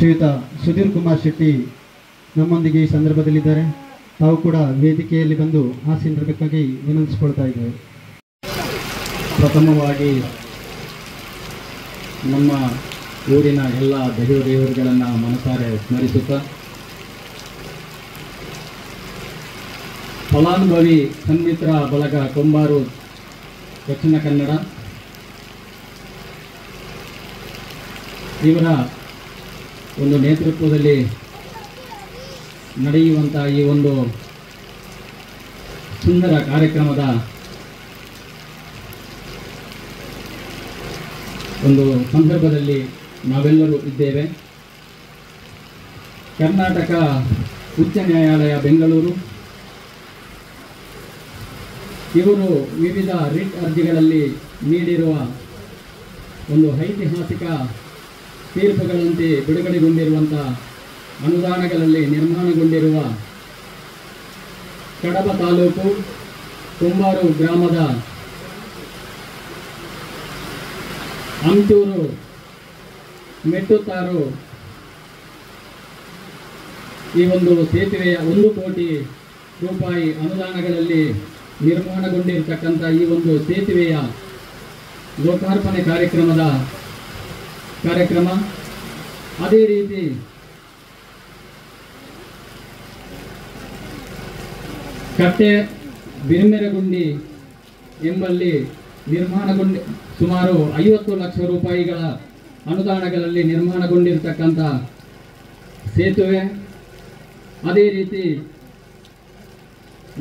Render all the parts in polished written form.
ಶ್ರೀಯುತ ಸುಧೀರ್ ಕುಮಾರ್ ಶೆಟ್ಟಿ ನಮ್ಮೊಂದಿಗೆ ಈ ಸಂದರ್ಭದಲ್ಲಿದ್ದಾರೆ. ತಾವು ಕೂಡ ವೇದಿಕೆಯಲ್ಲಿ ಬಂದು ಆ ಸಂದರ್ಭಕ್ಕಾಗಿ ವಿನಂತಿಸಿಕೊಳ್ತಾ ಇದ್ದೇವೆ. ಪ್ರಥಮವಾಗಿ ನಮ್ಮ ಊರಿನ ಎಲ್ಲ ದೇವರುಗಳನ್ನು ಮನಸಾರೆ ಸ್ಮರಿಸುತ್ತಾ, ಫಲಾನುಭವಿ ಸನ್ಮಿತ್ರ ಬಳಗ ಕೊಂಬಾರು ದಕ್ಷಿಣ ಕನ್ನಡ ಇವರ ಒಂದು ನೇತೃತ್ವದಲ್ಲಿ ನಡೆಯುವಂಥ ಈ ಒಂದು ಸುಂದರ ಕಾರ್ಯಕ್ರಮದ ಒಂದು ಸಂದರ್ಭದಲ್ಲಿ ನಾವೆಲ್ಲರೂ ಇದ್ದೇವೆ. ಕರ್ನಾಟಕ ಉಚ್ಚ ನ್ಯಾಯಾಲಯ ಬೆಂಗಳೂರು ಇವರು ವಿವಿಧ ರಿಟ್ ಅರ್ಜಿಗಳಲ್ಲಿ ನೀಡಿರುವ ಒಂದು ಐತಿಹಾಸಿಕ ತೀರ್ಪುಗಳಂತೆ ಬಿಡುಗಡೆಗೊಂಡಿರುವಂಥ ಅನುದಾನಗಳಲ್ಲಿ ನಿರ್ಮಾಣಗೊಂಡಿರುವ ಕಡಬ ತಾಲೂಕು ಕುಂಬಾರು ಗ್ರಾಮದ ಅಂಟೂರು ಮೆಟ್ಟುತ್ತಾರು ಈ ಒಂದು ಸೇತುವೆಯ 1 ಕೋಟಿ ರೂಪಾಯಿ ಅನುದಾನಗಳಲ್ಲಿ ನಿರ್ಮಾಣಗೊಂಡಿರತಕ್ಕಂಥ ಈ ಒಂದು ಸೇತುವೆಯ ಲೋಕಾರ್ಪಣೆ ಕಾರ್ಯಕ್ರಮ. ಅದೇ ರೀತಿ ಕಟ್ಟೆ ಬಿರುಮೆರಗುಂಡಿ ಎಂಬಲ್ಲಿ ನಿರ್ಮಾಣಗೊಂಡ ಸುಮಾರು 50 ಲಕ್ಷ ರೂಪಾಯಿಗಳ ಅನುದಾನಗಳಲ್ಲಿ ನಿರ್ಮಾಣಗೊಂಡಿರತಕ್ಕಂಥ ಸೇತುವೆ. ಅದೇ ರೀತಿ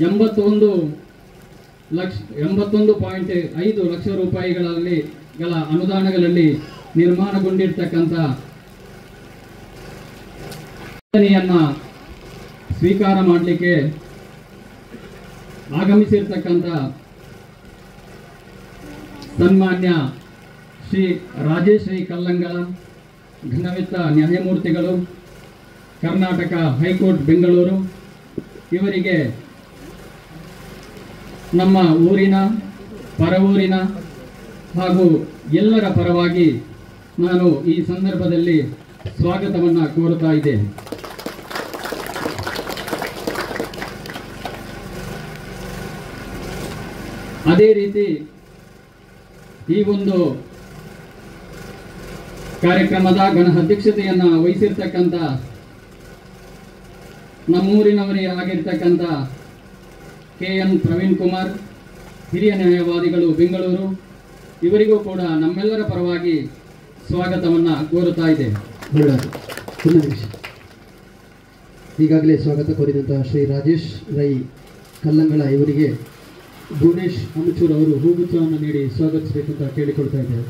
81.5 ಲಕ್ಷ ರೂಪಾಯಿಗಳಲ್ಲಿ ಅನುದಾನಗಳಲ್ಲಿ ನಿರ್ಮಾಣಗೊಂಡಿರ್ತಕ್ಕಂಥ ಯೋಜನೆಯನ್ನು ಸ್ವೀಕಾರ ಮಾಡಲಿಕ್ಕೆ ಆಗಮಿಸಿರ್ತಕ್ಕಂಥ ಸನ್ಮಾನ್ಯ ಶ್ರೀ ರಾಜೇಶ್ ರೈ ಕಲ್ಲಂಗಳ ಘನವಿತ್ತ ನ್ಯಾಯಮೂರ್ತಿಗಳು, ಕರ್ನಾಟಕ ಹೈಕೋರ್ಟ್ ಬೆಂಗಳೂರು ಇವರಿಗೆ ನಮ್ಮ ಊರಿನ ಪರವೂರಿನ ಹಾಗೂ ಎಲ್ಲರ ಪರವಾಗಿ ನಾನು ಈ ಸಂದರ್ಭದಲ್ಲಿ ಸ್ವಾಗತವನ್ನು ಕೋರುತ್ತಾ ಇದ್ದೇನೆ. ಅದೇ ರೀತಿ ಈ ಒಂದು ಕಾರ್ಯಕ್ರಮದ ಗಣ ಅಧ್ಯಕ್ಷತೆಯನ್ನು ವಹಿಸಿರ್ತಕ್ಕಂಥ ನಮ್ಮೂರಿನವರೇ ಆಗಿರ್ತಕ್ಕಂಥ KN ಪ್ರವೀಣ್ ಕುಮಾರ್, ಹಿರಿಯ ನ್ಯಾಯವಾದಿಗಳು ಬೆಂಗಳೂರು, ಇವರಿಗೂ ಕೂಡ ನಮ್ಮೆಲ್ಲರ ಪರವಾಗಿ ಸ್ವಾಗತವನ್ನು ಕೋರುತ್ತಾ ಇದ್ದೇವೆ. ಈಗಾಗಲೇ ಸ್ವಾಗತ ಕೋರಿದಂತಹ ಶ್ರೀ ರಾಜೇಶ್ ರೈ ಕಲ್ಲಂಗಳ ಇವರಿಗೆ ಭುವನೇಶ್ ಅಮಚೂರ್ ಅವರು ಹೂಗುಚ್ಛವನ್ನು ನೀಡಿ ಸ್ವಾಗತಿಸಬೇಕಂತ ಕೇಳಿಕೊಳ್ತಾ ಇದ್ದೇವೆ.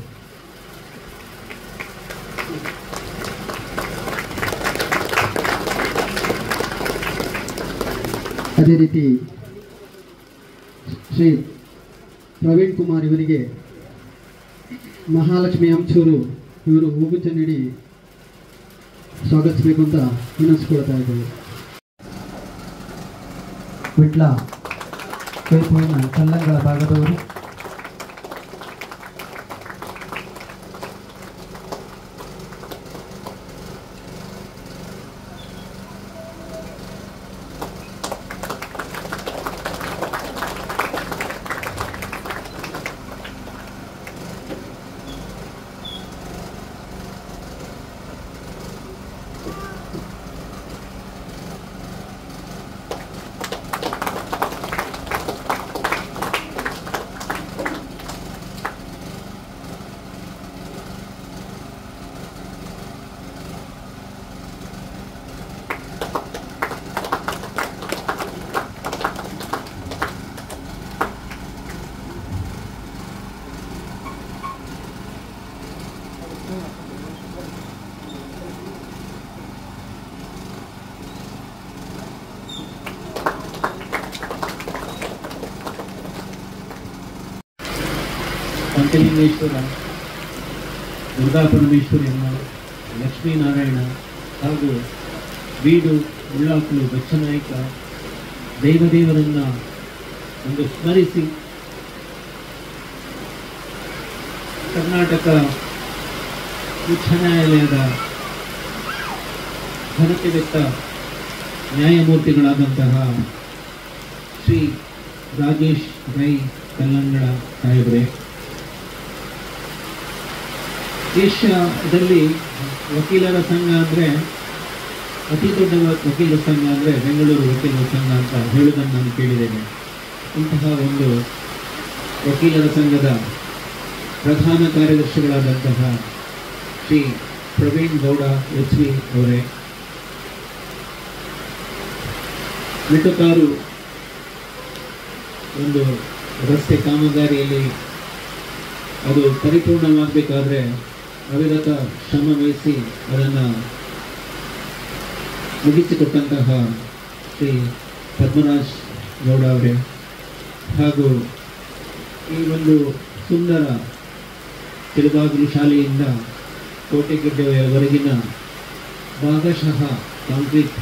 ಅದೇ ರೀತಿ ಶ್ರೀ ಪ್ರವೀಣ್ ಕುಮಾರ್ ಇವರಿಗೆ ಮಹಾಲಕ್ಷ್ಮಿ ಅಮಚೂರು ಇವರು ಹೂಗುಚ್ಛ ನೀಡಿ ಸ್ವಾಗತಿಸಬೇಕು ಅಂತ ವಿನಂತಿಸಿಕೊಳ್ತಾ ಇದ್ದೇವೆ. ವಿಟ್ಲ ಕೇಪುವಿನ ಕಲ್ಲಂಗಳ ಭಾಗದವರು ಪಂಚಲಿಂಗೇಶ್ವರ, ದುರ್ಗಾ ಪರಮೇಶ್ವರಿಯಮ್ಮ, ಲಕ್ಷ್ಮೀನಾರಾಯಣ ಹಾಗೂ ಬೀಡು ಮುಳ್ಳಾಕಲು ಬಚ್ಚನಾಯಕ ದೈವದೇವರನ್ನು ಒಂದು ಸ್ಮರಿಸಿ ಕರ್ನಾಟಕ ಉಚ್ಚ ನ್ಯಾಯಾಲಯದ ಘನತೆವೆತ್ತ ನ್ಯಾಯಮೂರ್ತಿಗಳಾದಂತಹ ಶ್ರೀ ರಾಜೇಶ್ ರೈ ಕಲ್ಲಂಗಳ ಸಾಹೇಬ್ರೆ, ಏಷ್ಯಾದಲ್ಲಿ ವಕೀಲರ ಸಂಘ ಅಂದರೆ ಅತಿ ದೊಡ್ಡ ವಕೀಲರ ಸಂಘ ಅಂದರೆ ಬೆಂಗಳೂರು ವಕೀಲರ ಸಂಘ ಅಂತ ಹೇಳುವುದನ್ನು ನಾನು ಕೇಳಿದ್ದೇನೆ. ಇಂತಹ ಒಂದು ವಕೀಲರ ಸಂಘದ ಪ್ರಧಾನ ಕಾರ್ಯದರ್ಶಿಗಳಾದಂತಹ ಶ್ರೀ ಪ್ರವೀಣ್ ಗೌಡ ಎಚ್.ವಿ. ಅವರೇ, ಮೆಟುಕಾರು ಒಂದು ರಸ್ತೆ ಕಾಮಗಾರಿಯಲ್ಲಿ ಅದು ಪರಿಪೂರ್ಣವಾಗಬೇಕಾದ್ರೆ ಅವಿರತ ಶ್ರಮ ವಹಿಸಿ ಅದನ್ನು ಮುಗಿಸಿಕೊಟ್ಟಂತಹ ಶ್ರೀ ಪದ್ಮರಾಜ್ ಗೌಡ ಅವರೇ, ಹಾಗೂ ಈ ಒಂದು ಸುಂದರ ತಿರುಗಾಗಲು ಶಾಲೆಯಿಂದ ಕೋಟೆಗೆಡ್ಡೆಯವರೆಗಿನ ಭಾಗಶಃ ಕಾಂಕ್ರೀಟ್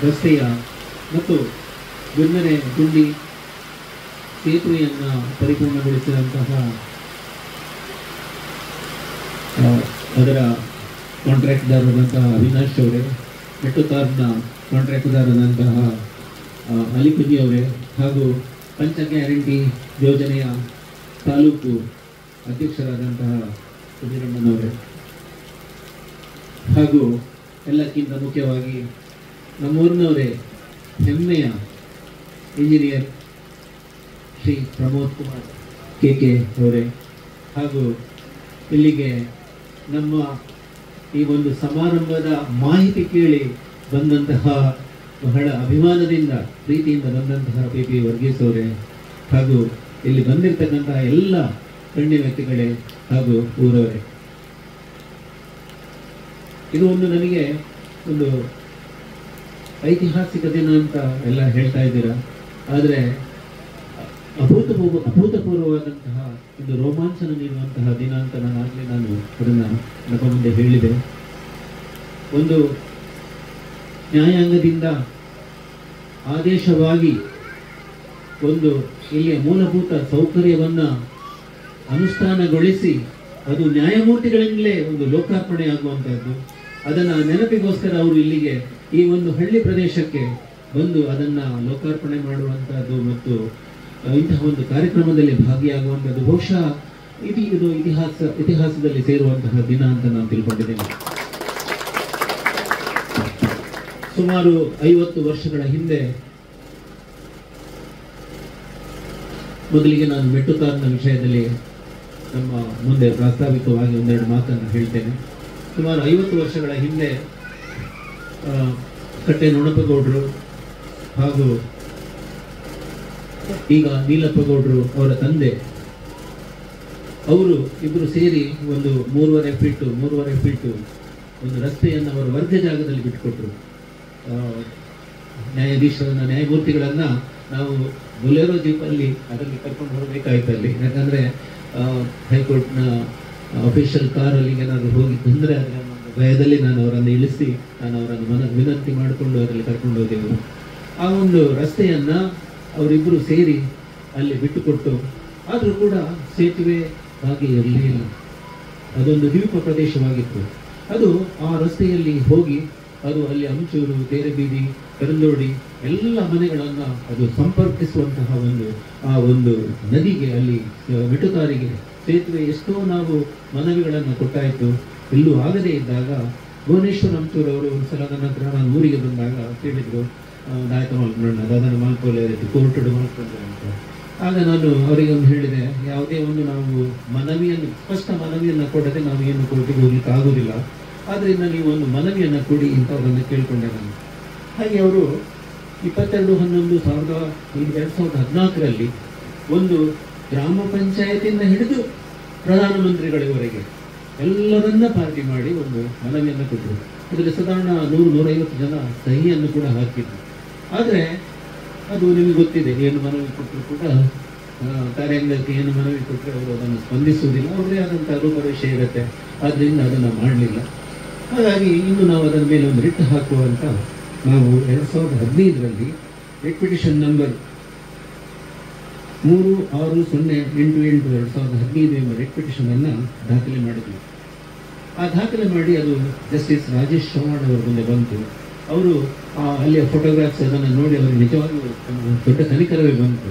ರಸ್ತೆಯ ಮತ್ತು ಗುನ್ನರೆ ಗುಂಡಿ ಸೇತುವೆಯನ್ನು ಪರಿಪೂರ್ಣಗೊಳಿಸಿದಂತಹ ಅದರ ಕಾಂಟ್ರಾಕ್ಟ್ದಾರರಾದಂತಹ ಅವಿನಾಶ್ ಅವರೇ, ಮೆಟುಕಾರ್ನ ಕಾಂಟ್ರಾಕ್ಟ್ದಾರರಾದಂತಹ ಅಲಿಕುಂಜಿ ಅವರೇ, ಹಾಗೂ ಪಂಚ ಗ್ಯಾರಂಟಿ ಯೋಜನೆಯ ತಾಲೂಕು ಅಧ್ಯಕ್ಷರಾದಂತಹ ಸುಧೀರಣ್ಣನವರೇ, ಹಾಗೂ ಎಲ್ಲಕ್ಕಿಂತ ಮುಖ್ಯವಾಗಿ ನಮ್ಮೂರಿನವರೇ ಹೆಮ್ಮೆಯ ಇಂಜಿನಿಯರ್ ಶ್ರೀ ಪ್ರಮೋದ್ ಕುಮಾರ್ ಕೆ ಅವರೇ, ಹಾಗೂ ಇಲ್ಲಿಗೆ ನಮ್ಮ ಈ ಒಂದು ಸಮಾರಂಭದ ಮಾಹಿತಿ ಕೇಳಿ ಬಂದಂತಹ ಬಹಳ ಅಭಿಮಾನದಿಂದ ಪ್ರೀತಿಯಿಂದ ಬಂದಂತಹ ಪಿ ವರ್ಗೀಸ್ ಅವರೇ, ಹಾಗೂ ಇಲ್ಲಿ ಬಂದಿರತಕ್ಕಂತಹ ಎಲ್ಲ ಗಣ್ಯ ವ್ಯಕ್ತಿಗಳೇ ಹಾಗೂ ಊರವರೇ, ಇದು ಒಂದು ನನಗೆ ಒಂದು ಐತಿಹಾಸಿಕ ದಿನ ಅಂತ ಎಲ್ಲ ಹೇಳ್ತಾ ಇದ್ದೀರಾ, ಆದರೆ ಅಭೂತಪೂರ್ವವಾದಂತಹ ಒಂದು ರೋಮಾಂಚನ ನೀಡುವಂತಹ ದಿನ ಅಂತ ನಾನು ಅದನ್ನು ನಮ್ಮ ಮುಂದೆ ಹೇಳಿದೆ. ಒಂದು ನ್ಯಾಯಾಂಗದಿಂದ ಆದೇಶವಾಗಿ ಒಂದು ಇಲ್ಲಿಯ ಮೂಲಭೂತ ಸೌಕರ್ಯವನ್ನು ಅನುಷ್ಠಾನಗೊಳಿಸಿ ಅದು ನ್ಯಾಯಮೂರ್ತಿಗಳಿಂದಲೇ ಒಂದು ಲೋಕಾರ್ಪಣೆ ಆಗುವಂಥದ್ದು. ಅದನ್ನು ನೆನಪಿಗೋಸ್ಕರ ಅವರು ಇಲ್ಲಿಗೆ ಈ ಒಂದು ಹಳ್ಳಿ ಪ್ರದೇಶಕ್ಕೆ ಬಂದು ಅದನ್ನು ಲೋಕಾರ್ಪಣೆ ಮಾಡುವಂಥದ್ದು ಮತ್ತು ಇಂತಹ ಒಂದು ಕಾರ್ಯಕ್ರಮದಲ್ಲಿ ಭಾಗಿಯಾಗುವಂಥದ್ದು ಬಹುಶಃ ಇದು ಇತಿಹಾಸದಲ್ಲಿ ಸೇರುವಂತಹ ದಿನ ಅಂತ ನಾನು ತಿಳ್ಕೊಂಡಿದ್ದೇನೆ. ಸುಮಾರು 50 ವರ್ಷಗಳ ಹಿಂದೆ, ಮೊದಲಿಗೆ ನಾನು ಮೆಟುಕಾರ್ನ ವಿಷಯದಲ್ಲಿ ನಮ್ಮ ಮುಂದೆ ಪ್ರಾಸ್ತಾವಿಕವಾಗಿ ಒಂದೆರಡು ಮಾತನ್ನು ಹೇಳ್ತೇನೆ. ಸುಮಾರು 50 ವರ್ಷಗಳ ಹಿಂದೆ ಕಟ್ಟೆ ನೊಣಪಗೌಡರು ಹಾಗೂ ಈಗ ನೀಲಪ್ಪಗೌಡರು ಅವರ ತಂದೆ ಅವರು ಇಬ್ಬರು ಸೇರಿ ಒಂದು 3.5 ಫೀಟ್ ಒಂದು ರಸ್ತೆಯನ್ನು ಅವರ ವರ್ಗ ಜಾಗದಲ್ಲಿ ಬಿಟ್ಟುಕೊಟ್ರು. ನ್ಯಾಯಮೂರ್ತಿಗಳನ್ನ ನಾವು ಬೊಲೆರೋ ಜೀಪಲ್ಲಿ ಅದರಲ್ಲಿ ಕರ್ಕೊಂಡು ಹೋಗಬೇಕಾಯ್ತಲ್ಲಿ, ಯಾಕಂದರೆ ಹೈಕೋರ್ಟ್ನ ಅಫಿಷಿಯಲ್ ಕಾರಲ್ಲಿ ಏನಾದರೂ ಹೋಗಿ ತೊಂದರೆ ಆದರೆ ಅನ್ನೋ ಭಯದಲ್ಲಿ ನಾನು ಅವರನ್ನು ಇಳಿಸಿ ನಾನು ಅವರನ್ನು ವಿನಂತಿ ಮಾಡಿಕೊಂಡು ಅದರಲ್ಲಿ ಕರ್ಕೊಂಡು ಹೋದೆವು. ಆ ಒಂದು ರಸ್ತೆಯನ್ನು ಅವರಿಬ್ಬರು ಸೇರಿ ಅಲ್ಲಿ ಬಿಟ್ಟುಕೊಟ್ಟು, ಆದರೂ ಕೂಡ ಸೇತುವೆ ಹಾಗೆ ಇರಲಿಲ್ಲ. ಅದೊಂದು ದ್ವೀಪ ಪ್ರದೇಶವಾಗಿತ್ತು. ಅದು ಆ ರಸ್ತೆಯಲ್ಲಿ ಹೋಗಿ ಅದು ಅಲ್ಲಿ ಅಂಚೂರು, ತೇರೆಬೀದಿ, ಕರಂದೋಡಿ ಎಲ್ಲ ಮನೆಗಳನ್ನು ಅದು ಸಂಪರ್ಕಿಸುವಂತಹ ಆ ಒಂದು ನದಿಗೆ, ಅಲ್ಲಿ ಮೆಟುಕಾರಿಗೆ ಸೇತುವೆ ಎಷ್ಟೋ ನಾವು ಮನವಿಗಳನ್ನು ಕೊಟ್ಟಾಯಿತು. ಎಲ್ಲೂ ಆಗದೇ ಇದ್ದಾಗ ಭುವನೇಶ್ವರ್ ಅಂಚೂರವರು ಒಂದು ಸಲ ನನ್ನ ಹತ್ರ ನಾನು ಊರಿಗೆ ಬಂದಾಗ ಕೇಳಿದರು, ದಾಯಕ ಮಲ್ಕೊಳ್ಳೋಣ, ಅದನ್ನು ಮಲ್ಕೊಳ್ಳೆ ಕೋರ್ಟೆಡ್ ಮಲ್ಕೊಂಡ್ರೆ ಅಂತ. ಆಗ ನಾನು ಅವರಿಗೆ ಒಂದು ಹೇಳಿದೆ, ಯಾವುದೇ ಒಂದು ನಾವು ಸ್ಪಷ್ಟ ಮನವಿಯನ್ನು ಕೊಡದೆ ನಾವು ಏನು ಕೋರ್ಟಿಗೆ ಹೋಗ್ಲಿಕ್ಕೆ ಆಗೋದಿಲ್ಲ, ಆದ್ದರಿಂದ ನೀವು ಒಂದು ಮನವಿಯನ್ನು ಕೊಡಿ ಅಂತ ಅವರನ್ನು ಕೇಳಿಕೊಂಡೆ ನಾನು. ಹಾಗೆ ಅವರು 22/11/2014 ಒಂದು ಗ್ರಾಮ ಪಂಚಾಯತಿಯಿಂದ ಹಿಡಿದು ಪ್ರಧಾನಮಂತ್ರಿಗಳವರೆಗೆ ಎಲ್ಲರನ್ನ ಪಾರ್ಟಿ ಮಾಡಿ ಒಂದು ಮನವಿಯನ್ನು ಕೊಟ್ಟರು. ಅದರಲ್ಲಿ ಸಾಧಾರಣ 100-150 ಜನ ಸಹಿಯನ್ನು ಕೂಡ ಹಾಕಿದ್ರು. ಆದರೆ ಅದು ನಿಮಗೆ ಗೊತ್ತಿದೆ, ಏನು ಮನವಿ ಕೊಟ್ಟರು ಕೂಡ ಕಾರ್ಯಾಂಗಕ್ಕೆ ಏನು ಮನವಿ ಕೊಟ್ಟರೆ ಅವರು ಅದನ್ನು ಸ್ಪಂದಿಸುವುದಿಲ್ಲ, ಅವರೇ ಆದಂಥ ರೂಪರೇಷೆ ಇರುತ್ತೆ. ಆದ್ದರಿಂದ ಅದನ್ನು ಮಾಡಲಿಲ್ಲ. ಹಾಗಾಗಿ ಇನ್ನು ನಾವು ಅದರ ಮೇಲೆ ಒಂದು ರಿಟ್ ಹಾಕುವಂತ ನಾವು 2015ರಲ್ಲಿ ರಿಟ್ ಪಿಟಿಷನ್ ನಂಬರ್ 3608/2015 ಎಂಬ ರಿಟ್ ಪಿಟಿಷನ್ ಅನ್ನು ದಾಖಲೆ ಮಾಡಿದ್ವಿ. ಆ ದಾಖಲೆ ಮಾಡಿ ಅದು ಜಸ್ಟಿಸ್ ರಾಜೇಶ್ ಚೌಹಾಣ್ ಅವರ ಮುಂದೆ ಬಂತು. ಅವರು ಅಲ್ಲಿಯ ಫೋಟೋಗ್ರಾಫ್ಸ್ ಅದನ್ನು ನೋಡಿ ಅವರಿಗೆ ನಿಜವಾಗಿಯೂ ದೊಡ್ಡ ಕನಿಕರವೇ ಬಂತು.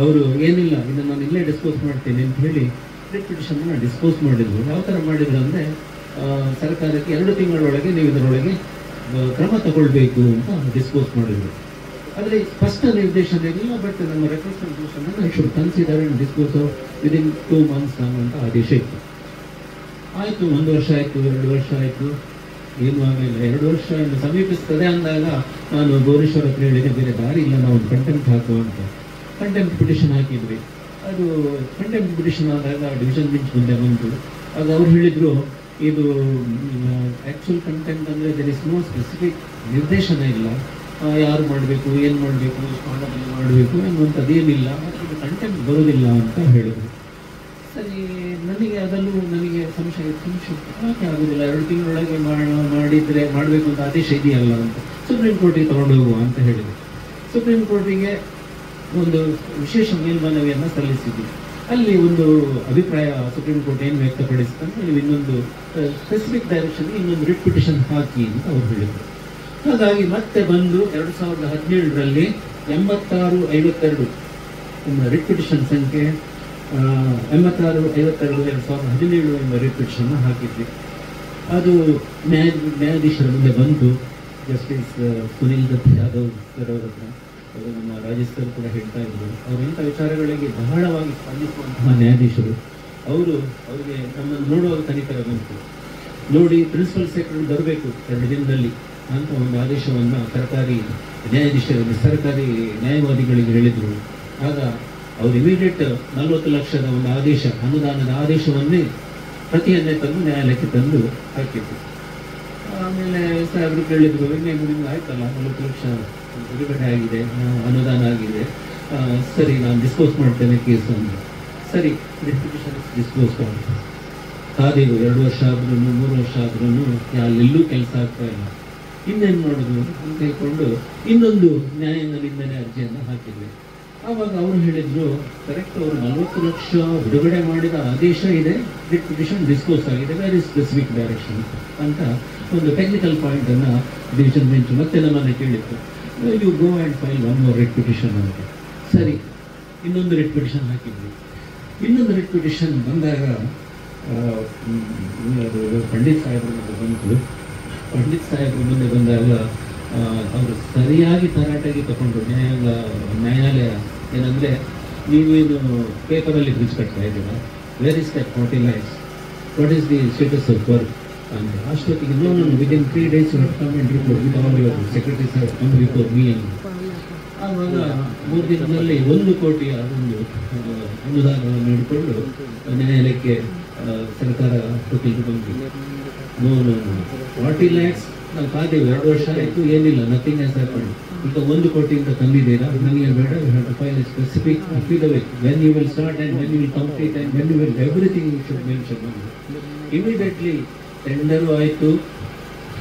ಅವರು ಏನಿಲ್ಲ, ಇದನ್ನು ನಾನು ಇಲ್ಲೇ ಡಿಸ್ಪೋಸ್ ಮಾಡ್ತೇನೆ ಅಂತ ಹೇಳಿ ರಿಟ್ ಪಿಟಿಷನ್ನ ಡಿಸ್ಪೋಸ್ ಮಾಡಿದ್ರು. ಯಾವ ಥರ ಮಾಡಿದ್ರು ಅಂದರೆ, ಸರ್ಕಾರಕ್ಕೆ 2 ತಿಂಗಳೊಳಗೆ ನೀವು ಇದರೊಳಗೆ ಕ್ರಮ ತಗೊಳ್ಬೇಕು ಅಂತ ಡಿಸ್ಪೋಸ್ ಮಾಡಿದ್ರು. ಆದರೆ ಸ್ಪಷ್ಟ ನಿರ್ದೇಶನ ಇರಲಿಲ್ಲ, ಬಟ್ ನಮ್ಮ representation I should consider and dispose of within 2 months ಅಂತ ಆದೇಶ ಇತ್ತು. ಆಯಿತು, 1 ವರ್ಷ ಆಯಿತು, 2 ವರ್ಷ ಆಯಿತು, ಏನು ಆಗಲಿಲ್ಲ. 2 ವರ್ಷ ಇನ್ನು ಸಮೀಪಿಸ್ತದೆ ಅಂದಾಗ ನಾನು ಭುವನೇಶ್ವರ ಹತ್ರ ಹೇಳಿದೆ, ಬೇರೆ ದಾರಿ ಇಲ್ಲ, ನಾವು ಒಂದು ಕಂಟೆಂಪ್ಟ್ ಹಾಕುವ ಅಂತ. ಕಂಟೆಂಪ್ಟ್ ಪಿಟಿಷನ್ ಹಾಕಿದ್ವಿ. ಅದು ಕಂಟೆಂಪ್ಟ್ ಪಿಟಿಷನ್ ಆದಾಗ ಡಿವಿಷನ್ ಬೆಂಚ್ ಮುಂದೆ ಬಂತು. ಆಗ ಅವ್ರು ಹೇಳಿದರು, ಇದು ಆ್ಯಕ್ಚುಲ್ ಕಂಟೆಂಟ್ ಅಂದರೆ ದರ್ ಇಸ್ ನೋ ಸ್ಪೆಸಿಫಿಕ್ ನಿರ್ದೇಶನ ಇಲ್ಲ, ಯಾರು ಮಾಡಬೇಕು, ಏನು ಮಾಡಬೇಕು, ಎಷ್ಟು ಹಣದಲ್ಲಿ ಮಾಡಬೇಕು ಅನ್ನುವಂಥದ್ದೇನಿಲ್ಲ, ಇದು ಕಂಟೆಂಟ್ ಬರೋದಿಲ್ಲ ಅಂತ ಹೇಳಿದರು. ಸರಿ, ನನಗೆ ಸಂಶಯ ಯಾಕೆ ಆಗೋದಿಲ್ಲ, 2 ತಿಂಗಳೊಳಗೆ ಮಾಡಿದರೆ ಮಾಡಬೇಕು ಅಂತ ಆದೇಶ ಇದೆಯಲ್ಲ ಅಂತ ಸುಪ್ರೀಂ ಕೋರ್ಟಿಗೆ ತಗೊಂಡು ಹೋಗುವ ಅಂತ ಹೇಳಿದೆ. ಸುಪ್ರೀಂ ಕೋರ್ಟಿಗೆ ಒಂದು ವಿಶೇಷ ಮೇಲ್ಮನವಿಯನ್ನು ಸಲ್ಲಿಸಿದ್ವಿ. ಅಲ್ಲಿ ಒಂದು ಅಭಿಪ್ರಾಯ ಸುಪ್ರೀಂ ಕೋರ್ಟ್ ಏನು ವ್ಯಕ್ತಪಡಿಸಿದ್ರೆ, ನೀವು ಇನ್ನೊಂದು ಸ್ಪೆಸಿಫಿಕ್ ಡೈರೆಕ್ಷನ್ಗೆ ಇನ್ನೊಂದು ರಿಟ್ ಪಿಟಿಷನ್ ಹಾಕಿ ಅಂತ ಅವ್ರು ಹೇಳಿದರು. ಹಾಗಾಗಿ ಮತ್ತೆ ಬಂದು 2017ರಲ್ಲಿ 8652 ರಿಟ್ ಪಿಟಿಷನ್ ಸಂಖ್ಯೆ 8652/2017 ಎಂಬ ರಿಟ್ ಪಿಟಿಷನ್ ಹಾಕಿದ್ವಿ. ಅದು ನ್ಯಾಯಾಧೀಶರ ಮುಂದೆ ಬಂದು ಜಸ್ಟಿಸ್ ಸುನಿಲ್ ದತ್ ಯಾದವ್ ಸರ್ ಅವರ ಹತ್ರ, ಅವರು ನಮ್ಮ ರಾಜಸ್ಥಾನ ಕೂಡ ಹೇಳ್ತಾ ಇದ್ರು, ಅವರು ಇಂಥ ವಿಚಾರಗಳಿಗೆ ಬಹಳವಾಗಿ ಸ್ಪಂದಿಸುವಂತಹ ನ್ಯಾಯಾಧೀಶರು. ಅವರಿಗೆ ನಮ್ಮನ್ನು ನೋಡುವಾಗ ಕನಿಕರ ಬಂತು. ನೋಡಿ, ಪ್ರಿನ್ಸಿಪಲ್ ಸೆಕ್ರೆಟರಿ ಬರಬೇಕು 2 ದಿನದಲ್ಲಿ ಅಂತ ಒಂದು ಆದೇಶವನ್ನು ಸರ್ಕಾರಿ ನ್ಯಾಯವಾದಿಗಳಿಗೆ ಹೇಳಿದರು. ಆಗ ಅವರು ಇಮಿಡಿಯೇಟ್ 40 ಲಕ್ಷದ ಒಂದು ಆದೇಶ, ಅನುದಾನದ ಆದೇಶವನ್ನೇ ಪ್ರತಿಯನ್ನೇ ತಂದು ನ್ಯಾಯಾಲಯಕ್ಕೆ ತಂದು ಹಾಕಿದ್ರು. ಆಮೇಲೆ ಸಾಹೇಬರು ಕೇಳಿದ್ರು, ನಿಮ್ಗೆ ಆಯ್ತಲ್ಲ, 40 ಲಕ್ಷ ಬಿಡುಗಡೆ ಆಗಿದೆ, ಅನುದಾನ ಆಗಿದೆ, ಸರಿ ನಾನು ಡಿಸ್ಪೋಸ್ ಮಾಡ್ತೇನೆ ಕೇಸು ಅಂದರೆ. ಸರಿ, ಡಿಸ್ಪೋಸ್ ಮಾಡಿ ಕಾದೇವು 2 ವರ್ಷ ಆದ್ರೂ 3 ವರ್ಷ ಆದ್ರೂ ಅಲ್ಲೆಲ್ಲೂ ಕೆಲಸ ಆಗ್ತಾ ಇಲ್ಲ. ಇನ್ನೇನು ಮಾಡೋದು ಅಂತ ಹೇಳ್ಕೊಂಡು ಇನ್ನೊಂದು ನ್ಯಾಯಾಂಗ ನಿಂದನೆ ಅರ್ಜಿಯನ್ನು ಹಾಕಿದ್ವಿ. ಆವಾಗ ಅವರು ಹೇಳಿದರು, ಕರೆಕ್ಟ್, ಅವರು 40 ಲಕ್ಷ ಬಿಡುಗಡೆ ಮಾಡಿದ ಆದೇಶ ಇದೆ, ರಿಟ್ ಪಿಟಿಷನ್ ಡಿಸ್ಪೋಸ್ ಆಗಿದೆ, ವೆರಿ ಸ್ಪೆಸಿಫಿಕ್ ಡೈರೆಕ್ಷನ್ ಅಂತ ಒಂದು ಟೆಕ್ನಿಕಲ್ ಪಾಯಿಂಟನ್ನು ಡಿವಿಷನ್ ಬೆಂಚ್ ಮತ್ತೆ ನಮ್ಮನ್ನು ಕೇಳಿತ್ತು. You go and file 1 more writ petition ಅಂತ. ಸರಿ, ಇನ್ನೊಂದು ರಿಟ್ ಪಿಟಿಷನ್ ಹಾಕಿದ್ವಿ. ಇನ್ನೊಂದು ರಿಟ್ ಪಿಟಿಷನ್ ಬಂದಾಗ ಅದು ಪಂಡಿತ್ ಸಾಹೇಬ್ರ ಮುಂದೆ ಬಂತು. ಪಂಡಿತ್ ಸಾಹೇಬ್ರ ಮುಂದೆ ಬಂದಾಗ ಅವರು ಸರಿಯಾಗಿ ತರಾಟೆಗೆ ತಗೊಂಡ್ರು ನ್ಯಾಯಾಲಯ. ಏನಂದರೆ, ನೀವೇನು ಪೇಪರಲ್ಲಿ ಬ್ರಿಡ್ಜ್ ಕಟ್ತಾ ಇದ್ದೀರಾ, where is that 40 lakhs, what is the status of work ಅಂತ. ಅಷ್ಟೊತ್ತಿಗೆ within 3 days you have come and report with all your secretaries have come before me ಅಂತ. ಆವಾಗ 3 ದಿನದಲ್ಲಿ 1 ಕೋಟಿಯ ಒಂದು ಅನುದಾನವನ್ನು ಹಿಡ್ಕೊಂಡು ನ್ಯಾಯಾಲಯಕ್ಕೆ ಸರ್ಕಾರ ಕೊಟ್ಟಿದ್ದು ಬಂದಿದೆ. 40 lakhs ನಾವು ಕಾದೇವು, 2 ವರ್ಷ ಆಯಿತು, ಏನಿಲ್ಲ, ನಥಿಂಗ್ ಹ್ಯಾಸ್ ಹ್ಯಾಪನ್ಡ್. ಈಗ 1 ಕೋಟಿಯಿಂದ ತಂದಿದ್ದೀರಾ, ನನಗೆ ಬೇಡ, you have to file a specific affidavit when you will start and when you will complete and when you will everything you should mention. Immediately tender ಆಯಿತು,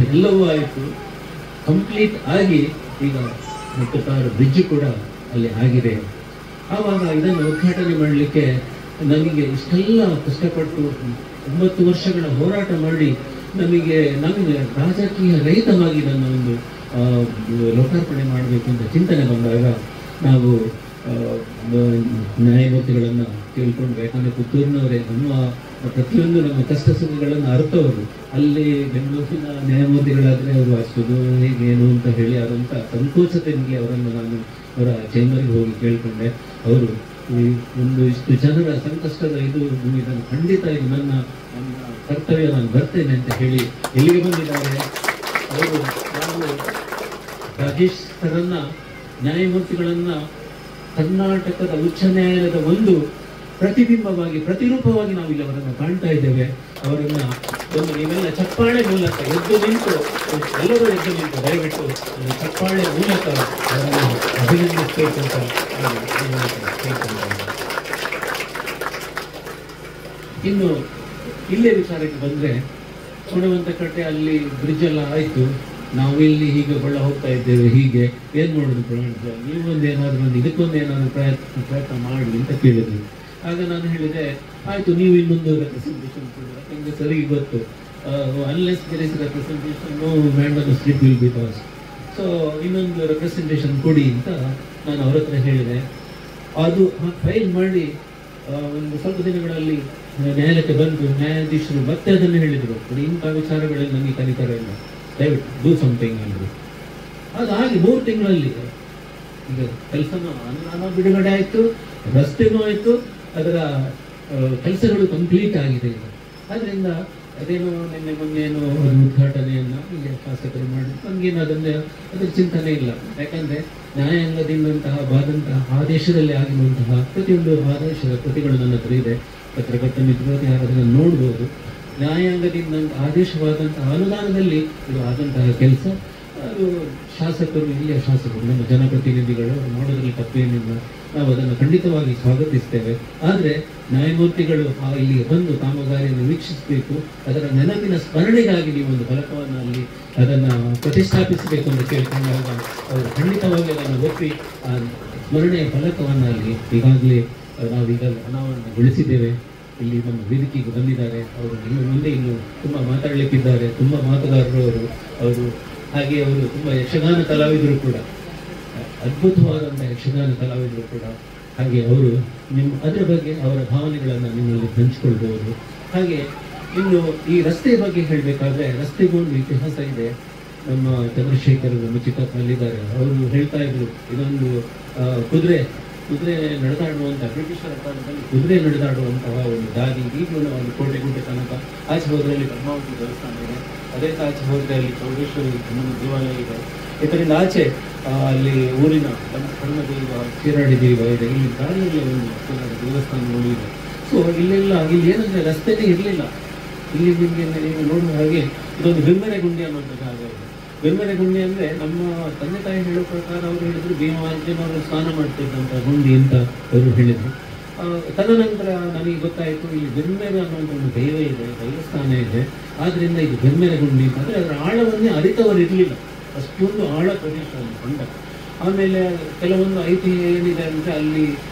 ಎಲ್ಲವೂ ಆಯಿತು, ಕಂಪ್ಲೀಟ್ ಆಗಿ ಈಗ ಮುಟ್ಟುತ್ತಾರು ಬ್ರಿಡ್ಜ್ ಕೂಡ ಅಲ್ಲಿ ಆಗಿದೆ. ಆವಾಗ ಇದನ್ನು ಉದ್ಘಾಟನೆ ಮಾಡಲಿಕ್ಕೆ ನಮಗೆ ಇಷ್ಟೆಲ್ಲ ಕಷ್ಟಪಟ್ಟು 9 ವರ್ಷಗಳ ಹೋರಾಟ ಮಾಡಿ ನಮಗೆ ರಾಜಕೀಯ ರಹಿತವಾಗಿ ನನ್ನ ಒಂದು ಲೋಕಾರ್ಪಣೆ ಮಾಡಬೇಕು ಅಂತ ಚಿಂತನೆ ಬಂದಾಗ ನಾವು ನ್ಯಾಯಮೂರ್ತಿಗಳನ್ನು ಕೇಳ್ಕೊಂಡ್ವಿ. ಯಾಕಂದರೆ ಪುತ್ತೂರಿನವರೇ, ನಮ್ಮ ಪ್ರತಿಯೊಂದು ನಮ್ಮ ಕಷ್ಟ ಸುಖಗಳನ್ನು ಅರ್ಥವರು. ಅಲ್ಲಿ ಬೆಂಗಳೂರಿನ ನ್ಯಾಯಮೂರ್ತಿಗಳಾದರೆ ಅವರು ಅಷ್ಟದು ಹೇಗೇನು ಅಂತ ಹೇಳಿ ಅವರಂಥ ಸಂಕೋಚತೆಗೆ ಅವರನ್ನು ನಾನು ಅವರ ಚೇಂಬರ್ಗೆ ಹೋಗಿ ಕೇಳಿಕೊಂಡೆ. ಅವರು ಒಂದು ಇಷ್ಟು ಜನರ ಸಂಕಷ್ಟದ ಇದನ್ನು ಖಂಡಿತ ಇದು ನನ್ನ ಕರ್ತವ್ಯ, ನಾನು ಬರ್ತೇನೆ ಅಂತ ಹೇಳಿ ಎಲ್ಲಿಗೆ ಬಂದಿದ್ದಾರೆ. ಅವರು ನಾವು ರಾಜೇಶ್ ಸರನ್ನ ನ್ಯಾಯಮೂರ್ತಿಗಳನ್ನ ಕರ್ನಾಟಕದ ಉಚ್ಚ ನ್ಯಾಯಾಲಯದ ಒಂದು ಪ್ರತಿಬಿಂಬವಾಗಿ, ಪ್ರತಿರೂಪವಾಗಿ ನಾವು ಇಲ್ಲಿ ಅವರನ್ನು ಕಾಣ್ತಾ ಇದ್ದೇವೆ. ಅವರನ್ನ ಒಂದು ನೀವೆಲ್ಲ ಚಪ್ಪಾಳೆ ಮೂಲಕ ಎದ್ದು ನಿಂತು, ಎಲ್ಲರೂ ಎದ್ದು ನಿಂತು ದಯವಿಟ್ಟು ಚಪ್ಪಾಳೆ ಮೂಲಕ ಅವರನ್ನು ಅಭಿನಂದಿಸಬೇಕಂತ ಇನ್ನು ಇಲ್ಲೇ ವಿಚಾರಕ್ಕೆ ಬಂದರೆ, ಗುಣವಂತಕಟ್ಟೆ ಅಲ್ಲಿ ಬ್ರಿಡ್ಜ್ ಎಲ್ಲ ಆಯಿತು, ನಾವು ಇಲ್ಲಿ ಹೀಗೆ ಬಳ್ಳ ಹೋಗ್ತಾ ಇದ್ದೇವೆ, ಹೀಗೆ ಏನು ಮಾಡೋದು ಪ್ರವೀಣ್, ನೀವೊಂದೇನಾದರೂ ಇದಕ್ಕೊಂದೇನಾದರೂ ಪ್ರಯತ್ನ ಮಾಡಿ ಅಂತ ಕೇಳಿದ್ರು. ಆಗ ನಾನು ಹೇಳಿದೆ, ಆಯಿತು, ನೀವು ಇನ್ನೊಂದು ರೆಪ್ರೆಸೆಂಟೇಷನ್ ಕೊಡಿ. ಯಾಕಂದರೆ ಸರಿಗೆ ಗೊತ್ತು unless there is representation no man slip will be pass. So ಇನ್ನೊಂದು ರೆಪ್ರೆಸೆಂಟೇಷನ್ ಕೊಡಿ ಅಂತ ನಾನು ಅವ್ರ ಹತ್ರ ಹೇಳಿದೆ. ಅದು ಫೈಲ್ ಮಾಡಿ ಒಂದು ಸ್ವಲ್ಪ ದಿನಗಳಲ್ಲಿ ನ್ಯಾಯಾಲಯಕ್ಕೆ ಬಂದು ನ್ಯಾಯಾಧೀಶರು ಮತ್ತೆ ಅದನ್ನು ಹೇಳಿದರು, ಇಂಥ ವಿಚಾರಗಳಲ್ಲಿ ನನಗೆ ಕಲಿತಾರೆ ಇಲ್ಲ, ದಯವಿಟ್ಟು ಡೂ ಸಮಥಿಂಗ್ ಅಂದರು. ಅದಾಗಿ 3 ತಿಂಗಳಲ್ಲಿ ಈಗ ಕೆಲಸನೂ ಅನುದಾನ ಬಿಡುಗಡೆ ಆಯಿತು, ರಸ್ತೆನೂ ಆಯಿತು, ಅದರ ಕೆಲಸಗಳು ಕಂಪ್ಲೀಟ್ ಆಗಿದೆ ಈಗ. ಆದ್ದರಿಂದ ಅದೇನೋ ನಿನ್ನೆ ಮೊನ್ನೆನೋ ಒಂದು ಉದ್ಘಾಟನೆಯನ್ನು ಈಗ ಶಾಸಕರು ಮಾಡಿ ನಮಗೇನು ಅದರ ಚಿಂತನೆ ಇಲ್ಲ. ಯಾಕಂದರೆ ನ್ಯಾಯಾಂಗದಿಂದಂತಹ ಬಾದಂತಹ ಆದೇಶದಲ್ಲಿ ಆಗಿರುವಂತಹ ಪ್ರತಿಯೊಂದು ಆದೇಶದ ಕೃತಿಗಳು ನನ್ನ ಹತ್ರ ಇದೆ. ಪತ್ರಕರ್ತ ಮಿತ್ರರು ಯಾರು ಅದನ್ನು ನೋಡ್ಬೋದು. ನ್ಯಾಯಾಂಗದಿಂದ ಆದೇಶವಾದಂತಹ ಅನುದಾನದಲ್ಲಿ ಇದು ಆದಂತಹ ಕೆಲಸ. ಅದು ಶಾಸಕರು, ಇಲ್ಲಿಯ ಶಾಸಕರು, ನಮ್ಮ ಜನಪ್ರತಿನಿಧಿಗಳು ಮಾಡೋದ್ರಲ್ಲಿ ತಪ್ಪೇನಿಲ್ಲ, ನಾವು ಅದನ್ನು ಖಂಡಿತವಾಗಿ ಸ್ವಾಗತಿಸ್ತೇವೆ. ಆದರೆ ನ್ಯಾಯಮೂರ್ತಿಗಳು ಇಲ್ಲಿಗೆ ಬಂದು ಕಾಮಗಾರಿಯನ್ನು ವೀಕ್ಷಿಸಬೇಕು, ಅದರ ನೆನಪಿನ ಸ್ಮರಣೆಗಾಗಿ ನೀವು ಒಂದು ಫಲಕವನ್ನು ಅಲ್ಲಿ ಅದನ್ನು ಪ್ರತಿಷ್ಠಾಪಿಸಬೇಕು ಅಂತ ಕೇಳ್ಕೊಂಡಾಗ ಅವರು ಖಂಡಿತವಾಗಿ ಅದನ್ನು ಒಪ್ಪಿ ಆ ಸ್ಮರಣೆಯ ಫಲಕವನ್ನು ಅಲ್ಲಿ ಈಗಾಗಲೇ ನಾವೀಗ ಅನಾವರಣಗೊಳಿಸಿದ್ದೇವೆ. ಇಲ್ಲಿ ನಮ್ಮ ವೇದಿಕೆಗೆ ಬಂದಿದ್ದಾರೆ. ಅವರು ಇನ್ನು ಮುಂದೆ ಇನ್ನು ತುಂಬ ಮಾತಾಡಲಿಕ್ಕಿದ್ದಾರೆ. ತುಂಬ ಮಾತುಗಾರರು ಅವರು ಹಾಗೆ ಅವರು ತುಂಬ ಯಕ್ಷಗಾನ ಕಲಾವಿದರು ಕೂಡ, ಅದ್ಭುತವಾದಂಥ ಯಕ್ಷಗಾನ ಕಲಾವಿದರು ಕೂಡ. ಹಾಗೆ ಅವರು ಅದರ ಬಗ್ಗೆ ಅವರ ಭಾವನೆಗಳನ್ನು ನಿಮ್ಮಲ್ಲಿ ಹಂಚಿಕೊಳ್ಬಹುದು. ಹಾಗೆ ಇನ್ನು ಈ ರಸ್ತೆಯ ಬಗ್ಗೆ ಹೇಳಬೇಕಾದ್ರೆ, ರಸ್ತೆಗೂ ಒಂದು ಇತಿಹಾಸ ಇದೆ. ನಮ್ಮ ಚಂದ್ರಶೇಖರ್ ಚಿಕ್ಕಪ್ಪನಲ್ಲಿದ್ದಾರೆ, ಅವರು ಹೇಳ್ತಾ ಇದ್ರು, ಇದೊಂದು ಕುದುರೆ ನಡೆದಾಡುವಂಥ, ಬ್ರಿಟಿಷರ ಕಾಲದಲ್ಲಿ ಕುದುರೆ ನಡೆದಾಡುವಂತಹ ಒಂದು ದಾರಿ. ಈಗಲೂ ಒಂದು ಕೋಟೆ ಗುಡ್ಡೆ ತನಕ ಆಚೆ ಹೋದ್ರಲ್ಲಿ ಪದ್ಮಾವತಿ ದೇವಸ್ಥಾನ ಇದೆ, ಅದೇ ಆಚೆ ಹೋದ್ರೆ ಅಲ್ಲಿ ಚೌಡೇಶ್ವರಿ ದೇವಾಲಯ ಇದೆ. ಇದರಿಂದ ಆಚೆ ಅಲ್ಲಿ ಊರಿನ ಕರ್ಮದೇವ, ಚೀರಾಡಿ ದೇವ ಇದೆ. ಇಲ್ಲಿ ದಾರಿಯಲ್ಲಿ ಒಂದು ದೇವಸ್ಥಾನಗಳು ಇದೆ. ಸೊ ಇಲ್ಲಿ ಏನಂದ್ರೆ ರಸ್ತೆನೇ ಇರಲಿಲ್ಲ. ಇಲ್ಲಿ ನಿಮಗೆ ನೀವು ನೋಡುವ ಹಾಗೆ ಇದೊಂದು ಬೆಂಬರೆ ಗುಂಡಿ ಅನ್ನುವಂಥ ಜಾಗ ಇದೆ. ಬೆಂಬರೆ ಗುಂಡಿ ಅಂದರೆ ನಮ್ಮ ತಂದೆ ತಾಯಿ ಹೇಳೋ ಪ್ರಕಾರ ಅವರು ಹೇಳಿದ್ರು ಭೀಮಾರ್ಜುನವರು ಸ್ನಾನ ಮಾಡ್ತಿದ್ದಂಥ ಗುಂಡಿ ಅಂತ ಅವರು ಹೇಳಿದರು. ತದನಂತರ ನನಗೆ ಗೊತ್ತಾಯಿತು ಇಲ್ಲಿ ಬೆಂಬೆರೆ ಅನ್ನುವಂಥ ಒಂದು ದೈವ ಇದೆ, ದೈವಸ್ಥಾನ ಇದೆ. ಆದ್ದರಿಂದ ಇದು ಬೆಂಬೆರೆ ಗುಂಡಿ ಅಂತಂದರೆ ಅದರ ಆಳವನ್ನೇ ಅರಿತವರು ಇರಲಿಲ್ಲ, ಅಷ್ಟೊಂದು ಆಳ ಪ್ರದೇಶ ಹೊಂಡ. ಆಮೇಲೆ ಕೆಲವೊಂದು ಐತಿಹ್ಯ ಏನಿದೆ ಅಂದರೆ ಅಲ್ಲಿ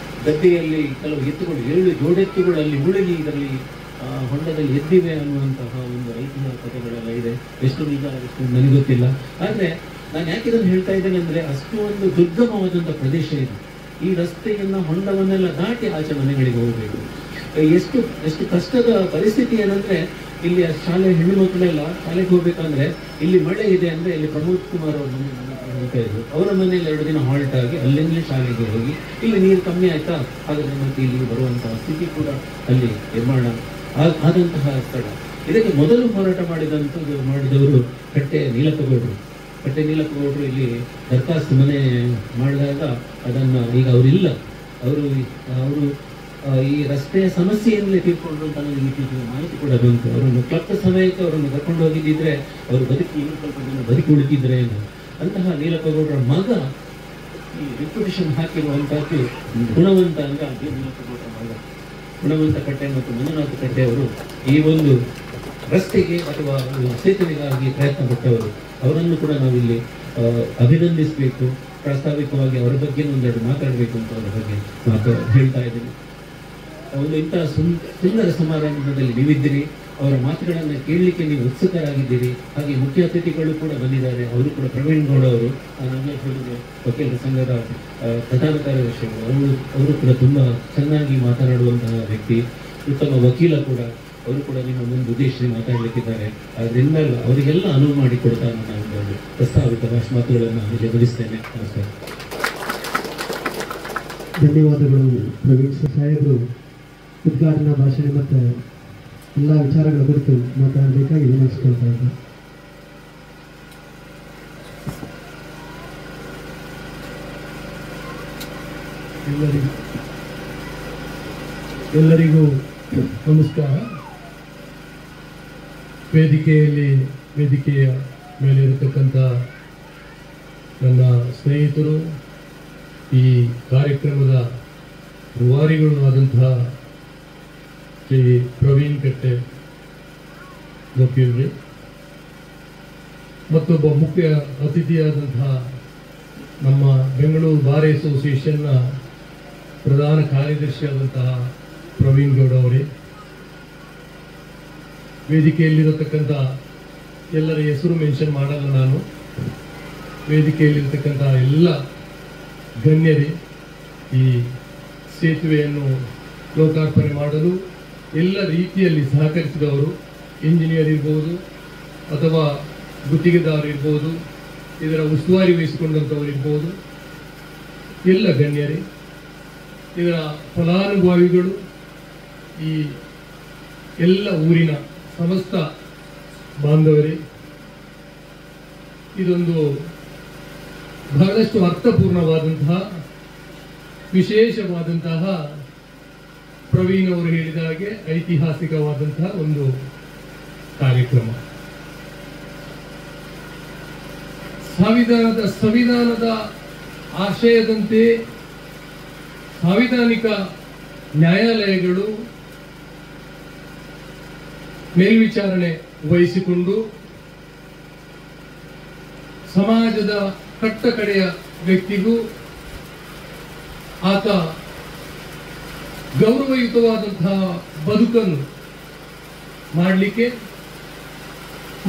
ಗದ್ದೆಯಲ್ಲಿ ಕೆಲವು ಎತ್ತುಗಳು, 7 ಜೋಡೆತ್ತುಗಳು ಅಲ್ಲಿ ಮುಳುಗಿ ಇದರಲ್ಲಿ ಹೊಂಡದಲ್ಲಿ ಎದ್ದಿವೆ ಅನ್ನುವಂತಹ ಒಂದು ಐತಿಹ್ಯ ಕಥೆಗಳೆಲ್ಲ ಇದೆ. ಎಷ್ಟು ನಿಜ ಎಷ್ಟು ನನಗೆ ಗೊತ್ತಿಲ್ಲ. ಆದರೆ ನಾನು ಯಾಕೆ ಇದನ್ನು ಹೇಳ್ತಾ ಇದ್ದೇನೆ ಅಂದರೆ, ಅಷ್ಟು ಒಂದು ದುರ್ಗಮವಾದಂಥ ಪ್ರದೇಶ ಇದೆ. ಈ ರಸ್ತೆಯನ್ನು, ಹೊಂಡವನ್ನೆಲ್ಲ ದಾಟಿ ಆಚೆ ಮನೆಗಳಿಗೆ ಹೋಗಬೇಕು. ಎಷ್ಟು ಕಷ್ಟದ ಪರಿಸ್ಥಿತಿ ಏನಂದರೆ, ಇಲ್ಲಿ ಶಾಲೆ ಹೆಣ್ಣು ಮಕ್ಕಳೆಲ್ಲ ಶಾಲೆಗೆ ಹೋಗ್ಬೇಕಂದ್ರೆ ಇಲ್ಲಿ ಮಳೆ ಇದೆ ಅಂದರೆ ಇಲ್ಲಿ ಪ್ರಮೋದ್ ಕುಮಾರ್ ಅವ್ರ ಮನೆ ಹೋಗ್ತಾ ಇದ್ರು. ಅವರ ಮನೆಯಲ್ಲಿ 2 ದಿನ ಹಾಲ್ಟ್ ಆಗಿ ಅಲ್ಲಿಂದಲೇ ಶಾಲೆಗೆ ಹೋಗಿ, ಇಲ್ಲಿ ನೀರು ಕಮ್ಮಿ ಆಯ್ತಾ ಹಾಗಾದರೆ ಮತ್ತೆ ಇಲ್ಲಿ ಬರುವಂತಹ ಸ್ಥಿತಿ ಕೂಡ ಅಲ್ಲಿ ನಿರ್ಮಾಣ ಆದಂತಹ ಸ್ಥಳ. ಇದಕ್ಕೆ ಮೊದಲು ಹೋರಾಟ ಮಾಡಿದವರು ಕಟ್ಟೆ ನೀಲಪ್ಪಗೌಡರು ಇಲ್ಲಿ ದರ್ಖಾಸ್ತು ಮನೆ ಮಾಡಿದಾಗ ಅದನ್ನು ಈಗ ಅವರಿಲ್ಲ. ಅವರು ಈ ರಸ್ತೆಯ ಸಮಸ್ಯೆಯನ್ನೇ ತೀರ್ಕೊಂಡು ಅಂತ ನನಗೆ ಇತ್ತೀಚೆಗೆ ಮಾಹಿತಿ ಕೂಡ ಬಂತು. ಅವರನ್ನು ಕ್ಲಬ್ ಸಮಯಕ್ಕೆ ಅವರನ್ನು ಕರ್ಕೊಂಡು ಹೋಗಿದ್ದಿದ್ರೆ ಅವರು ಸ್ವಲ್ಪ ಜನ ಬದುಕಿ ಉಳಿತಿದ್ರೆ ಅಂತಹ ನೀಲಪ್ಪಗೌಡರ ಮಗ ಈ ರಿಪ್ಯುಟೇಷನ್ ಹಾಕಿರುವಂತಹದ್ದು ಗುಣವಂತ ಅಂತ. ನೀಲಪ್ಪಗೌಡರ ಮಗ ಗುಣವಂತ ಕಟ್ಟೆ ಮತ್ತು ಮಂಜುನಾಥ ಕಟ್ಟೆ ಅವರು ಈ ಒಂದು ರಸ್ತೆಗೆ ಅಥವಾ ಸೇತುವೆಗಾಗಿ ಪ್ರಯತ್ನ ಪಟ್ಟವರು. ಅವರನ್ನು ಕೂಡ ನಾವಿಲ್ಲಿ ಅಭಿನಂದಿಸಬೇಕು. ಪ್ರಾಸ್ತಾವಿಕವಾಗಿ ಅವರ ಬಗ್ಗೆ ಒಂದೆರಡು ಮಾತಾಡಬೇಕು ಅಂತ ಅವರ ಬಗ್ಗೆ ಹೇಳ್ತಾ ಇದ್ದೀನಿ. ಒಂದು ಇಂತಹ ಸುಂದರ ಸಮಾರಂಭದಲ್ಲಿ ನೀವಿದ್ದೀರಿ, ಅವರ ಮಾತುಗಳನ್ನು ಕೇಳಲಿಕ್ಕೆ ನೀವು ಉತ್ಸುಕರಾಗಿದ್ದೀರಿ. ಹಾಗೆ ಮುಖ್ಯ ಅತಿಥಿಗಳು ಕೂಡ ಬಂದಿದ್ದಾರೆ. ಅವರು ಕೂಡ ಪ್ರವೀಣ್ ಗೌಡ ಅವರು, ನಾನು ಹೇಳಿದೆ ವಕೀಲರ ಸಂಘದ ಪ್ರಧಾನ ಕಾರ್ಯದರ್ಶಿಗಳು. ಅವರು ಕೂಡ ತುಂಬ ಚೆನ್ನಾಗಿ ಮಾತನಾಡುವಂತಹ ವ್ಯಕ್ತಿ, ಉತ್ತಮ ವಕೀಲ ಕೂಡ. ಅವರು ಕೂಡ ನಿಮ್ಮ ಮುಂದೆ ಉದ್ದೇಶಿಸಿ ಮಾತಾಡಲಿಕ್ಕಿದ್ದಾರೆ. ಅದರಿಂದ ಅವರಿಗೆಲ್ಲ ಅನುವು ಮಾಡಿಕೊಡ್ತಾ ನಾನು ಒಂದು ಪ್ರಸ್ತಾವಿತ ಮಾತುಗಳನ್ನು ಇಲ್ಲಿ ಮುಗಿಸ್ತೇನೆ. ನಮಸ್ಕಾರ. ಧನ್ಯವಾದಗಳು ಪ್ರವೀಣ್ ಸಾಹೇಬರು. ಉದ್ಘಾಟನಾ ಭಾಷಣ ಮತ್ತು ಎಲ್ಲ ವಿಚಾರಗಳ ಕುರಿತು ಮಾತನಾಡಬೇಕಾಗಿ ವಿನಂತಿಸಿಕೊಳ್ತಾ ಇದ್ದಾರೆ. ಎಲ್ಲರಿಗೂ ನಮಸ್ಕಾರ. ವೇದಿಕೆಯ ಮೇಲೆ ಇರತಕ್ಕಂಥ ನನ್ನ ಸ್ನೇಹಿತರು, ಈ ಕಾರ್ಯಕ್ರಮದ ರೂವಾರಿಗಳು ಆದಂತಹ ಶ್ರೀ ಪ್ರವೀಣ್ ಕಟ್ಟೆ ವಕೀಲರು, ಮತ್ತೊಬ್ಬ ಮುಖ್ಯ ಅತಿಥಿಯಾದಂತಹ ನಮ್ಮ ಬೆಂಗಳೂರು ಬಾರ್ ಅಸೋಸಿಯೇಷನ್ನ ಪ್ರಧಾನ ಕಾರ್ಯದರ್ಶಿಯಾದಂತಹ ಪ್ರವೀಣ್ ಗೌಡ ಅವರೇ, ವೇದಿಕೆಯಲ್ಲಿರತಕ್ಕಂಥ ಎಲ್ಲರ ಹೆಸರು ಮೆನ್ಷನ್ ಮಾಡಲ್ಲ ನಾನು. ವೇದಿಕೆಯಲ್ಲಿರ್ತಕ್ಕಂಥ ಎಲ್ಲ ಗಣ್ಯರೇ, ಈ ಸೇತುವೆಯನ್ನು ಲೋಕಾರ್ಪಣೆ ಮಾಡಲು ಎಲ್ಲ ರೀತಿಯಲ್ಲಿ ಸಹಕರಿಸಿದವರು, ಇಂಜಿನಿಯರ್ ಇರ್ಬೋದು ಅಥವಾ ಗುತ್ತಿಗೆದಾರರು ಇರ್ಬೋದು, ಇದರ ಉಸ್ತುವಾರಿ ವಹಿಸಿಕೊಂಡಂಥವ್ರು ಇರ್ಬೋದು, ಎಲ್ಲ ಗಣ್ಯರೇ, ಇದರ ಫಲಾನುಭವಿಗಳು, ಈ ಎಲ್ಲ ಊರಿನ ಸಮಸ್ತ ಬಾಂಧವರೇ, ಇದೊಂದು ಬಹಳಷ್ಟು ಅರ್ಥಪೂರ್ಣವಾದಂತಹ ವಿಶೇಷವಾದಂತಹ ಪ್ರವೀಣ್ ಅವರು ಹೇಳಿದ ಹಾಗೆ ಐತಿಹಾಸಿಕವಾದಂತಹ ಒಂದು ಕಾರ್ಯಕ್ರಮ. ಸಂವಿಧಾನದ ಆಶಯದಂತೆ ಸಾಂವಿಧಾನಿಕ ನ್ಯಾಯಾಲಯಗಳು ಮೇಲ್ವಿಚಾರಣೆ ವಹಿಸಿಕೊಂಡು ಸಮಾಜದ ಕಟ್ಟಕಡೆಯ ವ್ಯಕ್ತಿಗೂ ಆತ ಗೌರವಯುತವಾದಂತಹ ಬದುಕನ್ನು ಮಾಡಲಿಕ್ಕೆ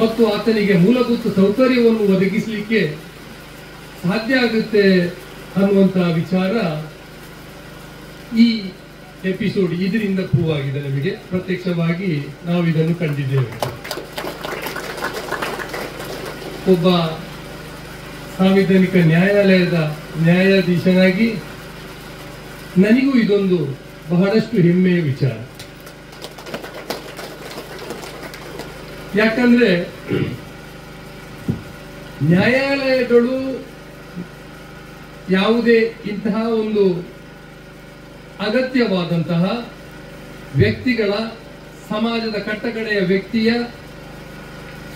ಮತ್ತು ಆತನಿಗೆ ಮೂಲಭೂತ ಸೌಕರ್ಯವನ್ನು ಒದಗಿಸಲಿಕ್ಕೆ ಸಾಧ್ಯ ಆಗುತ್ತೆ ಅನ್ನುವಂತಹ ವಿಚಾರ ಈ ಎಪಿಸೋಡ್ ಇದರಿಂದ ಪ್ರೂವ್ ಆಗಿದೆ. ನಮಗೆ ಪ್ರತ್ಯಕ್ಷವಾಗಿ ನಾವು ಇದನ್ನು ಕಂಡಿದ್ದೇವೆ. ಒಬ್ಬ ಸಾಂವಿಧಾನಿಕ ನ್ಯಾಯಾಲಯದ ನ್ಯಾಯಾಧೀಶನಾಗಿ ನನಗೂ ಇದೊಂದು ಬಹಳಷ್ಟು ಹೆಮ್ಮೆಯ ವಿಚಾರ. ಯಾಕಂದ್ರೆ ನ್ಯಾಯಾಲಯಗಳು ಯಾವುದೇ ಇಂತಹ ಒಂದು ಅಗತ್ಯವಾದಂತಹ ವ್ಯಕ್ತಿಗಳ, ಸಮಾಜದ ಕಟ್ಟಕಡೆಯ ವ್ಯಕ್ತಿಯ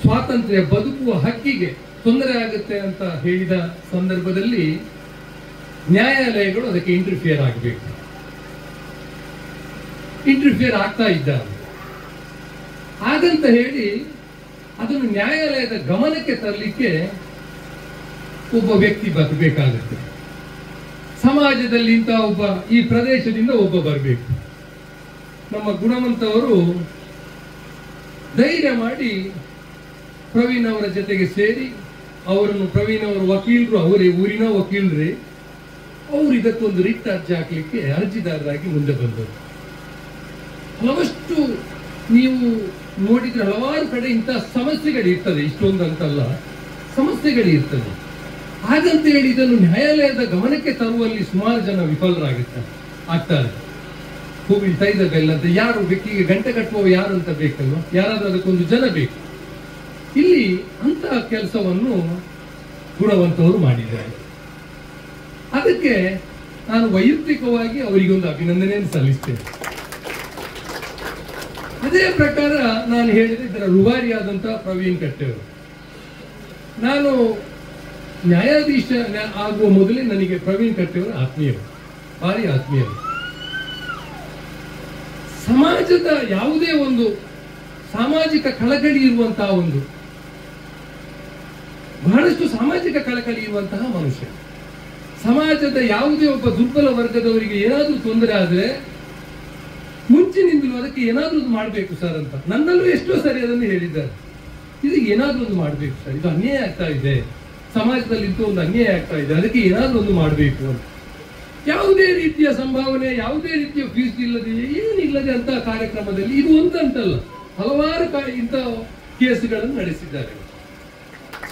ಸ್ವಾತಂತ್ರ್ಯ ಬದುಕುವ ಹಕ್ಕಿಗೆ ತೊಂದರೆ ಆಗುತ್ತೆ ಅಂತ ಹೇಳಿದ ಸಂದರ್ಭದಲ್ಲಿ ನ್ಯಾಯಾಲಯಗಳು ಅದಕ್ಕೆ ಇಂಟರ್ಫಿಯರ್ ಆಗಬೇಕು. ಇಂಟರ್ಫಿಯರ್ ಆಗ್ತಾ ಇದ್ದಾರೆ. ಹಾಗಂತ ಹೇಳಿ ಅದನ್ನು ನ್ಯಾಯಾಲಯದ ಗಮನಕ್ಕೆ ತರಲಿಕ್ಕೆ ಒಬ್ಬ ವ್ಯಕ್ತಿ ಬರಬೇಕಾಗುತ್ತೆ. ಸಮಾಜದಲ್ಲಿ ಇಂತಹ ಒಬ್ಬ, ಈ ಪ್ರದೇಶದಿಂದ ಒಬ್ಬ ಬರಬೇಕು. ನಮ್ಮ ಗುಣವಂತವರು ಧೈರ್ಯ ಮಾಡಿ ಪ್ರವೀಣ್ ಅವರ ಜೊತೆಗೆ ಸೇರಿ ಅವರನ್ನು, ಪ್ರವೀಣ್ ಅವರ ವಕೀಲರು, ಅವರೇ ಊರಿನ ವಕೀಲರೇ, ಅವರು ಇದಕ್ಕೊಂದು ರಿಟ್ ಅರ್ಜಿ ಹಾಕಲಿಕ್ಕೆ ಅರ್ಜಿದಾರರಾಗಿ ಮುಂದೆ ಬಂದರು. ಹಲವಷ್ಟು ನೀವು ನೋಡಿದ್ರೆ ಹಲವಾರು ಕಡೆ ಇಂತಹ ಸಮಸ್ಯೆಗಳಿರ್ತದೆ, ಇಷ್ಟೊಂದು ಅಂತಲ್ಲ, ಸಮಸ್ಯೆಗಳಿರ್ತದೆ. ಹಾಗಂತ ಹೇಳಿ ಇದನ್ನು ನ್ಯಾಯಾಲಯದ ಗಮನಕ್ಕೆ ತರುವಲ್ಲಿ ಸುಮಾರು ಜನ ಆಗ್ತಾರೆ. ಹೂವಿನ ತೈದ ಬೆಲ್ಲಂತೆ ಯಾರು ಬೆಕ್ಕಿಗೆ ಗಂಟೆ ಕಟ್ಟುವ ಯಾರು ಅಂತ ಬೇಕಲ್ವ, ಯಾರಾದ್ರೂ ಅದಕ್ಕೊಂದು ಜನ ಬೇಕು. ಇಲ್ಲಿ ಅಂತಹ ಕೆಲಸವನ್ನು ಗುಣವಂತವರು ಮಾಡಿದ್ದಾರೆ. ಅದಕ್ಕೆ ನಾನು ವೈಯಕ್ತಿಕವಾಗಿ ಅವರಿಗೊಂದು ಅಭಿನಂದನೆಯನ್ನು ಸಲ್ಲಿಸ್ತೇನೆ. ಅದೇ ಪ್ರಕಾರ ನಾನು ಹೇಳಿದ ಇದರ ರೂವಾರಿಯಾದಂತಹ ಪ್ರವೀಣ್ ಕಟ್ಟೆಯವರು, ನಾನು ನ್ಯಾಯಾಧೀಶ ಆಗುವ ಮೊದಲೇ ನನಗೆ ಪ್ರವೀಣ್ ಕಟ್ಟೆಯವರು ಆತ್ಮೀಯರು, ಭಾರಿ ಆತ್ಮೀಯರು. ಸಮಾಜದ ಯಾವುದೇ ಒಂದು ಸಾಮಾಜಿಕ ಕಳಕಳಿ ಇರುವಂತಹ ಒಂದು, ಬಹಳಷ್ಟು ಸಾಮಾಜಿಕ ಕಳಕಳಿ ಇರುವಂತಹ ಮನುಷ್ಯ. ಸಮಾಜದ ಯಾವುದೇ ಒಬ್ಬ ದುರ್ಬಲ ವರ್ಗದವರಿಗೆ ಏನಾದ್ರೂ ತೊಂದರೆ ಆದ್ರೆ ಮುಂಚಿನಿಂದಲೂ ಅದಕ್ಕೆ ಏನಾದ್ರೂ ಒಂದು ಮಾಡಬೇಕು ಸರ್ ಅಂತ ನನ್ನಲ್ಲೂ ಎಷ್ಟೋ ಸರಿ ಅದನ್ನು ಹೇಳಿದ್ದಾರೆ. ಇದು ಏನಾದ್ರೂ ಒಂದು ಮಾಡಬೇಕು ಸರ್, ಇದು ಅನ್ಯಾಯ ಆಗ್ತಾ ಇದೆ, ಸಮಾಜದಲ್ಲಿ ಇಂಥ ಒಂದು ಅನ್ಯಾಯ ಆಗ್ತಾ ಇದೆ, ಅದಕ್ಕೆ ಏನಾದ್ರೂ ಒಂದು ಮಾಡಬೇಕು ಅಂತ. ಯಾವುದೇ ರೀತಿಯ ಸಂಭಾವನೆ, ಯಾವುದೇ ರೀತಿಯ ಫೀಸ್ ಇಲ್ಲದೆ, ಏನಿಲ್ಲದೆ ಅಂತ ಕಾರ್ಯಕ್ರಮದಲ್ಲಿ ಇದು ಒಂದಂತಲ್ಲ, ಹಲವಾರು ಇಂಥ ಕೇಸುಗಳನ್ನು ನಡೆಸಿದ್ದಾರೆ.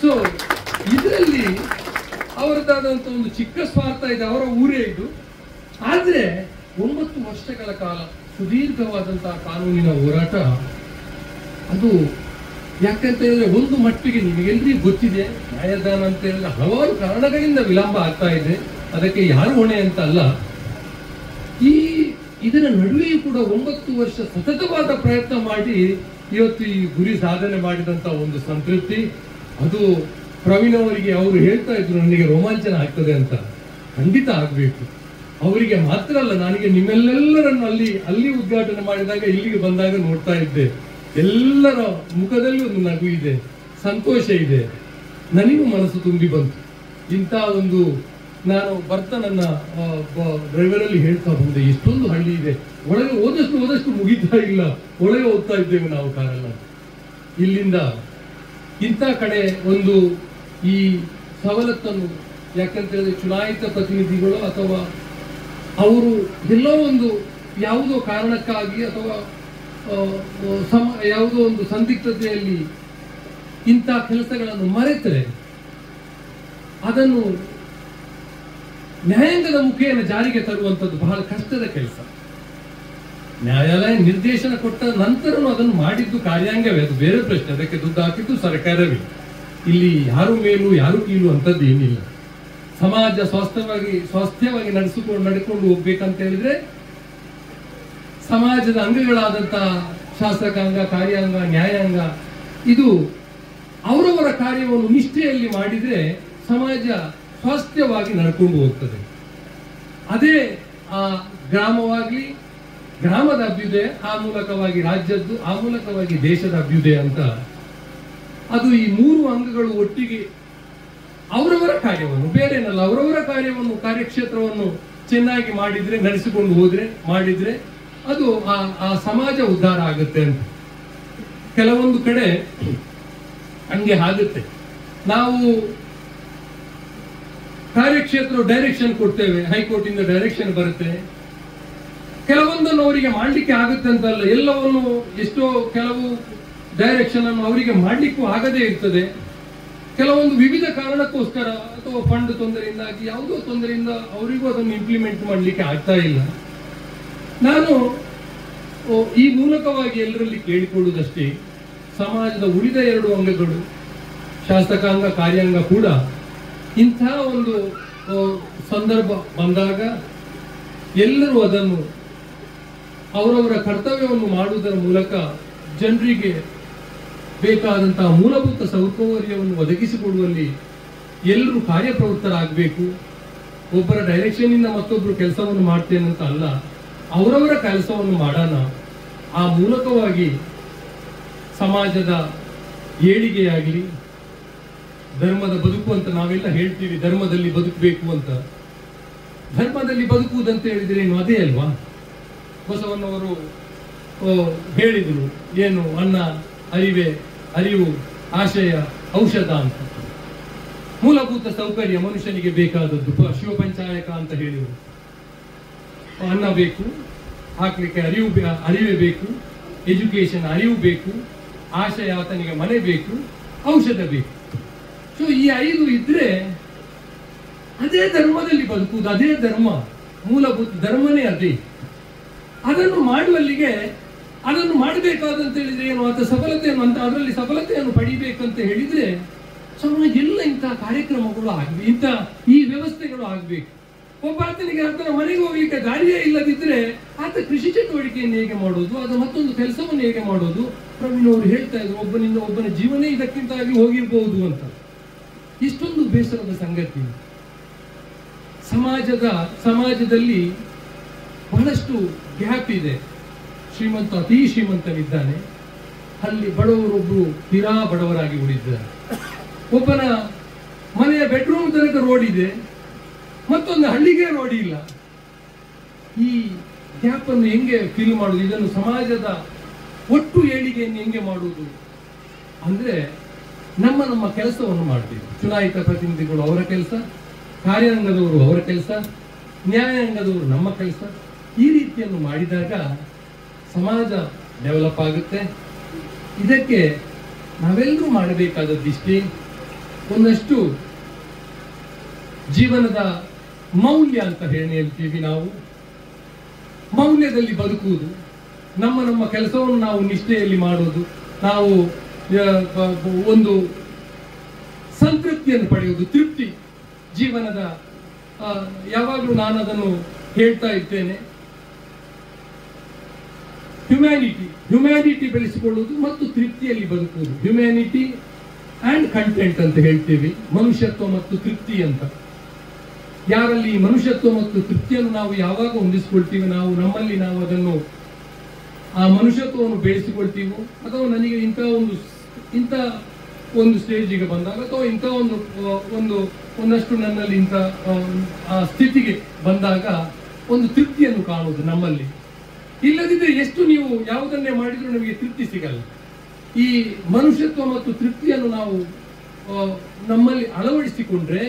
ಸೊ ಇದರಲ್ಲಿ ಅವರದಾದಂಥ ಒಂದು ಚಿಕ್ಕ ಸ್ವಾರ್ಥ ಇದೆ, ಅವರ ಊರೇ ಇದು. ಆದ್ರೆ 9 ವರ್ಷಗಳ ಕಾಲ ಸುದೀರ್ಘವಾದಂತಹ ಕಾನೂನಿನ ಹೋರಾಟ ಅದು. ಯಾಕಂತ ಹೇಳಿದ್ರೆ ಒಂದು ಮಟ್ಟಿಗೆ ನಿಮಗೆಲ್ಲರಿಗೂ ಗೊತ್ತಿದೆ, ನ್ಯಾಯದಾನ ಅಂತ ಹೇಳಿದ್ರೆ ಹಲವಾರು ಕಾರಣಗಳಿಂದ ವಿಳಂಬ ಆಗ್ತಾ ಇದೆ. ಅದಕ್ಕೆ ಯಾರು ಹೊಣೆ ಅಂತ ಅಲ್ಲ. ಇದರ ನಡುವೆಯೂ ಕೂಡ 9 ವರ್ಷ ಸತತವಾದ ಪ್ರಯತ್ನ ಮಾಡಿ ಇವತ್ತು ಈ ಗುರಿ ಸಾಧನೆ ಮಾಡಿದಂತ ಒಂದು ಸಂತೃಪ್ತಿ, ಅದು ಪ್ರವೀಣ್ ಅವರಿಗೆ ಅವರು ಹೇಳ್ತಾ ಇದ್ರು ನನಗೆ ರೋಮಾಂಚನ ಆಗ್ತದೆ ಅಂತ. ಖಂಡಿತ ಆಗ್ಬೇಕು. ಅವರಿಗೆ ಮಾತ್ರ ಅಲ್ಲ, ನನಗೆ ನಿಮ್ಮೆಲ್ಲರನ್ನು ಅಲ್ಲಿ ಉದ್ಘಾಟನೆ ಮಾಡಿದಾಗ ಇಲ್ಲಿಗೆ ಬಂದಾಗ ನೋಡ್ತಾ ಇದ್ದೆ, ಎಲ್ಲರ ಮುಖದಲ್ಲಿ ಒಂದು ನಗು ಇದೆ, ಸಂತೋಷ ಇದೆ. ನನಗೂ ಮನಸ್ಸು ತುಂಬಿ ಬಂತು. ಇಂಥ ಒಂದು, ನಾನು ಬರ್ತಾ ನನ್ನ ಡ್ರೈವರಲ್ಲಿ ಹೇಳ್ತಾ ಬಂದೆ, ಎಷ್ಟೊಂದು ಹಳ್ಳಿ ಇದೆ, ಒಳಗೆ ಹೋದಷ್ಟು ಮುಗಿತಾ ಇಲ್ಲ, ಒಳಗೆ ಹೋಗ್ತಾ ಇದ್ದೇವೆ ನಾವು ಕಾರಲ್ಲ. ಇಲ್ಲಿಂದ ಇಂಥ ಕಡೆ ಒಂದು ಈ ಸವಲತ್ತನ್ನು, ಯಾಕಂತ ಹೇಳಿದ್ರೆ ಚುನಾಯಿತ ಪ್ರತಿನಿಧಿಗಳು ಅಥವಾ ಅವರು ಎಲ್ಲೋ ಒಂದು ಯಾವುದೋ ಕಾರಣಕ್ಕಾಗಿ ಅಥವಾ ಯಾವುದೋ ಒಂದು ಸಂದಿಗ್ಧತೆಯಲ್ಲಿ ಇಂಥ ಕೆಲಸಗಳನ್ನು ಮರೆತರೆ ಅದನ್ನು ನ್ಯಾಯಾಂಗದ ಮುಖೇನ ಜಾರಿಗೆ ತರುವಂಥದ್ದು ಬಹಳ ಕಷ್ಟದ ಕೆಲಸ. ನ್ಯಾಯಾಲಯ ನಿರ್ದೇಶನ ಕೊಟ್ಟ ನಂತರನೂ ಅದನ್ನು ಮಾಡಿದ್ದು ಕಾರ್ಯಾಂಗವೇ, ಅದು ಬೇರೆ ಪ್ರಶ್ನೆ. ಅದಕ್ಕೆ ದುಡ್ಡು ಹಾಕಿದ್ದು ಸರ್ಕಾರವೇ. ಇಲ್ಲಿ ಯಾರು ಮೇಲೂ ಯಾರು ಕೀಳು ಅಂತದ್ದು ಏನಿಲ್ಲ. ಸಮಾಜ ಸ್ವಾಸ್ಥ್ಯವಾಗಿ ನಡ್ಕೊಂಡು ಹೋಗ್ಬೇಕಂತ ಹೇಳಿದ್ರೆ ಸಮಾಜದ ಅಂಗಗಳಾದಂತಹ ಶಾಸಕಾಂಗ, ಕಾರ್ಯಾಂಗ, ನ್ಯಾಯಾಂಗ ಇದು ಅವರವರ ಕಾರ್ಯವನ್ನು ನಿಷ್ಠೆಯಲ್ಲಿ ಮಾಡಿದ್ರೆ ಸಮಾಜ ಸ್ವಾಸ್ಥ್ಯವಾಗಿ ನಡ್ಕೊಂಡು ಹೋಗ್ತದೆ. ಅದೇ ಆ ಗ್ರಾಮವಾಗ್ಲಿ, ಗ್ರಾಮದ ಅಭ್ಯುದಯ, ಆ ಮೂಲಕವಾಗಿ ರಾಜ್ಯದ್ದು, ಆ ಮೂಲಕವಾಗಿ ದೇಶದ ಅಭ್ಯುದಯ ಅಂತ ಅದು ಈ ಮೂರು ಅಂಗಗಳು ಒಟ್ಟಿಗೆ ಅವರವರ ಕಾರ್ಯವನ್ನು, ಬೇರೆನಲ್ಲ, ಅವರವರ ಕಾರ್ಯವನ್ನು, ಕಾರ್ಯಕ್ಷೇತ್ರವನ್ನು ಚೆನ್ನಾಗಿ ಮಾಡಿದ್ರೆ, ನಡೆಸಿಕೊಂಡು ಹೋದ್ರೆ, ಮಾಡಿದ್ರೆ ಅದು ಆ ಸಮಾಜ ಉದ್ಧಾರ ಆಗುತ್ತೆ ಅಂತ. ಕೆಲವೊಂದು ಕಡೆ ಹಂಗೆ ಆಗುತ್ತೆ. ನಾವು ಕಾರ್ಯಕ್ಷೇತ್ರ ಡೈರೆಕ್ಷನ್ ಕೊಡ್ತೇವೆ, ಹೈಕೋರ್ಟ್ ಇಂದ ಡೈರೆಕ್ಷನ್ ಬರುತ್ತೆ. ಕೆಲವೊಂದನ್ನು ಅವರಿಗೆ ಮಾಡ್ಲಿಕ್ಕೆ ಆಗುತ್ತೆ ಅಂತಲ್ಲ, ಎಲ್ಲವನ್ನು ಎಷ್ಟೋ ಕೆಲವು ಡೈರೆಕ್ಷನ್ ಅನ್ನು ಅವರಿಗೆ ಮಾಡ್ಲಿಕ್ಕೂ ಆಗದೇ ಇರ್ತದೆ. ಕೆಲವೊಂದು ವಿವಿಧ ಕಾರಣಕ್ಕೋಸ್ಕರ ಅಥವಾ ಫಂಡ್ ತೊಂದರೆಯಿಂದಾಗಿ, ಯಾವುದೋ ತೊಂದರೆಯಿಂದ ಅವರಿಗೂ ಅದನ್ನು ಇಂಪ್ಲಿಮೆಂಟ್ ಮಾಡಲಿಕ್ಕೆ ಆಗ್ತಾ ಇಲ್ಲ. ನಾನು ಈ ಮೂಲಕವಾಗಿ ಎಲ್ಲರಲ್ಲಿ ಕೇಳಿಕೊಳ್ಳುವುದಷ್ಟೇ, ಸಮಾಜದ ಉಳಿದ ಎರಡು ಅಂಗಗಳು, ಶಾಸಕಾಂಗ, ಕಾರ್ಯಾಂಗ ಕೂಡ ಇಂಥ ಒಂದು ಸಂದರ್ಭ ಬಂದಾಗ ಎಲ್ಲರೂ ಅದನ್ನು ಅವರವರ ಕರ್ತವ್ಯವನ್ನು ಮಾಡುವುದರ ಮೂಲಕ ಜನರಿಗೆ ಬೇಕಾದಂತಹ ಮೂಲಭೂತ ಸೌಕರ್ಯವನ್ನು ಒದಗಿಸಿಕೊಡುವಲ್ಲಿ ಎಲ್ಲರೂ ಕಾರ್ಯಪ್ರವೃತ್ತರಾಗಬೇಕು. ಒಬ್ಬರ ಡೈರೆಕ್ಷನ್ ಇಂದ ಮತ್ತೊಬ್ಬರು ಕೆಲಸವನ್ನು ಮಾಡ್ತೇನಂತ ಅಲ್ಲ, ಅವರವರ ಕೆಲಸವನ್ನು ಮಾಡೋಣ. ಆ ಮೂಲಕವಾಗಿ ಸಮಾಜದ ಏಳಿಗೆಯಾಗಲಿ, ಧರ್ಮದ ಬದುಕು ಅಂತ ನಾವೆಲ್ಲ ಹೇಳ್ತೀವಿ, ಧರ್ಮದಲ್ಲಿ ಬದುಕಬೇಕು ಅಂತ. ಧರ್ಮದಲ್ಲಿ ಬದುಕುವುದಂತ ಹೇಳಿದ್ರೆ ಏನು ಅದೇ ಅಲ್ವಾ? ಬಸವಣ್ಣವರು ಹೇಳಿದರು, ಏನು ಅನ್ನ, ಅರಿವು, ಆಶಯ, ಔಷಧ ಅಂತ. ಮೂಲಭೂತ ಸೌಕರ್ಯ ಮನುಷ್ಯನಿಗೆ ಬೇಕಾದದ್ದು ಶಿವಪಂಚಾಯಕ ಅಂತ ಹೇಳಿದರು. ಅನ್ನ ಬೇಕು, ಹಾಕ್ಲಿಕ್ಕೆ ಅರಿವೇ ಬೇಕು, ಎಜುಕೇಶನ್ ಅರಿವು ಬೇಕು, ಆಶಯ ಆತನಿಗೆ ಮನೆ ಬೇಕು, ಔಷಧ ಬೇಕು. ಸೊ ಈ 5 ಇದ್ರೆ ಅದೇ ಧರ್ಮದಲ್ಲಿ ಬದುಕುವುದು, ಅದೇ ಧರ್ಮ, ಮೂಲಭೂತ ಧರ್ಮನೇ ಅದೇ. ಅದನ್ನು ಮಾಡುವಲ್ಲಿಗೆ ಅದನ್ನು ಮಾಡಬೇಕಾದಂತ ಹೇಳಿದ್ರೆ ಏನು, ಆತ ಸಫಲತೆಯನ್ನು ಅಂತ ಅದರಲ್ಲಿ ಸಫಲತೆಯನ್ನು ಪಡಿಬೇಕಂತ ಹೇಳಿದ್ರೆ ಸಮಾಜ ಎಲ್ಲ ಇಂತಹ ಕಾರ್ಯಕ್ರಮಗಳು ಆಗಬೇಕು, ಇಂಥ ಈ ವ್ಯವಸ್ಥೆಗಳು ಆಗಬೇಕು. ಒಬ್ಬ ಆತನಿಗೆ ಆತನ ಮನೆಗೆ ಹೋಗ್ಲಿಕ್ಕೆ ದಾರಿಯೇ ಇಲ್ಲದಿದ್ರೆ ಆತ ಕೃಷಿ ಚಟುವಟಿಕೆಯನ್ನು ಹೇಗೆ ಮಾಡೋದು, ಅದು ಮತ್ತೊಂದು ಕೆಲಸವನ್ನು ಹೇಗೆ ಮಾಡೋದು? ಪ್ರವೀಣ್ ಅವರು ಹೇಳ್ತಾ ಇದ್ರು, ಒಬ್ಬನ ಜೀವನೇ ಇದಕ್ಕಿಂತಾಗಿ ಹೋಗಿರ್ಬಹುದು ಅಂತ. ಇಷ್ಟೊಂದು ಬೇಸರದ ಸಂಗತಿ. ಸಮಾಜದಲ್ಲಿ ಬಹಳಷ್ಟು ಗ್ಯಾಪ್ ಇದೆ. ಶ್ರೀಮಂತ ಅತಿ ಶ್ರೀಮಂತನಿದ್ದಾನೆ, ಅಲ್ಲಿ ಬಡವರೊಬ್ಬರು ತೀರಾ ಬಡವರಾಗಿ ಉಳಿದಿದ್ದಾರೆ. ಒಬ್ಬನ ಮನೆಯ ಬೆಡ್ರೂಮ್ ತನಕ ರೋಡ್ ಇದೆ, ಮತ್ತೊಂದು ಹಳ್ಳಿಗೆ ರೋಡ್ ಇಲ್ಲ. ಈ ಗ್ಯಾಪ್ ಅನ್ನು ಹೆಂಗೆ ಫಿಲ್ ಮಾಡುವುದು? ಇದನ್ನು ಸಮಾಜದ ಒಟ್ಟು ಏಳಿಗೆಯನ್ನು ಹೆಂಗೆ ಮಾಡುವುದು ಅಂದ್ರೆ ನಮ್ಮ ಕೆಲಸವನ್ನು ಮಾಡಬೇಕು. ಚುನಾಯಿತ ಪ್ರತಿನಿಧಿಗಳು ಅವರ ಕೆಲಸ, ಕಾರ್ಯಾಂಗದವರು ಅವರ ಕೆಲಸ, ನ್ಯಾಯಾಂಗದವರು ನಮ್ಮ ಕೆಲಸ. ಈ ರೀತಿಯನ್ನು ಮಾಡಿದಾಗ ಸಮಾಜ ಡೆವಲಪ್ ಆಗುತ್ತೆ. ಇದಕ್ಕೆ ನಾವೆಲ್ಲರೂ ಮಾಡಬೇಕಾದದ್ದಿಷ್ಟೇ, ಒಂದಷ್ಟು ಜೀವನದ ಮೌಲ್ಯ ಅಂತ ಹೇಳ್ತೀವಿ ನಾವು. ಮೌಲ್ಯದಲ್ಲಿ ಬದುಕುವುದು, ನಮ್ಮ ಕೆಲಸವನ್ನು ನಾವು ನಿಷ್ಠೆಯಲ್ಲಿ ಮಾಡೋದು, ನಾವು ಒಂದು ಸಂತೃಪ್ತಿಯನ್ನು ಪಡೆಯುವುದು, ತೃಪ್ತಿ ಜೀವನದ. ಯಾವಾಗಲೂ ನಾನು ಅದನ್ನು ಹೇಳ್ತಾ ಇದ್ದೇನೆ, ಹ್ಯುಮ್ಯಾನಿಟಿ ಬೆಳೆಸಿಕೊಳ್ಳುವುದು ಮತ್ತು ತೃಪ್ತಿಯಲ್ಲಿ ಬದುಕುವುದು. ಹ್ಯುಮ್ಯಾನಿಟಿ ಅಂಡ್ ಕಂಟೆಂಟ್ ಅಂತ ಹೇಳ್ತೀವಿ, ಮನುಷ್ಯತ್ವ ಮತ್ತು ತೃಪ್ತಿ ಅಂತ. ಯಾರಲ್ಲಿ ಮನುಷ್ಯತ್ವ ಮತ್ತು ತೃಪ್ತಿಯನ್ನು ನಾವು ಯಾವಾಗ ಹೊಂದಿಸ್ಕೊಳ್ತೀವಿ, ನಮ್ಮಲ್ಲಿ ನಾವು ಅದನ್ನು ಆ ಮನುಷ್ಯತ್ವವನ್ನು ಬೆಳೆಸಿಕೊಳ್ತೀವೋ, ಅಥವಾ ನನಗೆ ಇಂಥ ಒಂದು ಸ್ಟೇಜಿಗೆ ಬಂದಾಗ, ಅಥವಾ ಇಂಥ ಒಂದಷ್ಟು ನನ್ನಲ್ಲಿ ಇಂಥ ಆ ಸ್ಥಿತಿಗೆ ಬಂದಾಗ ಒಂದು ತೃಪ್ತಿಯನ್ನು ಕಾಣುವುದು ನಮ್ಮಲ್ಲಿ. ಇಲ್ಲದಿದ್ದರೆ ಎಷ್ಟು ನೀವು ಯಾವುದನ್ನೇ ಮಾಡಿದ್ರು ನಮಗೆ ತೃಪ್ತಿ ಸಿಗಲ್ಲ. ಈ ಮನುಷ್ಯತ್ವ ಮತ್ತು ತೃಪ್ತಿಯನ್ನು ನಾವು ನಮ್ಮಲ್ಲಿ ಅಳವಡಿಸಿಕೊಂಡ್ರೆ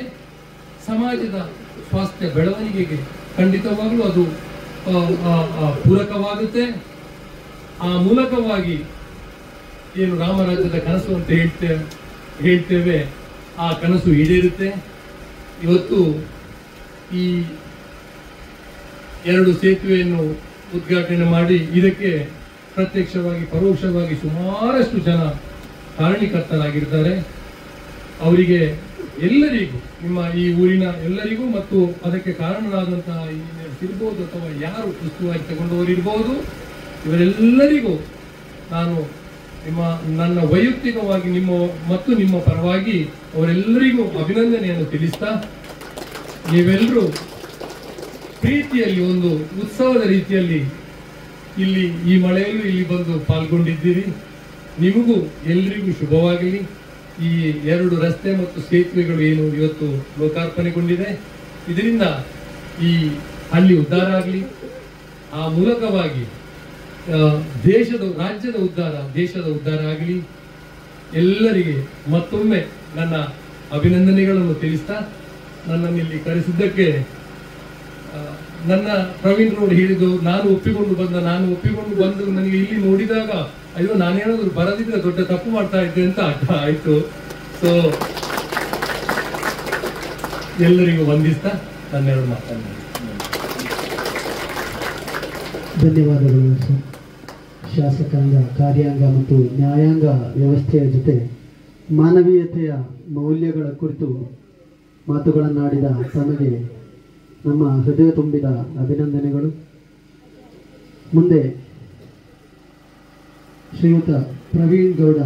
ಸಮಾಜದ ಸ್ವಾಸ್ಥ್ಯ ಬೆಳವಣಿಗೆಗೆ ಖಂಡಿತವಾಗ್ಲೂ ಅದು ಪೂರಕವಾಗುತ್ತೆ. ಆ ಮೂಲಕವಾಗಿ ಏನು ರಾಮರಾಜ್ಯದ ಕನಸು ಅಂತ ಹೇಳ್ತೇವೆ ಆ ಕನಸು ಈಡೇರುತ್ತೆ. ಇವತ್ತು ಈ 2 ಸೇತುವೆಯನ್ನು ಉದ್ಘಾಟನೆ ಮಾಡಿ ಇದಕ್ಕೆ ಪ್ರತ್ಯಕ್ಷವಾಗಿ ಪರೋಕ್ಷವಾಗಿ ಸುಮಾರಷ್ಟು ಜನ ಕಾರಣೀಕರ್ತರಾಗಿದ್ದಾರೆ. ಅವರಿಗೆ ಎಲ್ಲರಿಗೂ, ನಿಮ್ಮ ಈ ಊರಿನ ಎಲ್ಲರಿಗೂ ಮತ್ತು ಅದಕ್ಕೆ ಕಾರಣರಾದಂತಹ ಇರ್ಬೋದು ಅಥವಾ ಯಾರು ಉಸ್ತುವಾರಿ ತಗೊಂಡವರಿರ್ಬೋದು, ಇವರೆಲ್ಲರಿಗೂ ನಾನು ನನ್ನ ವೈಯಕ್ತಿಕವಾಗಿ ನಿಮ್ಮ ಪರವಾಗಿ ಅವರೆಲ್ಲರಿಗೂ ಅಭಿನಂದನೆಯನ್ನು ತಿಳಿಸ್ತಾ, ನೀವೆಲ್ಲರೂ ಪ್ರೀತಿಯಲ್ಲಿ ಒಂದು ಉತ್ಸವದ ರೀತಿಯಲ್ಲಿ ಇಲ್ಲಿ ಈ ಮಳೆಯಲ್ಲೂ ಇಲ್ಲಿ ಬಂದು ಪಾಲ್ಗೊಂಡಿದ್ದೀರಿ. ನಿಮಗೂ ಎಲ್ರಿಗೂ ಶುಭವಾಗಲಿ. ಈ 2 ರಸ್ತೆ ಮತ್ತು ಸೇತುವೆಗಳು ಏನು ಇವತ್ತು ಲೋಕಾರ್ಪಣೆಗೊಂಡಿದೆ, ಇದರಿಂದ ಈ ಹಳ್ಳಿ ಉದ್ಧಾರ ಆಗಲಿ. ಆ ಮೂಲಕವಾಗಿ ರಾಜ್ಯದ ಉದ್ಧಾರ, ದೇಶದ ಉದ್ಧಾರ ಆಗಲಿ. ಎಲ್ಲರಿಗೆ ಮತ್ತೊಮ್ಮೆ ನನ್ನ ಅಭಿನಂದನೆಗಳನ್ನು ತಿಳಿಸ್ತಾ, ನನ್ನನ್ನು ಇಲ್ಲಿ ಕರೆಸಿದ್ದಕ್ಕೆ ನನ್ನ ಪ್ರವೀಣ್ ರೋಡ್ ಹೇಳಿದ್ದು ನಾನು ಒಪ್ಪಿಕೊಂಡು ಬಂದು ನನಗೆ ಇಲ್ಲಿ ನೋಡಿದಾಗ ಅಯ್ಯೋ ನಾನೇನಾದ್ರು ಬರದಿದ್ರೆ ದೊಡ್ಡ ತಪ್ಪು ಮಾಡ್ತಾ ಇದ್ದೆ ಅಂತ ಆಯ್ತು. ಸೊ ಎಲ್ಲರಿಗೂ ವಂದಿಸ್ತಾ ನನ್ನೆರಡು ಮಾತನ್ನು. ಧನ್ಯವಾದಗಳು ಸರ್. ಶಾಸಕಾಂಗ, ಕಾರ್ಯಾಂಗ ಮತ್ತು ನ್ಯಾಯಾಂಗ ವ್ಯವಸ್ಥೆಯ ಜೊತೆ ಮಾನವೀಯತೆಯ ಮೌಲ್ಯಗಳ ಕುರಿತು ಮಾತುಗಳನ್ನಾಡಿದ ತಮಗೆ ನಮ್ಮ ಹೃದಯ ತುಂಬಿದ ಅಭಿನಂದನೆಗಳು. ಮುಂದೆ ಶ್ರೀಯುತ ಪ್ರವೀಣ್ ಗೌಡ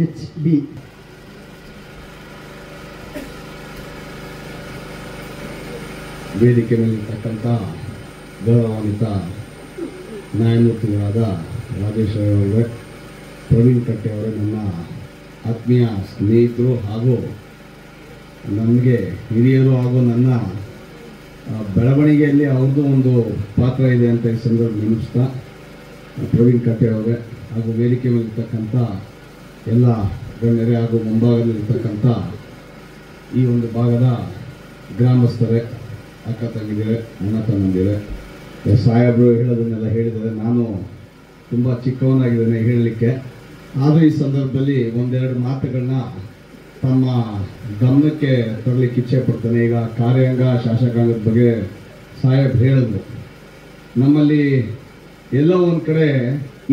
HB ವೇದಿಕೆ ಮೇಲಿರ್ತಕ್ಕಂಥ ಗೌರವಾನ್ವಿತ ನ್ಯಾಯಮೂರ್ತಿಗಳಾದ ರಾಜೇಶ್ ಅವರೇ, ಪ್ರವೀಣ್ ಕಟ್ಟೆ ಅವರೇ, ನನ್ನ ಆತ್ಮೀಯ ಸ್ನೇಹಿತರು ಹಾಗೂ ನನಗೆ ಹಿರಿಯರು ಹಾಗೂ ನನ್ನ ಬೆಳವಣಿಗೆಯಲ್ಲಿ ಅವ್ರದ್ದು ಒಂದು ಪಾತ್ರ ಇದೆ ಅಂತ ಈ ಸಂದರ್ಭ ನೆನಪಿಸ್ತಾ, ಪ್ರವೀಣ್ ಕಟ್ಟೆ ಅವರೇ ಹಾಗೂ ವೇದಿಕೆ ಮೇಲಿರ್ತಕ್ಕಂಥ ಎಲ್ಲ ಗಣ್ಯರೇ ಹಾಗೂ ಮುಂಭಾಗದಲ್ಲಿರ್ತಕ್ಕಂಥ ಈ ಒಂದು ಭಾಗದ ಗ್ರಾಮಸ್ಥರೇ, ಅಕ್ಕ ತಂಗಿದಿರೆ, ಅಣ್ಣ ತಮ್ಮಂದಿರೆ, ಸಾಹೇಬರು ಹೇಳೋದನ್ನೆಲ್ಲ ಹೇಳಿದರೆ ನಾನು ತುಂಬ ಚಿಕ್ಕವನಾಗಿದ್ದೇನೆ ಹೇಳಲಿಕ್ಕೆ. ಆದರೂ ಈ ಸಂದರ್ಭದಲ್ಲಿ ಒಂದೆರಡು ಮಾತುಗಳನ್ನ ತಮ್ಮ ಗಮನಕ್ಕೆ ತರಲಿಕ್ಕೆ ಇಚ್ಛೆ ಪಡ್ತೇನೆ. ಈಗ ಕಾರ್ಯಾಂಗ, ಶಾಸಕಾಂಗದ ಬಗ್ಗೆ ಸಾಹೇಬ್ ಹೇಳಿದ್ರು. ನಮ್ಮಲ್ಲಿ ಎಲ್ಲೋ ಒಂದು ಕಡೆ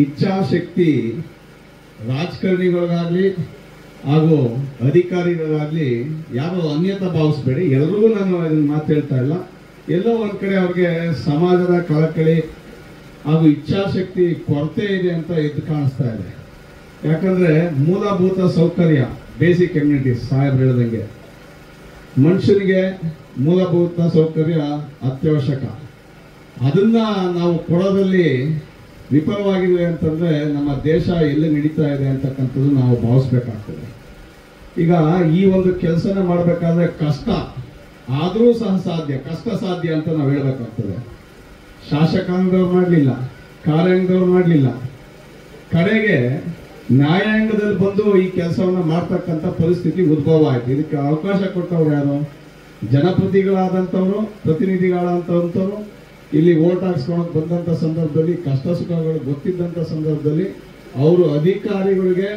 ಇಚ್ಛಾಶಕ್ತಿ ರಾಜಕಾರಣಿಗಳಿಗಾಗಲಿ ಹಾಗೂ ಅಧಿಕಾರಿಗಳಿಗಾಗಲಿ ಯಾರೋ ಅನ್ಯತಾ ಭಾವಿಸ್ಬೇಡಿ, ಎಲ್ರಿಗೂ ನಾನು ಇದನ್ನು ಮಾತು ಹೇಳ್ತಾ ಇಲ್ಲ. ಎಲ್ಲೋ ಒಂದು ಕಡೆ ಅವ್ರಿಗೆ ಸಮಾಜದ ಕಳಕಳಿ ಹಾಗೂ ಇಚ್ಛಾಶಕ್ತಿ ಕೊರತೆ ಇದೆ ಅಂತ ಎದ್ದು ಕಾಣಿಸ್ತಾ ಇದೆ. ಯಾಕಂದರೆ ಮೂಲಭೂತ ಸೌಕರ್ಯ, ಬೇಸಿಕ್ ಎಮ್ಯುನಿಟೀಸ್, ಸಾಹೇಬ್ ಹೇಳ್ದಂಗೆ ಮನುಷ್ಯನಿಗೆ ಮೂಲಭೂತ ಸೌಕರ್ಯ ಅತ್ಯವಶ್ಯಕ. ಅದನ್ನ ನಾವು ಕೊಡೋದಲ್ಲಿ ವಿಫಲವಾಗಿವೆ ಅಂತಂದರೆ ನಮ್ಮ ದೇಶ ಎಲ್ಲಿ ನಡೀತಾ ಇದೆ ಅಂತಕ್ಕಂಥದ್ದು ನಾವು ಭಾವಿಸ್ಬೇಕಾಗ್ತದೆ. ಈಗ ಈ ಒಂದು ಕೆಲಸನ ಮಾಡಬೇಕಾದ್ರೆ ಕಷ್ಟ ಆದರೂ ಸಹ ಸಾಧ್ಯ, ಕಷ್ಟ ಸಾಧ್ಯ ಅಂತ ನಾವು ಹೇಳಬೇಕಾಗ್ತದೆ. ಶಾಸಕಾಂಗದವ್ರು ಮಾಡಲಿಲ್ಲ, ಕಾರ್ಯಾಂಗದವ್ರು ಮಾಡಲಿಲ್ಲ, ಕಡೆಗೆ ನ್ಯಾಯಾಂಗದಲ್ಲಿ ಬಂದು ಈ ಕೆಲಸವನ್ನು ಮಾಡ್ತಕ್ಕಂಥ ಪರಿಸ್ಥಿತಿ ಉದ್ಭವ ಆಯಿತು. ಇದಕ್ಕೆ ಅವಕಾಶ ಕೊಟ್ಟವ್ರು ಯಾರು? ಪ್ರತಿನಿಧಿಗಳಾದಂಥವ್ರು ಇಲ್ಲಿ ವೋಟ್ ಹಾಕ್ಸ್ಕೊಳಕ್ಕೆ ಬಂದಂಥ ಸಂದರ್ಭದಲ್ಲಿ, ಕಷ್ಟ ಸುಖಗಳು ಗೊತ್ತಿದ್ದಂಥ ಸಂದರ್ಭದಲ್ಲಿ ಅವರು ಅಧಿಕಾರಿಗಳಿಗೆ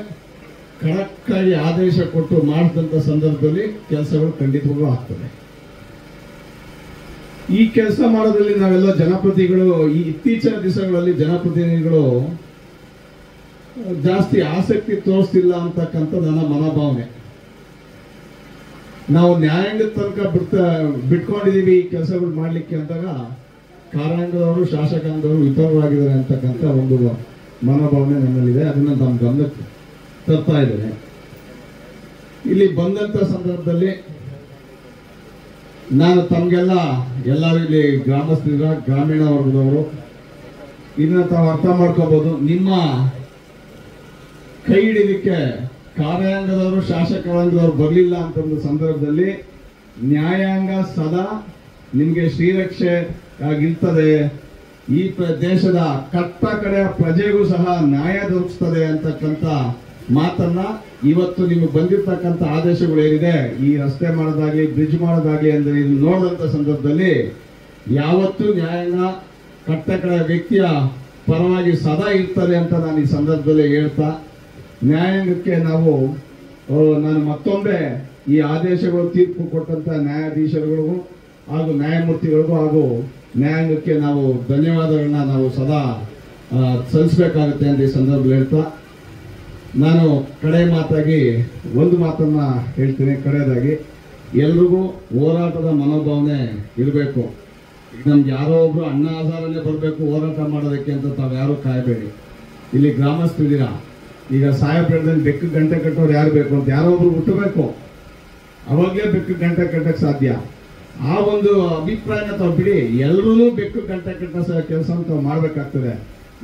ಖಡಕ್ಕಾಗಿ ಆದೇಶ ಕೊಟ್ಟು ಮಾಡಿದಂಥ ಸಂದರ್ಭದಲ್ಲಿ ಕೆಲಸಗಳು ಖಂಡಿತವಾಗ್ಲೂ ಆಗ್ತದೆ. ಈ ಕೆಲಸ ಮಾಡೋದ್ರಲ್ಲಿ ನಾವೆಲ್ಲ ಜನಪ್ರತಿನಿಧಿಗಳು, ಈ ಇತ್ತೀಚಿನ ದಿವಸಗಳಲ್ಲಿ ಜನಪ್ರತಿನಿಧಿಗಳು ಜಾಸ್ತಿ ಆಸಕ್ತಿ ತೋರಿಸ್ತಿಲ್ಲ ಅಂತಕ್ಕಂಥ ನನ್ನ ಮನೋಭಾವನೆ. ನಾವು ನ್ಯಾಯಾಂಗದ ತನಕ ಬಿಟ್ಕೊಂಡಿದೀವಿ ಈ ಕೆಲಸಗಳು ಮಾಡ್ಲಿಕ್ಕೆ ಅಂದಾಗ ಕಾರ್ಯಾಂಗದವರು, ಶಾಸಕಾಂಗದವರು ವಿಫಲವಾಗಿದ್ದಾರೆ ಅಂತಕ್ಕಂಥ ಒಂದು ಮನೋಭಾವನೆ ನನ್ನಲ್ಲಿದೆ. ಅದನ್ನ ನಮ್ಮ ಗಮನಕ್ಕೆ ತರ್ತಾ ಇದ್ದೇನೆ. ಇಲ್ಲಿ ಬಂದಂತ ಸಂದರ್ಭದಲ್ಲಿ ನಾನು ತಮಗೆಲ್ಲ ಎಲ್ಲರೂ ಇಲ್ಲಿ ಗ್ರಾಮಸ್ಥರ, ಗ್ರಾಮೀಣ ವರ್ಗದವರು ಇದನ್ನ ತಾವು ಅರ್ಥ ಮಾಡ್ಕೋಬಹುದು. ನಿಮ್ಮ ಕೈ ಹಿಡಿಲಿಕ್ಕೆ ಕಾರ್ಯಾಂಗದವರು, ಶಾಸಕಾಂಗದವರು ಬರಲಿಲ್ಲ ಅಂತಂದ ಸಂದರ್ಭದಲ್ಲಿ ನ್ಯಾಯಾಂಗ ಸದಾ ನಿಮಗೆ ಶ್ರೀರಕ್ಷೆ ಆಗಿರ್ತದೆ. ಈ ದೇಶದ ಕಟ್ಟ ಕಡೆಯ ಪ್ರಜೆಗೂ ಸಹ ನ್ಯಾಯ ದೊರಕಿಸ್ತದೆ ಅಂತಕ್ಕಂಥ ಮಾತನ್ನ ಇವತ್ತು ನಿಮಗೆ ಬಂದಿರ್ತಕ್ಕಂಥ ಆದೇಶಗಳು ಏನಿದೆ, ಈ ರಸ್ತೆ ಮಾಡೋದಾಗ್ಲಿ ಬ್ರಿಡ್ಜ್ ಮಾಡೋದಾಗ್ಲಿ ಅಂದ್ರೆ ಇದು ನೋಡಿದಂಥ ಸಂದರ್ಭದಲ್ಲಿ ಯಾವತ್ತೂ ನ್ಯಾಯಾಂಗ ಕಟ್ಟಕಡ ವ್ಯಕ್ತಿಯ ಪರವಾಗಿ ಸದಾ ಇರ್ತಾರೆ ಅಂತ ನಾನು ಈ ಸಂದರ್ಭದಲ್ಲಿ ಹೇಳ್ತಾ, ನ್ಯಾಯಾಂಗಕ್ಕೆ ನಾನು ಮತ್ತೊಮ್ಮೆ ಈ ಆದೇಶಗಳು ತೀರ್ಪು ಕೊಟ್ಟಂತ ನ್ಯಾಯಾಧೀಶರುಗಳಿಗೂ ಹಾಗೂ ನ್ಯಾಯಮೂರ್ತಿಗಳಿಗೂ ಹಾಗೂ ನ್ಯಾಯಾಂಗಕ್ಕೆ ನಾವು ಧನ್ಯವಾದಗಳನ್ನ ನಾವು ಸದಾ ಸಲ್ಲಿಸಬೇಕಾಗುತ್ತೆ ಅಂತ ಈ ಸಂದರ್ಭದಲ್ಲಿ ಹೇಳ್ತಾ, ನಾನು ಕಡೆ ಮಾತಾಗಿ ಒಂದು ಮಾತನ್ನ ಹೇಳ್ತೀನಿ. ಕಡೆಯದಾಗಿ ಎಲ್ರಿಗೂ ಹೋರಾಟದ ಮನೋಭಾವನೆ ಇರಬೇಕು. ಈಗ ನಮ್ಗೆ ಯಾರೋ ಒಬ್ರು ಅಣ್ಣ ಆಧಾರನೇ ಬರಬೇಕು ಹೋರಾಟ ಮಾಡೋದಕ್ಕೆ ಅಂತ ತಾವು ಯಾರು ಕಾಯಬೇಡಿ. ಇಲ್ಲಿ ಗ್ರಾಮಸ್ಥರಿದ್ದೀರಾ, ಈಗ ಸಾಹೇಬ್ರದಲ್ಲಿ ಬೆಕ್ಕು ಗಂಟೆ ಕಟ್ಟೋರು ಯಾರು ಬೇಕು ಅಂತ ಯಾರೋ ಒಬ್ರು ಹುಟ್ಟಬೇಕು, ಅವಾಗಲೇ ಬೆಕ್ಕು ಗಂಟೆ ಕಟ್ಟಕ್ಕೆ ಸಾಧ್ಯ. ಆ ಒಂದು ಅಭಿಪ್ರಾಯನ ತಾವು ಬಿಡಿ, ಎಲ್ಲರೂ ಬೆಕ್ಕು ಗಂಟೆ ಕಟ್ಟೋ ಕೆಲಸ ತಾವು ಮಾಡ್ಬೇಕಾಗ್ತದೆ.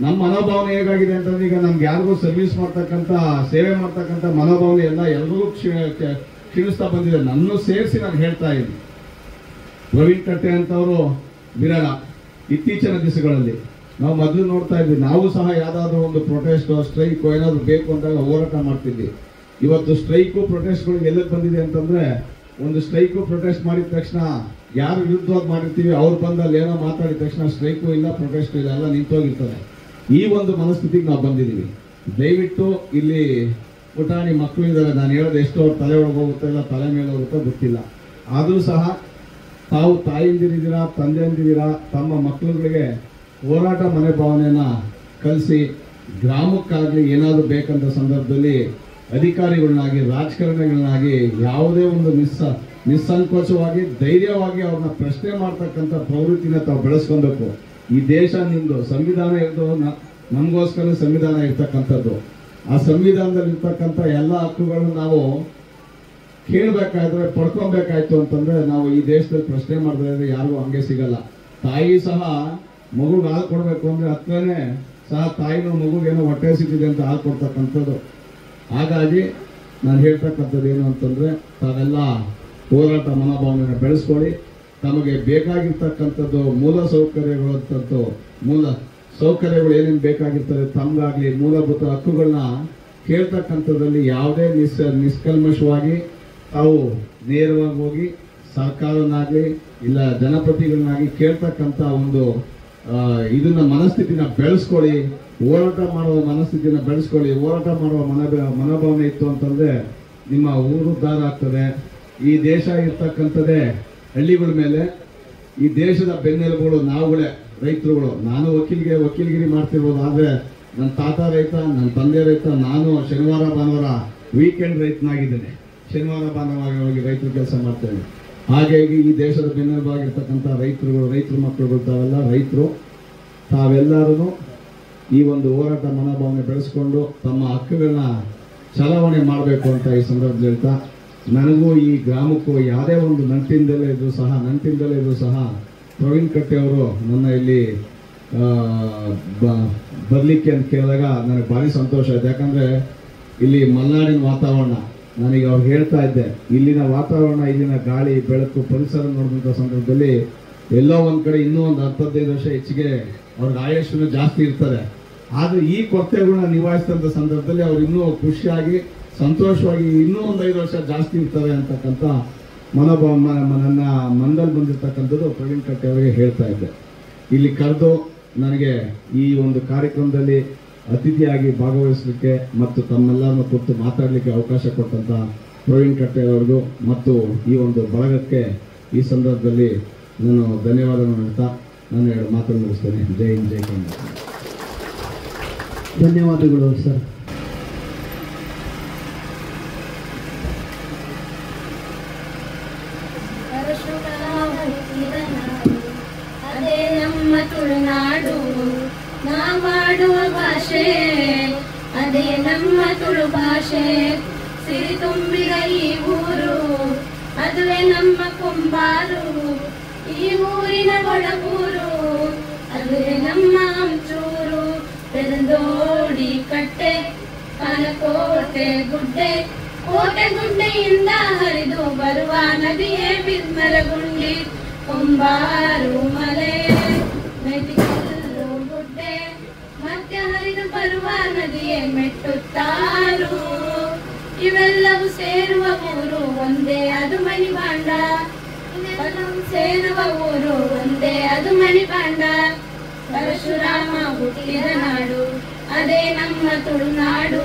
ನಮ್ಮ ಮನೋಭಾವನೆ ಹೇಗಾಗಿದೆ ಅಂತಂದ್ರೆ, ಈಗ ನಮ್ಗೆ ಯಾರಿಗೂ ಸರ್ವಿಸ್ ಮಾಡ್ತಕ್ಕಂಥ ಸೇವೆ ಮಾಡ್ತಕ್ಕಂಥ ಮನೋಭಾವನೆ ಎಲ್ಲರೂ ಕ್ಷೀಣಿಸ್ತಾ ಬಂದಿದೆ. ನನ್ನೂ ಸೇರಿಸಿ ನಾನು ಹೇಳ್ತಾ ಇದ್ದೀನಿ. ಪ್ರವೀಣ್ ಕಟ್ಟೆ ಅಂತವರು ಬಿರಳ ಇತ್ತೀಚಿನ ದಿವಸಗಳಲ್ಲಿ ನಾವು ಮೊದಲು ನೋಡ್ತಾ ಇದ್ವಿ. ನಾವು ಸಹ ಯಾವ್ದಾದ್ರು ಒಂದು ಪ್ರೊಟೆಸ್ಟ್ ಸ್ಟ್ರೈಕ್ ಏನಾದ್ರು ಬೇಕು ಅಂದಾಗ ಹೋರಾಟ ಮಾಡ್ತಿದ್ವಿ. ಇವತ್ತು ಸ್ಟ್ರೈಕು ಪ್ರೊಟೆಸ್ಟ್ಗಳು ಎಲ್ಲಕ್ಕೆ ಬಂದಿದೆ ಅಂತಂದ್ರೆ, ಒಂದು ಸ್ಟ್ರೈಕು ಪ್ರೊಟೆಸ್ಟ್ ಮಾಡಿದ ತಕ್ಷಣ ಯಾರು ವಿರುದ್ಧವಾಗಿ ಮಾಡಿರ್ತೀವಿ ಅವ್ರು ಬಂದಲ್ಲಿ ಏನೋ ಮಾತಾಡಿದ ತಕ್ಷಣ ಸ್ಟ್ರೈಕು ಇಲ್ಲ ಪ್ರೊಟೆಸ್ಟ್ ಇಲ್ಲ, ಎಲ್ಲ ನಿಂತೋಗಿರ್ತದೆ. ಈ ಒಂದು ಮನಸ್ಥಿತಿಗೆ ನಾವು ಬಂದಿದ್ದೀವಿ. ದಯವಿಟ್ಟು ಇಲ್ಲಿ ಪುಟಾಣಿ ಮಕ್ಕಳು ಇದ್ದಾರೆ, ನಾನು ಹೇಳೋದು ಎಷ್ಟು ಅವ್ರ ತಲೆ ಒಳಗೆ ಹೋಗುತ್ತೋ ಇಲ್ಲ ತಲೆ ಮೇಲೆ ಹೋಗುತ್ತೋ ಗೊತ್ತಿಲ್ಲ. ಆದರೂ ಸಹ ತಾವು ತಾಯಿಂದಿರಿದ್ದೀರಾ, ತಂದೆಯಂದಿದ್ದೀರಾ, ತಮ್ಮ ಮಕ್ಕಳುಗಳಿಗೆ ಹೋರಾಟ ಮನೆ ಭಾವನೆಯನ್ನ ಕಲಿಸಿ, ಗ್ರಾಮಕ್ಕಾಗಲಿ ಏನಾದರೂ ಬೇಕಂತ ಸಂದರ್ಭದಲ್ಲಿ ಅಧಿಕಾರಿಗಳನ್ನಾಗಿ ರಾಜಕಾರಣಿಗಳನ್ನಾಗಿ ಯಾವುದೇ ಒಂದು ನಿಸ್ಸಂಕೋಚವಾಗಿ ಧೈರ್ಯವಾಗಿ ಅವ್ರನ್ನ ಪ್ರಶ್ನೆ ಮಾಡ್ತಕ್ಕಂಥ ಪ್ರವೃತ್ತಿನ ತಾವು ಬೆಳೆಸ್ಕೊಬೇಕು. ಈ ದೇಶ ನಿಂದು ಸಂವಿಧಾನ ಇರೋದು ನಮಗೋಸ್ಕರ ಸಂವಿಧಾನ ಇರ್ತಕ್ಕಂಥದ್ದು. ಆ ಸಂವಿಧಾನದಲ್ಲಿ ಇರ್ತಕ್ಕಂಥ ಎಲ್ಲ ಹಕ್ಕುಗಳನ್ನು ನಾವು ಕೇಳಬೇಕಾದ್ರೆ ಪಡ್ಕೊಬೇಕಾಯ್ತು ಅಂತಂದ್ರೆ ನಾವು ಈ ದೇಶದಲ್ಲಿ ಪ್ರಶ್ನೆ ಮಾಡಿದ್ರೆ ಯಾರಿಗೂ ಹಂಗೆ ಸಿಗಲ್ಲ. ತಾಯಿ ಸಹ ಮಗುಗೆ ಹಾಲು ಕೊಡಬೇಕು ಅಂದ್ರೆ ಹತ್ರನೇ ಸಹ ತಾಯಿನೂ ಮಗುಗೇನೋ ಹೊಟ್ಟೆ ಸಿಕ್ಕಿದೆ ಅಂತ ಹಾಲು ಕೊಡ್ತಕ್ಕಂಥದ್ದು. ಹಾಗಾಗಿ ನಾನು ಹೇಳ್ತಕ್ಕಂಥದ್ದು ಏನು ಅಂತಂದ್ರೆ, ತಾವೆಲ್ಲ ಹೋರಾಟ ಮನೋಭಾವನೆಯನ್ನು ಬೆಳೆಸ್ಕೊಳ್ಳಿ. ತಮಗೆ ಬೇಕಾಗಿರ್ತಕ್ಕಂಥದ್ದು ಮೂಲ ಸೌಕರ್ಯಗಳು ಏನೇನು ಬೇಕಾಗಿರ್ತದೆ ತಮಗಾಗಲಿ ಮೂಲಭೂತ ಹಕ್ಕುಗಳನ್ನ ಕೇಳ್ತಕ್ಕಂಥದ್ರಲ್ಲಿ ಯಾವುದೇ ನಿಷ್ಕಲ್ಮಶವಾಗಿ ತಾವು ನೇರವಾಗಿ ಹೋಗಿ ಸರ್ಕಾರನಾಗಲಿ ಇಲ್ಲ ಜನಪ್ರತಿಗಳನ್ನಾಗಿ ಕೇಳ್ತಕ್ಕಂಥ ಒಂದು ಇದನ್ನ ಮನಸ್ಥಿತಿನ ಬೆಳೆಸ್ಕೊಳ್ಳಿ. ಹೋರಾಟ ಮಾಡುವ ಮನಸ್ಥಿತಿನ ಬೆಳೆಸ್ಕೊಳ್ಳಿ. ಹೋರಾಟ ಮಾಡುವ ಮನೋಭಾವನೆ ಇತ್ತು ಅಂತಂದ್ರೆ ನಿಮ್ಮ ಊರು ಉದ್ಧಾರ ಆಗ್ತದೆ. ಈ ದೇಶ ಇರ್ತಕ್ಕಂಥದ್ದೇ ಹಳ್ಳಿಗಳ ಮೇಲೆ. ಈ ದೇಶದ ಬೆನ್ನೆಲುಬುಗಳು ನಾವುಗಳೇ, ರೈತರುಗಳು. ನಾನು ವಕೀಲಗಿರಿ ಮಾಡ್ತಿರ್ಬೋದು, ಆದರೆ ನನ್ನ ತಾತ ರೈತ, ನನ್ನ ತಂದೆ ರೈತ. ನಾನು ಶನಿವಾರ ಭಾನುವಾರ ವೀಕೆಂಡ್ ರೈತನಾಗಿದ್ದೇನೆ. ಶನಿವಾರ ಭಾನುವಾರ ಹೋಗಿ ರೈತರ ಕೆಲಸ ಮಾಡ್ತೇನೆ. ಹಾಗಾಗಿ ಈ ದೇಶದ ಬೆನ್ನೆಲುಬಾಗಿರ್ತಕ್ಕಂಥ ರೈತರ ಮಕ್ಕಳುಗಳು ತಾವೆಲ್ಲ ರೈತರು. ತಾವೆಲ್ಲರೂ ಈ ಒಂದು ಹೋರಾಟ ಮನೋಭಾವನೆ ಬೆಳೆಸ್ಕೊಂಡು ತಮ್ಮ ಹಕ್ಕುಗಳನ್ನ ಚಲಾವಣೆ ಮಾಡಬೇಕು ಅಂತ ಈ ಸಂದರ್ಭದಲ್ಲಿ ಹೇಳ್ತಾ, ನನಗೂ ಈ ಗ್ರಾಮಕ್ಕೂ ಯಾವುದೇ ಒಂದು ನಂಟಿಂದಲೇ ಇದ್ದು ಸಹ ಪ್ರವೀಣ್ ಕಟ್ಟೆ ಅವರು ನನ್ನ ಇಲ್ಲಿ ಬರಲಿಕ್ಕೆ ಅಂತ ಕೇಳಿದಾಗ ನನಗೆ ಭಾರಿ ಸಂತೋಷ ಆಯ್ತು. ಯಾಕಂದರೆ ಇಲ್ಲಿ ಮಲೆನಾಡಿನ ವಾತಾವರಣ, ನಾನೀಗ ಅವ್ರಿಗೆ ಹೇಳ್ತಾ ಇದ್ದೆ, ಇಲ್ಲಿನ ವಾತಾವರಣ, ಇಲ್ಲಿನ ಗಾಳಿ ಬೆಳಕು ಪರಿಸರ ನೋಡಿದಂಥ ಸಂದರ್ಭದಲ್ಲಿ ಎಲ್ಲೋ ಒಂದು ಕಡೆ ಇನ್ನೂ ಒಂದು 10-15 ವರ್ಷ ಹೆಚ್ಚಿಗೆ ಅವ್ರಿಗೆ ಆಯುಷ್ಯನೂ ಜಾಸ್ತಿ ಇರ್ತದೆ. ಆದರೆ ಈ ಕೊರತೆಗಳನ್ನ ನಿಭಾಯಿಸಿದಂಥ ಸಂದರ್ಭದಲ್ಲಿ ಅವ್ರು ಇನ್ನೂ ಖುಷಿಯಾಗಿ ಸಂತೋಷವಾಗಿ ಇನ್ನೂ ಒಂದು 5 ವರ್ಷ ಜಾಸ್ತಿ ಇರ್ತಾರೆ ಅಂತಕ್ಕಂಥ ಮನೋಭಾವ ನನ್ನ ಮನದಲ್ಲಿ ಬಂದಿರತಕ್ಕಂಥದ್ದು ಪ್ರವೀಣ್ ಕಟ್ಟೆ ಅವರಿಗೆ ಹೇಳ್ತಾ ಇದ್ದೆ. ಇಲ್ಲಿ ಕರೆದು ನನಗೆ ಈ ಒಂದು ಕಾರ್ಯಕ್ರಮದಲ್ಲಿ ಅತಿಥಿಯಾಗಿ ಭಾಗವಹಿಸಲಿಕ್ಕೆ ಮತ್ತು ತಮ್ಮೆಲ್ಲರನ್ನು ಕುರಿತು ಮಾತಾಡಲಿಕ್ಕೆ ಅವಕಾಶ ಕೊಟ್ಟಂಥ ಪ್ರವೀಣ್ ಕಟ್ಟೆ ಅವರಿಗೂ ಮತ್ತು ಈ ಒಂದು ಬಳಗಕ್ಕೆ ಈ ಸಂದರ್ಭದಲ್ಲಿ ನಾನು ಧನ್ಯವಾದವನ್ನು ಹೇಳ್ತಾ ನಾನು 2 ಮಾತನ್ನು ಮುಗಿಸ್ತೇನೆ. ಜೈ ಹಿಂದ್, ಜೈ ಕರ್ನಾಟಕ. ಧನ್ಯವಾದಗಳು ಸರ್. ಅದೇ ನಮ್ಮ ತುಳುನಾಡು, ನಾ ಮಾಡುವ ಭಾಷೆ ಅದೇ ನಮ್ಮ ತುಳು ಭಾಷೆ. ಸಿರಿ ತುಂಬಿದ ಈ ಊರು, ಅದುವೇ ನಮ್ಮ ಕೊಂಬಾರು. ಈ ಊರಿನ ಒಳಗೂರು, ಅದುವೇ ನಮ್ಮ ಹಂಚೂರು. ಬೆರದೋಡಿ ಕಟ್ಟೆ, ಕನಕೋಟೆ ಗುಡ್ಡೆ, ಕೋಟೆ ಗುಡ್ಡೆಯಿಂದ ಹರಿದು ಬರುವ ನದಿಯೇ ಬಿರ್ಮರಗುಂಡಿ. ಕೊಂಬಾರು ಮಲೆ, ಮೆದಿಕಲ್ಲು ಗುಡ್ಡೆ, ಮತ್ತೆ ನಿತ್ಯ ಹರಿದು ಬರುವ ನದಿಯೇ ಮೆಟ್ಟುತ್ತಾರು. ಇವೆಲ್ಲವೂ ಸೇರುವ ಊರು ಒಂದೇ ಅದು ಮಣಿಬಾಂಡ. ಇವೆಲ್ಲವೂ ಸೇರುವ ಊರು ಒಂದೇ ಅದು ಮಣಿಬಾಂಡ. ಪರಶುರಾಮ ಹುಟ್ಟಿದ ನಾಡು ಅದೇ ನಮ್ಮ ತುಳುನಾಡು.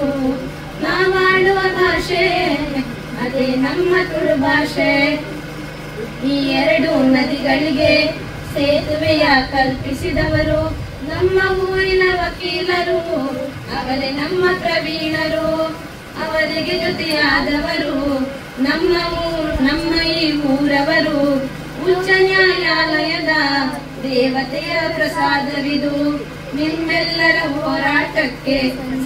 ನಾವಾಡುವ ಭಾಷೆ ಅದೇ ನಮ್ಮ ತುಳು ಭಾಷೆ. ಈ ಎರಡು ನದಿಗಳಿಗೆ ಸೇತುವೆಯ ಕಲ್ಪಿಸಿದವರು ನಮ್ಮ ಊರಿನ ವಕೀಲರು. ಅವರೇ ನಮ್ಮ ಪ್ರವೀಣರು. ಅವರಿಗೆ ಜೊತೆಯಾದವರು ನಮ್ಮ ಈ ಊರವರು. ಉಚ್ಚ ನ್ಯಾಯಾಲಯದ ದೇವತೆಯ ಪ್ರಸಾದವಿದು. ನಿಮ್ಮೆಲ್ಲರ ಹೋರಾಟಕ್ಕೆ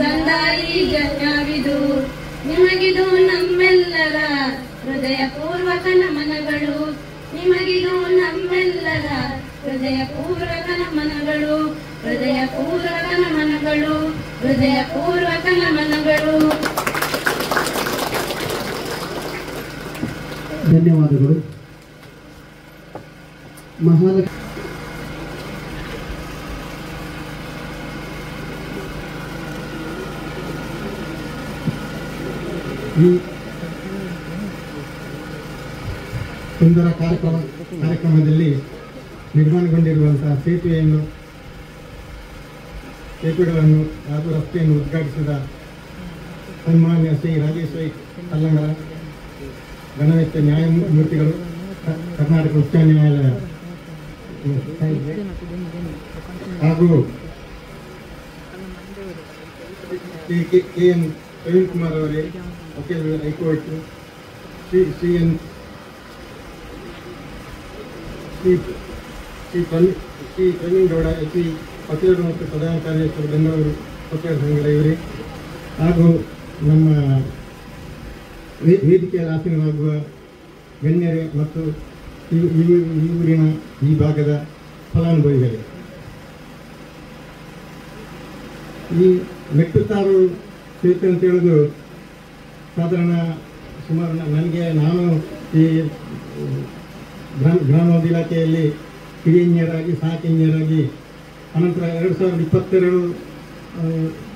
ಸಂದಾಯಿ ಜನ್ಯವಿದು. ನಿಮಗಿದು ನಮ್ಮೆಲ್ಲರ ಹೃದಯಪೂರ್ವಕ ನಮನಗಳು. ನಿಮಗಿದು ನಮ್ಮೆಲ್ಲರ ಹೃದಯಪೂರ್ವಕ ನಮನಗಳು. ಹೃದಯಪೂರ್ವಕ ನಮನಗಳು. ಹೃದಯಪೂರ್ವಕ ನಮನಗಳು. ಧನ್ಯವಾದಗಳು. ಮಹಾಲಕ್ಷ್ಮಿ ಈ ಸುಂದರ ಕಾರ್ಯಕ್ರಮದಲ್ಲಿ ನಿರ್ಮಾಣಗೊಂಡಿರುವಂತಹ ಸೇತುವೆಗಳನ್ನು ಹಾಗೂ ರಸ್ತೆಯನ್ನು ಉದ್ಘಾಟಿಸಿದ ಸನ್ಮಾನ್ಯ ಶ್ರೀ ರಾಜೇಶ್ ವೈ ಕಲ್ಲಂಗರ ಗಣವೆಚ್ಚ ನ್ಯಾಯಮೂರ್ತಿಗಳು, ಕರ್ನಾಟಕ ಉಚ್ಚ ನ್ಯಾಯಾಲಯ ಹಾಗೂ ಕೆ.ಎನ್. ಪ್ರವೀಣ್ ಕುಮಾರ್ ಅವರೇ, ವಕೀಲರು, ಹೈಕೋರ್ಟ್, ಶ್ರೀ ಪ್ರವೀಣ್ ಗೌಡ, ಎಸ್.ಸಿ. ವಕೀಲರು ಮತ್ತು ಪ್ರಧಾನ ಕಾರ್ಯದರ್ಶಿ ಬೆಂಗಳೂರು ವಕೀಲರ ಸಂಘದ ಇವರೇ, ಹಾಗೂ ನಮ್ಮ ವೇದಿಕೆಯಲ್ಲಿ ಆಸೀನರಾಗುವ ಗಣ್ಯರೇ ಮತ್ತು ಈ ಊರಿನ ಈ ಭಾಗದ ಫಲಾನುಭವಿಗಳೇ. ಈ ಮೆಟ್ಟುತ್ತಾರು ಸೇತುವೆ ಅಂತ ಹೇಳೋದು ಸಾಧಾರಣ ಸುಮಾರು ನಾನು ಈ ಗ್ರಾಮಾಭಿವೃದ್ಧಿ ಇಲಾಖೆಯಲ್ಲಿ ಹಿರಿಯ ಇಂಜಿನಿಯರಾಗಿ ಸಹಾಯಕ ಇಂಜಿನಿಯರಾಗಿ ಅನಂತರ 2022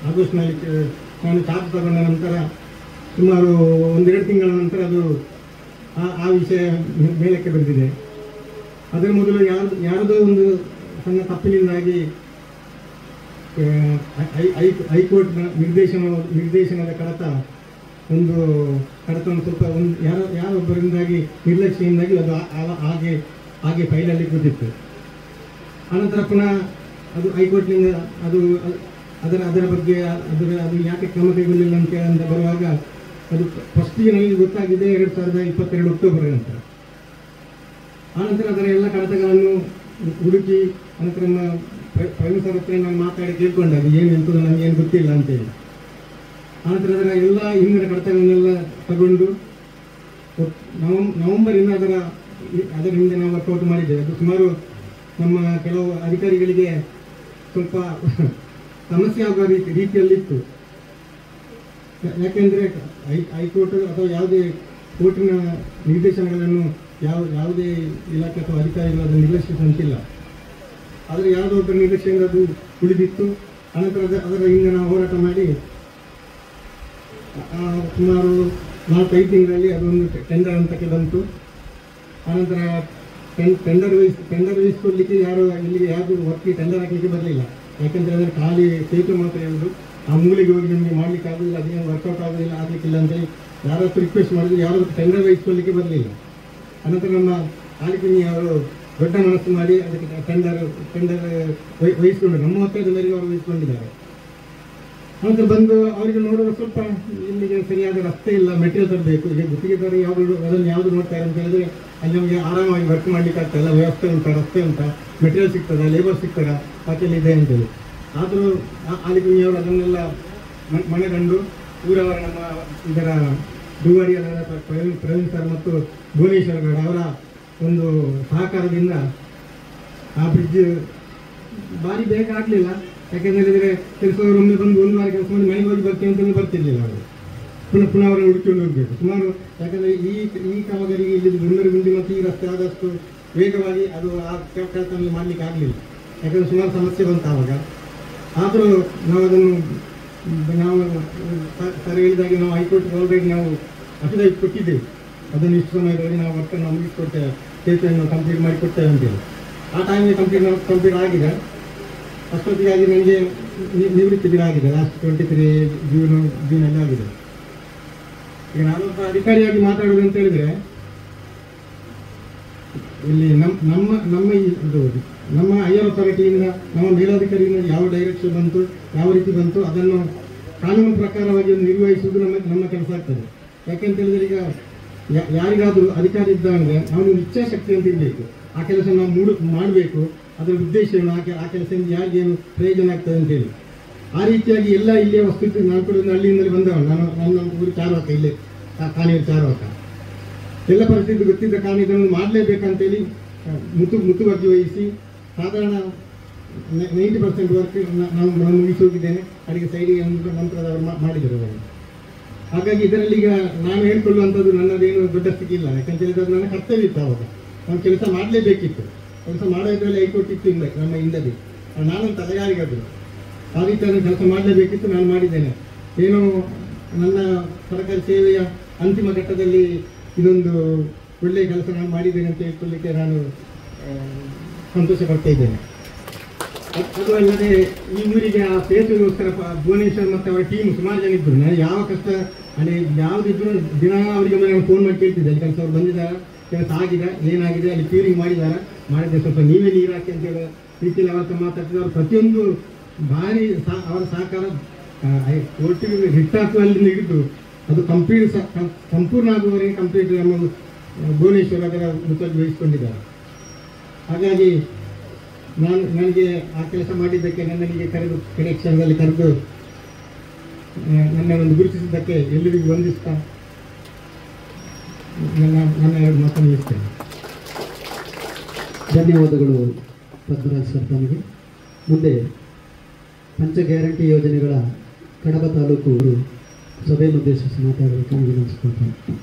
ಆಗಸ್ಟ್ನಲ್ಲಿ ನಾನು ಚಾರ್ಜ್ ತಗೊಂಡ ನಂತರ ಸುಮಾರು 1-2 ತಿಂಗಳ ನಂತರ ಅದು ಆ ವಿಷಯ ಮೇಲಕ್ಕೆ ಬಂದಿದೆ. ಅದರ ಮೊದಲು ಯಾವುದೋ ಒಂದು ಸಣ್ಣ ತಪ್ಪಿನಿಂದಾಗಿ ಹೈಕೋರ್ಟ್ನ ನಿರ್ದೇಶನದ ಕಡತವನ್ನು ಸ್ವಲ್ಪ ಯಾರೊಬ್ಬರಿಂದಾಗಿ ನಿರ್ಲಕ್ಷ್ಯದಿಂದಾಗಿ ಅದು ಹಾಗೆ ಫೈಲಲ್ಲಿ ಕೂತಿತ್ತು. ಆನಂತರ ಪುನಃ ಅದು ಹೈಕೋರ್ಟ್ನಿಂದ ಅದರ ಬಗ್ಗೆ ಅದು ಯಾಕೆ ಕ್ರಮ ಕೈಗೊಳ್ಳಿಲ್ಲ ಅಂತ ಬರುವಾಗ ಅದು ಫಸ್ಟಿಗೆ ನನಗೆ ಗೊತ್ತಾಗಿದೆ 2022 ಅಕ್ಟೋಬರ್ ನಂತರ. ಆನಂತರ ಅದರ ಎಲ್ಲ ಕಡತಗಳನ್ನು ಹುಡುಕಿ ಅನಂತರ ನಮ್ಮ ಪ್ರವೀಣ್ ಸರ್ ಹತ್ರ ನಾನು ಮಾತಾಡಿ ತಿಳ್ಕೊಂಡಾಗ ಏನು ಎಂಥದ್ದು ನನಗೇನು ಗೊತ್ತಿಲ್ಲ ಅಂತೇಳಿ. ಆನಂತರ ಅದರ ಎಲ್ಲ ಹಿಂದಿನ ಕಡತಗಳನ್ನೆಲ್ಲ ತಗೊಂಡು ನವೆಂಬರಿಂದ ಅದರ ಹಿಂದೆ ನಾವು ವರ್ಕೌಟ್ ಮಾಡಿದ್ದೇವೆ. ಅದು ಸುಮಾರು ನಮ್ಮ ಕೆಲವು ಅಧಿಕಾರಿಗಳಿಗೆ ಸ್ವಲ್ಪ ಸಮಸ್ಯೆ ಆಗುವ ರೀತಿಯಲ್ಲಿತ್ತು. ಯಾಕೆಂದರೆ ಹೈಕೋರ್ಟ್ ಅಥವಾ ಯಾವುದೇ ಕೋರ್ಟಿನ ನಿರ್ದೇಶನಗಳನ್ನು ಯಾವುದೇ ಇಲಾಖೆ ಅಥವಾ ಅಧಿಕಾರಿಗಳು ಅದನ್ನು ನಿರ್ಲಕ್ಷಿಸುವಂತಿಲ್ಲ. ಆದರೆ ಯಾವುದೋ ಒಬ್ಬರ ನಿರ್ಲಕ್ಷ್ಯದಿಂದ ಅದು ಉಳಿದಿತ್ತು. ಅನಂತರ ಅದರ ಹಿಂದೆ ನಾವು ಹೋರಾಟ ಮಾಡಿ ಸುಮಾರು 4-5 ತಿಂಗಳಲ್ಲಿ ಅದೊಂದು ಟೆಂಡರ್ ಹಂತಕ್ಕೆ ಬಂತು. ಆನಂತರ ಟೆಂಡರ್ ವಹಿಸ್ಕೊಡ್ಲಿಕ್ಕೆ ಇಲ್ಲಿಗೆ ಯಾವುದು ವರ್ಕಿಗೆ ಟೆಂಡರ್ ಹಾಕಲಿಕ್ಕೆ ಬರಲಿಲ್ಲ. ಯಾಕೆಂದರೆ ಅದನ್ನು ಖಾಲಿ ಸೇತುವೆ ಮಾತ್ರ ಹೇಳೋದು, ಆ ಮೂಲೆಗೆ ಹೋಗಿ ನಮಗೆ ಮಾಡಲಿಕ್ಕೆ ಆಗೋದಿಲ್ಲ, ಅದೇನು ವರ್ಕೌಟ್ ಆಗೋದಿಲ್ಲ, ಆಗಲಿಕ್ಕಿಲ್ಲ ಅಂತೇಳಿ ಯಾರತ್ತು ರಿಕ್ವೆಸ್ಟ್ ಮಾಡಿದ್ರು, ಯಾರು ಟೆಂಡರ್ ವಹಿಸ್ಕೊಳ್ಳಿಕ್ಕೆ ಬರಲಿಲ್ಲ. ಅನಂತರ ನಮ್ಮ ಆಲಿಪಿನಿ ಅವರು ದೊಡ್ಡ ಮನಸ್ಸು ಮಾಡಿ ಅದಕ್ಕೆ ಟೆಂಡರ್ ವಹಿಸ್ಕೊಂಡು ನಮ್ಮ ಹತ್ತಿರದ ಮೇರೆಗೆ ಅವರು ವಹಿಸ್ಕೊಂಡಿದ್ದಾರೆ. ಅನಂತರ ಬಂದು ಅವರಿಗೆ ನೋಡುವ ಸ್ವಲ್ಪ ಇಲ್ಲಿಗೆ ಸರಿಯಾದ ರಸ್ತೆ ಇಲ್ಲ, ಮೆಟೀರಿಯಲ್ ತರಬೇಕು. ಈಗ ಗುತ್ತಿಗೆದಾರ ಅದನ್ನು ಯಾವುದು ನೋಡ್ತಾರೆ ಅಂತ ಹೇಳಿದ್ರೆ ಅಲ್ಲಿ ನಮಗೆ ಆರಾಮಾಗಿ ವರ್ಕ್ ಮಾಡಲಿಕ್ಕೆ ಆಗ್ತಾಯಿಲ್ಲ. ವ್ಯವಸ್ಥೆ ಉಂಟಾ, ರಸ್ತೆ ಉಂಟಾ, ಮೆಟೀರಿಯಲ್ ಸಿಗ್ತದ, ಲೇಬರ್ ಸಿಗ್ತಾರ, ಬಾಕಿಯಲ್ಲಿ ಇದೆ ಅಂತೇಳಿ. ಆದರೂ ಆಲಿಪಿನಿಯವರು ಅದನ್ನೆಲ್ಲ ಮನೆಗಂಡು ಊರವರ ನಮ್ಮ ಇದರ ಡುವಾಡಿಯರ ಪ್ರವೀಣ್ ಸರ್ ಮತ್ತು ಭುವನೇಶ್ವರ ಗೌಡ ಅವರ ಒಂದು ಸಹಕಾರದಿಂದ ಆ ಬ್ರಿಡ್ಜ್ ಭಾರಿ ಬೇಗ ಆಗಲಿಲ್ಲ. ಯಾಕೆಂತ ಹೇಳಿದರೆ ಕೆಲಸದವರು ಒಮ್ಮೆ ಬಂದು 1 ವಾರ ಕೆಲಸ ಮಾಡಿ ಮನೆಗೆ ಹೋಗಿ ಬರ್ತೀವಿ ಅಂತಂದು ಬರ್ತಿರ್ಲಿಲ್ಲ. ಅವರು ಪುನಃ ಅವರನ್ನು ಹುಡುಕಿಕೊಂಡು ಹೋಗಬೇಕು ಸುಮಾರು. ಯಾಕಂದರೆ ಈ ಕಾಮಗಾರಿಗೆ ಇಲ್ಲಿ ಬೆಂಗಳೂರು ಗುಂಡಿ ಮತ್ತು ಈ ರಸ್ತೆ ಆದಷ್ಟು ವೇಗವಾಗಿ ಅದು ಆ ಕೆಲಸವನ್ನು ಮಾಡಲಿಕ್ಕೆ ಆಗಲಿಲ್ಲ. ಯಾಕಂದರೆ ಸುಮಾರು ಸಮಸ್ಯೆ ಬಂತು ಆವಾಗ. ಆದರೂ ನಾವು ಅದನ್ನು ಸರ್ ಹೇಳಿದಾಗೆ ನಾವು ಹೈಕೋರ್ಟ್ಗೆ ಆಲ್ರೆಡಿ ನಾವು ಅಫಿಡವಿಟ್ ಕೊಟ್ಟಿದ್ದೇವೆ. ಅದನ್ನು ಇಷ್ಟು ಸಮಯದೊಳಗೆ ನಾವು ವರ್ಕನ್ನು ಮುಗಿಸ್ಕೊಡ್ತೇವೆ, ಕೇಸನ್ನು ಕಂಪ್ಲೀಟ್ ಮಾಡಿಕೊಡ್ತೇವೆ ಅಂತೇಳಿ. ಆ ಟೈಮಿಗೆ ಕಂಪ್ಲೀಟ್ ಆಗಿದೆ. ಅಷ್ಟೊತ್ತಿಗಾಗಿ ನನಗೆ ನಿವೃತ್ತಿ ದಿನ ಆಗಿದೆ. ಲಾಸ್ಟ್ 23 ಜೂನಲ್ಲಿ ಆಗಿದೆ. ಈಗ ನಾನೊಬ್ಬ ಅಧಿಕಾರಿಯಾಗಿ ಮಾತಾಡೋದು ಅಂತ ಹೇಳಿದರೆ, ಇಲ್ಲಿ ನಮ್ಮ ಹೈಯರ್ ಅಥಾರಿಟಿಯಿಂದ, ನಮ್ಮ ಮೇಲಾಧಿಕಾರಿಯಿಂದ ಯಾವ ಡೈರೆಕ್ಷನ್ ಬಂತು, ಯಾವ ರೀತಿ ಬಂತು, ಅದನ್ನು ಕಾನೂನು ಪ್ರಕಾರವಾಗಿ ನಿರ್ವಹಿಸುವುದು ನಮ್ಮ ಕೆಲಸ ಆಗ್ತದೆ. ಯಾಕೆಂತ ಹೇಳಿದ್ರೆ, ಈಗ ಯಾರಿಗಾದರೂ ಅಧಿಕಾರಿ ಇದ್ದಂಗೆ ಅವನಿಗೆ ಇಚ್ಛಾಶಕ್ತಿ ಅಂತ ಇರಬೇಕು. ಆ ಕೆಲಸ ನಾವು ಮಾಡಬೇಕು. ಅದರ ಉದ್ದೇಶ ಏನು, ಆ ಕೆಲಸದಿಂದ ಯಾರಿಗೇನು ಪ್ರಯೋಜನ ಆಗ್ತದೆ ಅಂತೇಳಿ. ಆ ರೀತಿಯಾಗಿ ಎಲ್ಲ ಇಲ್ಲಿಯ ವಸ್ತು, ನಾನು ಕೂಡ ಒಂದು ಹಳ್ಳಿಯಿಂದಲೇ ಬಂದವನು. ನನ್ನ ಊರು ಚಾರ್ವಾಕ, ಇಲ್ಲೇ ಕಾಣಿಯೂರು ಚಾರ್ವಾಕ. ಎಲ್ಲ ಪರಿಸ್ಥಿತಿ ಗೊತ್ತಿದ್ದ ಕಾರಣ ಇದನ್ನು ಮಾಡಲೇಬೇಕಂತೇಳಿ ಮುತುವರ್ಜಿ ವಹಿಸಿ ಸಾಧಾರಣ 90% ವರ್ಕ್ ನಾನು ಮುಗಿಸಿ ಹೋಗಿದ್ದೇನೆ. ಅಡಿಗೆ ಸೈಡಿಗೆ ನಂತರದವರು ಮಾಡಿದರು ಅವರು. ಹಾಗಾಗಿ ಇದರಲ್ಲಿ ಈಗ ನಾನು ಹೇಳ್ಕೊಳ್ಳುವಂಥದ್ದು ನನ್ನದೇನು ದೊಡ್ಡ ಸ್ಥಿತಿ ಇಲ್ಲ. ಯಾಕಂತ ಹೇಳಿದ್ರೆ ಅದು ನನ್ನ ಕರ್ತವ್ಯ ಇತ್ತು. ಆವಾಗ ನಾನು ಕೆಲಸ ಮಾಡಲೇಬೇಕಿತ್ತು. ಕೆಲಸ ಮಾಡೋದ್ರಲ್ಲಿ ಹೈಕೋರ್ಟ್ ಇತ್ತು ನಮ್ಮ ಹಿಂದದೆ. ನಾನೊಂದು ತಲೆಗಾರಿಗಾದ್ರು ಆ ರೀತಿ ನಾನು ಕೆಲಸ ಮಾಡಲೇಬೇಕಿತ್ತು. ನಾನು ಮಾಡಿದ್ದೇನೆ. ಏನೋ ನನ್ನ ಸರ್ಕಾರಿ ಸೇವೆಯ ಅಂತಿಮ ಘಟ್ಟದಲ್ಲಿ ಇದೊಂದು ಒಳ್ಳೆಯ ಕೆಲಸ ನಾನು ಮಾಡಿದ್ದೇನೆ ಅಂತ ಹೇಳ್ಕೊಳ್ಳಿಕ್ಕೆ ನಾನು ಸಂತೋಷ ಪಡ್ತಾ ಇದ್ದೇನೆ. ಅದು ಅಲ್ಲದೆ ಈ ಊರಿಗೆ ಆ ಸೇತುವೆಗೋಸ್ಕರ ಭುವನೇಶ್ವರ್ ಮತ್ತು ಅವರ ಟೀಮ್ ಸುಮಾರು ಜನ ಇದ್ದರು. ನಾನು ಯಾವ ಕಷ್ಟ ಅಂದರೆ ಯಾವುದಿದ್ರು ದಿನ ಅವರಿಗೆ ನಾನು ಫೋನ್ ಮಾಡಿ ಕೇಳ್ತಿದ್ದೆ, ಅಲ್ಲಿ ಕೆಲಸ ಅವ್ರು ಬಂದಿದ್ದಾರೆ, ಕೆಲಸ ಆಗಿದೆ, ಏನಾಗಿದೆ, ಅಲ್ಲಿ ಕ್ಯೂರಿಂಗ್ ಮಾಡಿದ್ದಾರೆ, ಸ್ವಲ್ಪ ನೀವೇ ನೀರು ಹಾಕಿ ಅಂತ ಹೇಳೋ ರೀತಿಯಲ್ಲಿ ಅವರ ಹತ್ರ ಮಾತಾಡ್ತಿದ್ದಾರೆ. ಪ್ರತಿಯೊಂದು ಭಾರಿ ಅವರ ಸಹಕಾರ ಒಟ್ಟಿಗೆ ಹಿಟ್ಟಾಕುವಲ್ಲಿಂದ ಹಿಡಿದು ಅದು ಸಂಪೂರ್ಣ ಆಗುವವರೆಗೆ ಕಂಪ್ಲೀಟ್ ನಮ್ಮ ಭುವನೇಶ್ವರ್ ಅದರ ಮುತುವರ್ಜಿ ವಹಿಸಿಕೊಂಡಿದ್ದಾರೆ. ಹಾಗಾಗಿ ನನಗೆ ಆ ಕೆಲಸ ಮಾಡಿದ್ದಕ್ಕೆ ನನ್ನನಿಗೆ ಕಡೆ ಕ್ಷಣದಲ್ಲಿ ಕರೆದು ನನ್ನನ್ನು ಗುರುತಿಸಿದ್ದಕ್ಕೆ ಎಲ್ಲರಿಗೂ ವಂದಿಸ್ತಾ ನನ್ನ ಎರಡು ಮಾತನ್ನು ಮುಗಿಸ್ತೇನೆ. ಧನ್ಯವಾದಗಳು ಪದ್ಮರಾಜ್ ಸರ್ ತಮಗೆ. ಮುಂದೆ ಪಂಚ ಗ್ಯಾರಂಟಿ ಯೋಜನೆಗಳ ಕಡಬ ತಾಲೂಕು ಸಭೆಯನ್ನು ಉದ್ದೇಶಿಸಿ ಮಾತಾಡಬೇಕೆಂದು ವಿನಂತಿಸಿಕೊಳ್ತೇನೆ.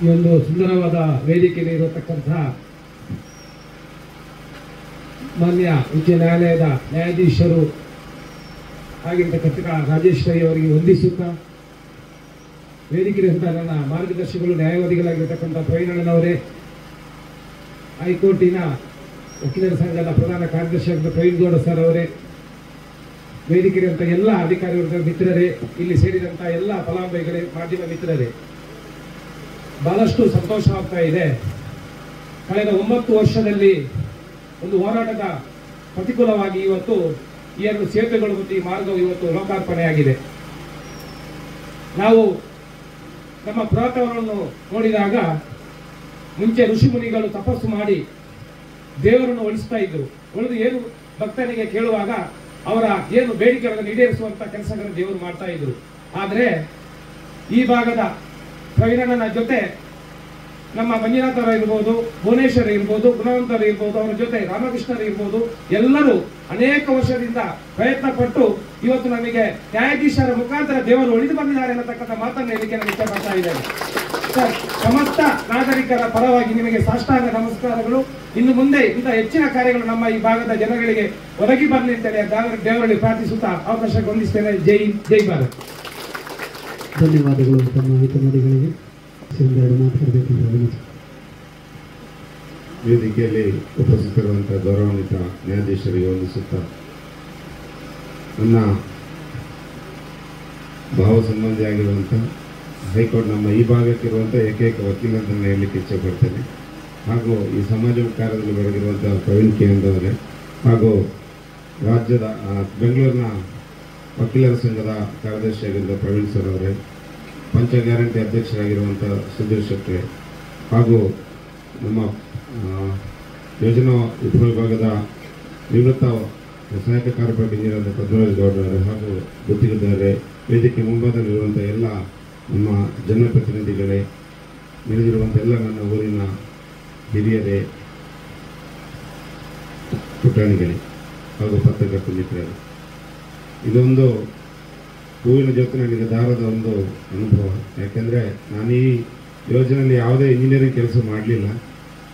ಈ ಒಂದು ಸುಂದರವಾದ ವೇದಿಕೆಯಲ್ಲಿ ಇರತಕ್ಕಂತಹ ಮಾನ್ಯ ಉಚ್ಚ ನ್ಯಾಯಾಲಯದ ನ್ಯಾಯಾಧೀಶರು ಆಗಿರ್ತಕ್ಕಂಥ ರಾಜೇಶ್ ರೈ ಅವರಿಗೆ ವಂದಿಸುತ್ತಾ, ವೇದಿಕೆಯಿರುವಂತಹ ನನ್ನ ಮಾರ್ಗದರ್ಶಿಗಳು ನ್ಯಾಯವಾದಿಗಳಾಗಿರ್ತಕ್ಕಂಥ ಪ್ರವೀಣಣ್ಣನವರೇ, ಹೈಕೋರ್ಟಿನ ವಕೀಲರ ಸಂಘದ ಪ್ರಧಾನ ಕಾರ್ಯದರ್ಶಿಯಾಗಿದ್ದ ಪ್ರವೀಣ್ ಗೌಡ ಸರ್ ಅವರೇ, ವೇದಿಕೆಯಿರುವಂಥ ಎಲ್ಲ ಅಧಿಕಾರಿ ವರ್ಗದ ಮಿತ್ರರೇ, ಇಲ್ಲಿ ಸೇರಿದಂಥ ಎಲ್ಲ ಫಲಾನುಭವಿಗಳೇ, ಮಾಧ್ಯಮ ಮಿತ್ರರೇ, ಬಹಳಷ್ಟು ಸಂತೋಷವಾಗ್ತಾ ಇದೆ. ಕಳೆದ 9 ವರ್ಷದಲ್ಲಿ ಒಂದು ಹೋರಾಟದ ಪ್ರತಿಕೂಲವಾಗಿ ಇವತ್ತು ಈ 2 ಸೇತುವೆಗಳು ಮತ್ತು ಈ ಮಾರ್ಗವು ಇವತ್ತು ಲೋಕಾರ್ಪಣೆಯಾಗಿದೆ. ನಾವು ನಮ್ಮ ಪುರಾತನವನ್ನು ನೋಡಿದಾಗ ಮುಂಚೆ ಋಷಿ ಮುನಿಗಳು ತಪಸ್ಸು ಮಾಡಿ ದೇವರನ್ನು ಒಲಿಸ್ತಾ ಇದ್ರು. ಒಲಿದು ಏನು ಭಕ್ತನಿಗೆ ಕೇಳುವಾಗ ಅವರ ಏನು ಬೇಡಿಕೆಗಳನ್ನು ಈಡೇರಿಸುವಂತ ಕೆಲಸಗಳನ್ನು ದೇವರು ಮಾಡ್ತಾ ಇದ್ರು. ಆದರೆ ಈ ಭಾಗದ ಪ್ರವೀಣನ ಜೊತೆ ನಮ್ಮ ಮಂಜುನಾಥರ ಇರ್ಬೋದು, ಭುವನೇಶ್ವರ ಇರ್ಬೋದು, ಗುಣವಂತರ ಇರ್ಬೋದು, ಅವರ ಜೊತೆ ರಾಮಕೃಷ್ಣರು ಇರ್ಬೋದು, ಎಲ್ಲರೂ ಅನೇಕ ವರ್ಷದಿಂದ ಪ್ರಯತ್ನ ಪಟ್ಟು ಇವತ್ತು ನಮಗೆ ನ್ಯಾಯಾಧೀಶರ ಮುಖಾಂತರ ದೇವರು ಒಲಿದು ಬಂದಿದ್ದಾರೆ ಅನ್ನತಕ್ಕಂಥ ಮಾತನ್ನು ಹೇಳಿಕೆ ನಾನು ಇಷ್ಟಪಡ್ತಾ ಇದ್ದೇನೆ. ಸರ್, ಸಮಸ್ತ ನಾಗರಿಕರ ಪರವಾಗಿ ನಿಮಗೆ ಸಾಷ್ಟಾಂಗ ನಮಸ್ಕಾರಗಳು. ಇನ್ನು ಮುಂದೆ ಇಂಥ ಹೆಚ್ಚಿನ ಕಾರ್ಯಗಳು ನಮ್ಮ ಈ ಭಾಗದ ಜನಗಳಿಗೆ ಒದಗಿ ಬರಲಿ ಅಂತೇಳಿ ದೇವರಲ್ಲಿ ಪ್ರಾರ್ಥಿಸುತ್ತಾ ಅವಕಾಶ ಹೊಂದಿಸ್ತೇನೆ. ಜೈ ಜೈ ಭಾರತ್. ಧನ್ಯವಾದಗಳು ತಮ್ಮ ಹಿತನುಡಿಗಳಿಗೆ. ಮಾತಾಡಬೇಕೆಂದು ವೇದಿಕೆಯಲ್ಲಿ ಉಪಸ್ಥಿತರಿರುವಂತಹ ಗೌರವಾನ್ವಿತ ನ್ಯಾಯಾಧೀಶರಿಗೆ ವಂದಿಸುತ್ತಾ, ನನ್ನ ಭಾವ ಸಂಬಂಧಿಯಾಗಿರುವಂಥ ಹೈಕೋರ್ಟ್ ನಮ್ಮ ಈ ಭಾಗಕ್ಕಿರುವಂಥ ಏಕೈಕ ವಕೀಲರನ್ನು ಹೇಳಲಿಕ್ಕೆ ಇಚ್ಛೆಪಡ್ತೇನೆ. ಹಾಗೂ ಈ ಸಮಾಜ ಕಾರ್ಯದಲ್ಲಿ ಬೆಳಗಿರುವಂಥ ಪ್ರವೀಣ್ ಕೆ ಅವರೇ, ಹಾಗೂ ರಾಜ್ಯದ ಬೆಂಗಳೂರಿನ ವಕೀಲರ ಸಂಘದ ಕಾರ್ಯದರ್ಶಿಯಾಗಿದ್ದ ಪ್ರವೀಣ್ ಸರ್ ಅವರೇ, ಪಂಚ ಗ್ಯಾರಂಟಿ ಅಧ್ಯಕ್ಷರಾಗಿರುವಂಥ ಸುಧೀರ್ ಶೆಟ್ಟಿ, ಹಾಗೂ ನಮ್ಮ ಯೋಜನಾ ಉಪವಿಭಾಗದ ನಿವೃತ್ತ ಸಹಾಯಕ ಕಾರ್ಯಪಾಲಕ ಇಂಜಿನಿಯರ್ ಪದ್ಮರಾಜ್ ಗೌಡರವರೇ, ಹಾಗೂ ಗುತ್ತಿಗೆದಾರರೇ, ವೇದಿಕೆ ಮುಂಭಾಗದಲ್ಲಿರುವಂಥ ಎಲ್ಲ ನಮ್ಮ ಜನಪ್ರತಿನಿಧಿಗಳೇ, ನೆರೆದಿರುವಂಥ ಎಲ್ಲ ನನ್ನ ಊರಿನ ಹಿರಿಯರೇ, ಪುಟಾಣಿಗಳೇ, ಹಾಗೂ ಪತ್ರಕರ್ತ ಮಿತ್ರರೇ, ಇದೊಂದು ಹೂವಿನ ಜೊತೆ ನನಗೆ ದಾರದ ಒಂದು ಅನುಭವ. ಯಾಕೆಂದರೆ ನಾನು ಈ ಯೋಜನೆಯಲ್ಲಿ ಯಾವುದೇ ಇಂಜಿನಿಯರಿಂಗ್ ಕೆಲಸ ಮಾಡಲಿಲ್ಲ.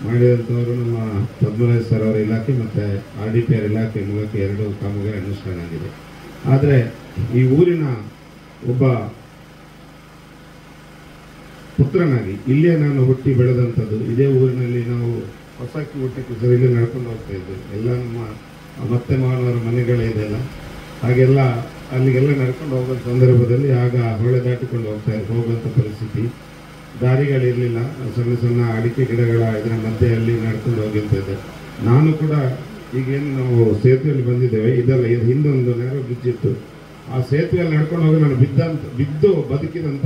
ಮಾಡಿದಂಥವರು ನಮ್ಮ ಪದ್ಮರಾಜ್ ಸರ್ ಅವರ ಇಲಾಖೆ ಮತ್ತು RDPR ಇಲಾಖೆ ಮೂಲಕ 2 ಕಾಮಗಾರಿ ಅನುಷ್ಠಾನ ಆಗಿದೆ. ಆದರೆ ಈ ಊರಿನ ಒಬ್ಬ ಪುತ್ರನಾಗಿ ಇಲ್ಲೇ ನಾನು ಹುಟ್ಟಿ ಬೆಳೆದಂಥದ್ದು, ಇದೇ ಊರಿನಲ್ಲಿ ನಾವು ಹೊಸಕ್ಕಿ ಊಟಕ್ಕೆ ಸರ್ ಇಲ್ಲೇ ನಡ್ಕೊಂಡು ಹೋಗ್ತಾ ಇದ್ವಿ. ಎಲ್ಲ ನಮ್ಮ ಮತ್ತೆ ಮಾವನವರ ಮನೆಗಳಿದೆಲ್ಲ, ಹಾಗೆಲ್ಲ ಅಲ್ಲಿಗೆಲ್ಲ ನಡ್ಕೊಂಡು ಹೋಗೋ ಸಂದರ್ಭದಲ್ಲಿ ಆಗ ಹೊಳೆ ದಾಟಿಕೊಂಡು ಹೋಗುವಂಥ ಪರಿಸ್ಥಿತಿ, ದಾರಿಗಳಿರಲಿಲ್ಲ. ಸಣ್ಣ ಸಣ್ಣ ಅಡಿಕೆ ಗಿಡಗಳ ಇದರ ಮಧ್ಯೆಯಲ್ಲಿ ನಡ್ಕೊಂಡು ಹೋಗಿರ್ತಿದ್ದೆ. ನಾನು ಕೂಡ ಈಗೇನು ನಾವು ಸೇತುವೆಯಲ್ಲಿ ಬಂದಿದ್ದೇವೆ, ಇದೆಲ್ಲ ಹಿಂದೊಂದು ನೇರ ಬಿದ್ದಿತ್ತು. ಆ ಸೇತುವೆಯಲ್ಲಿ ನಡ್ಕೊಂಡು ಹೋಗಿ ನಾನು ಬಿದ್ದು ಬದುಕಿದಂಥ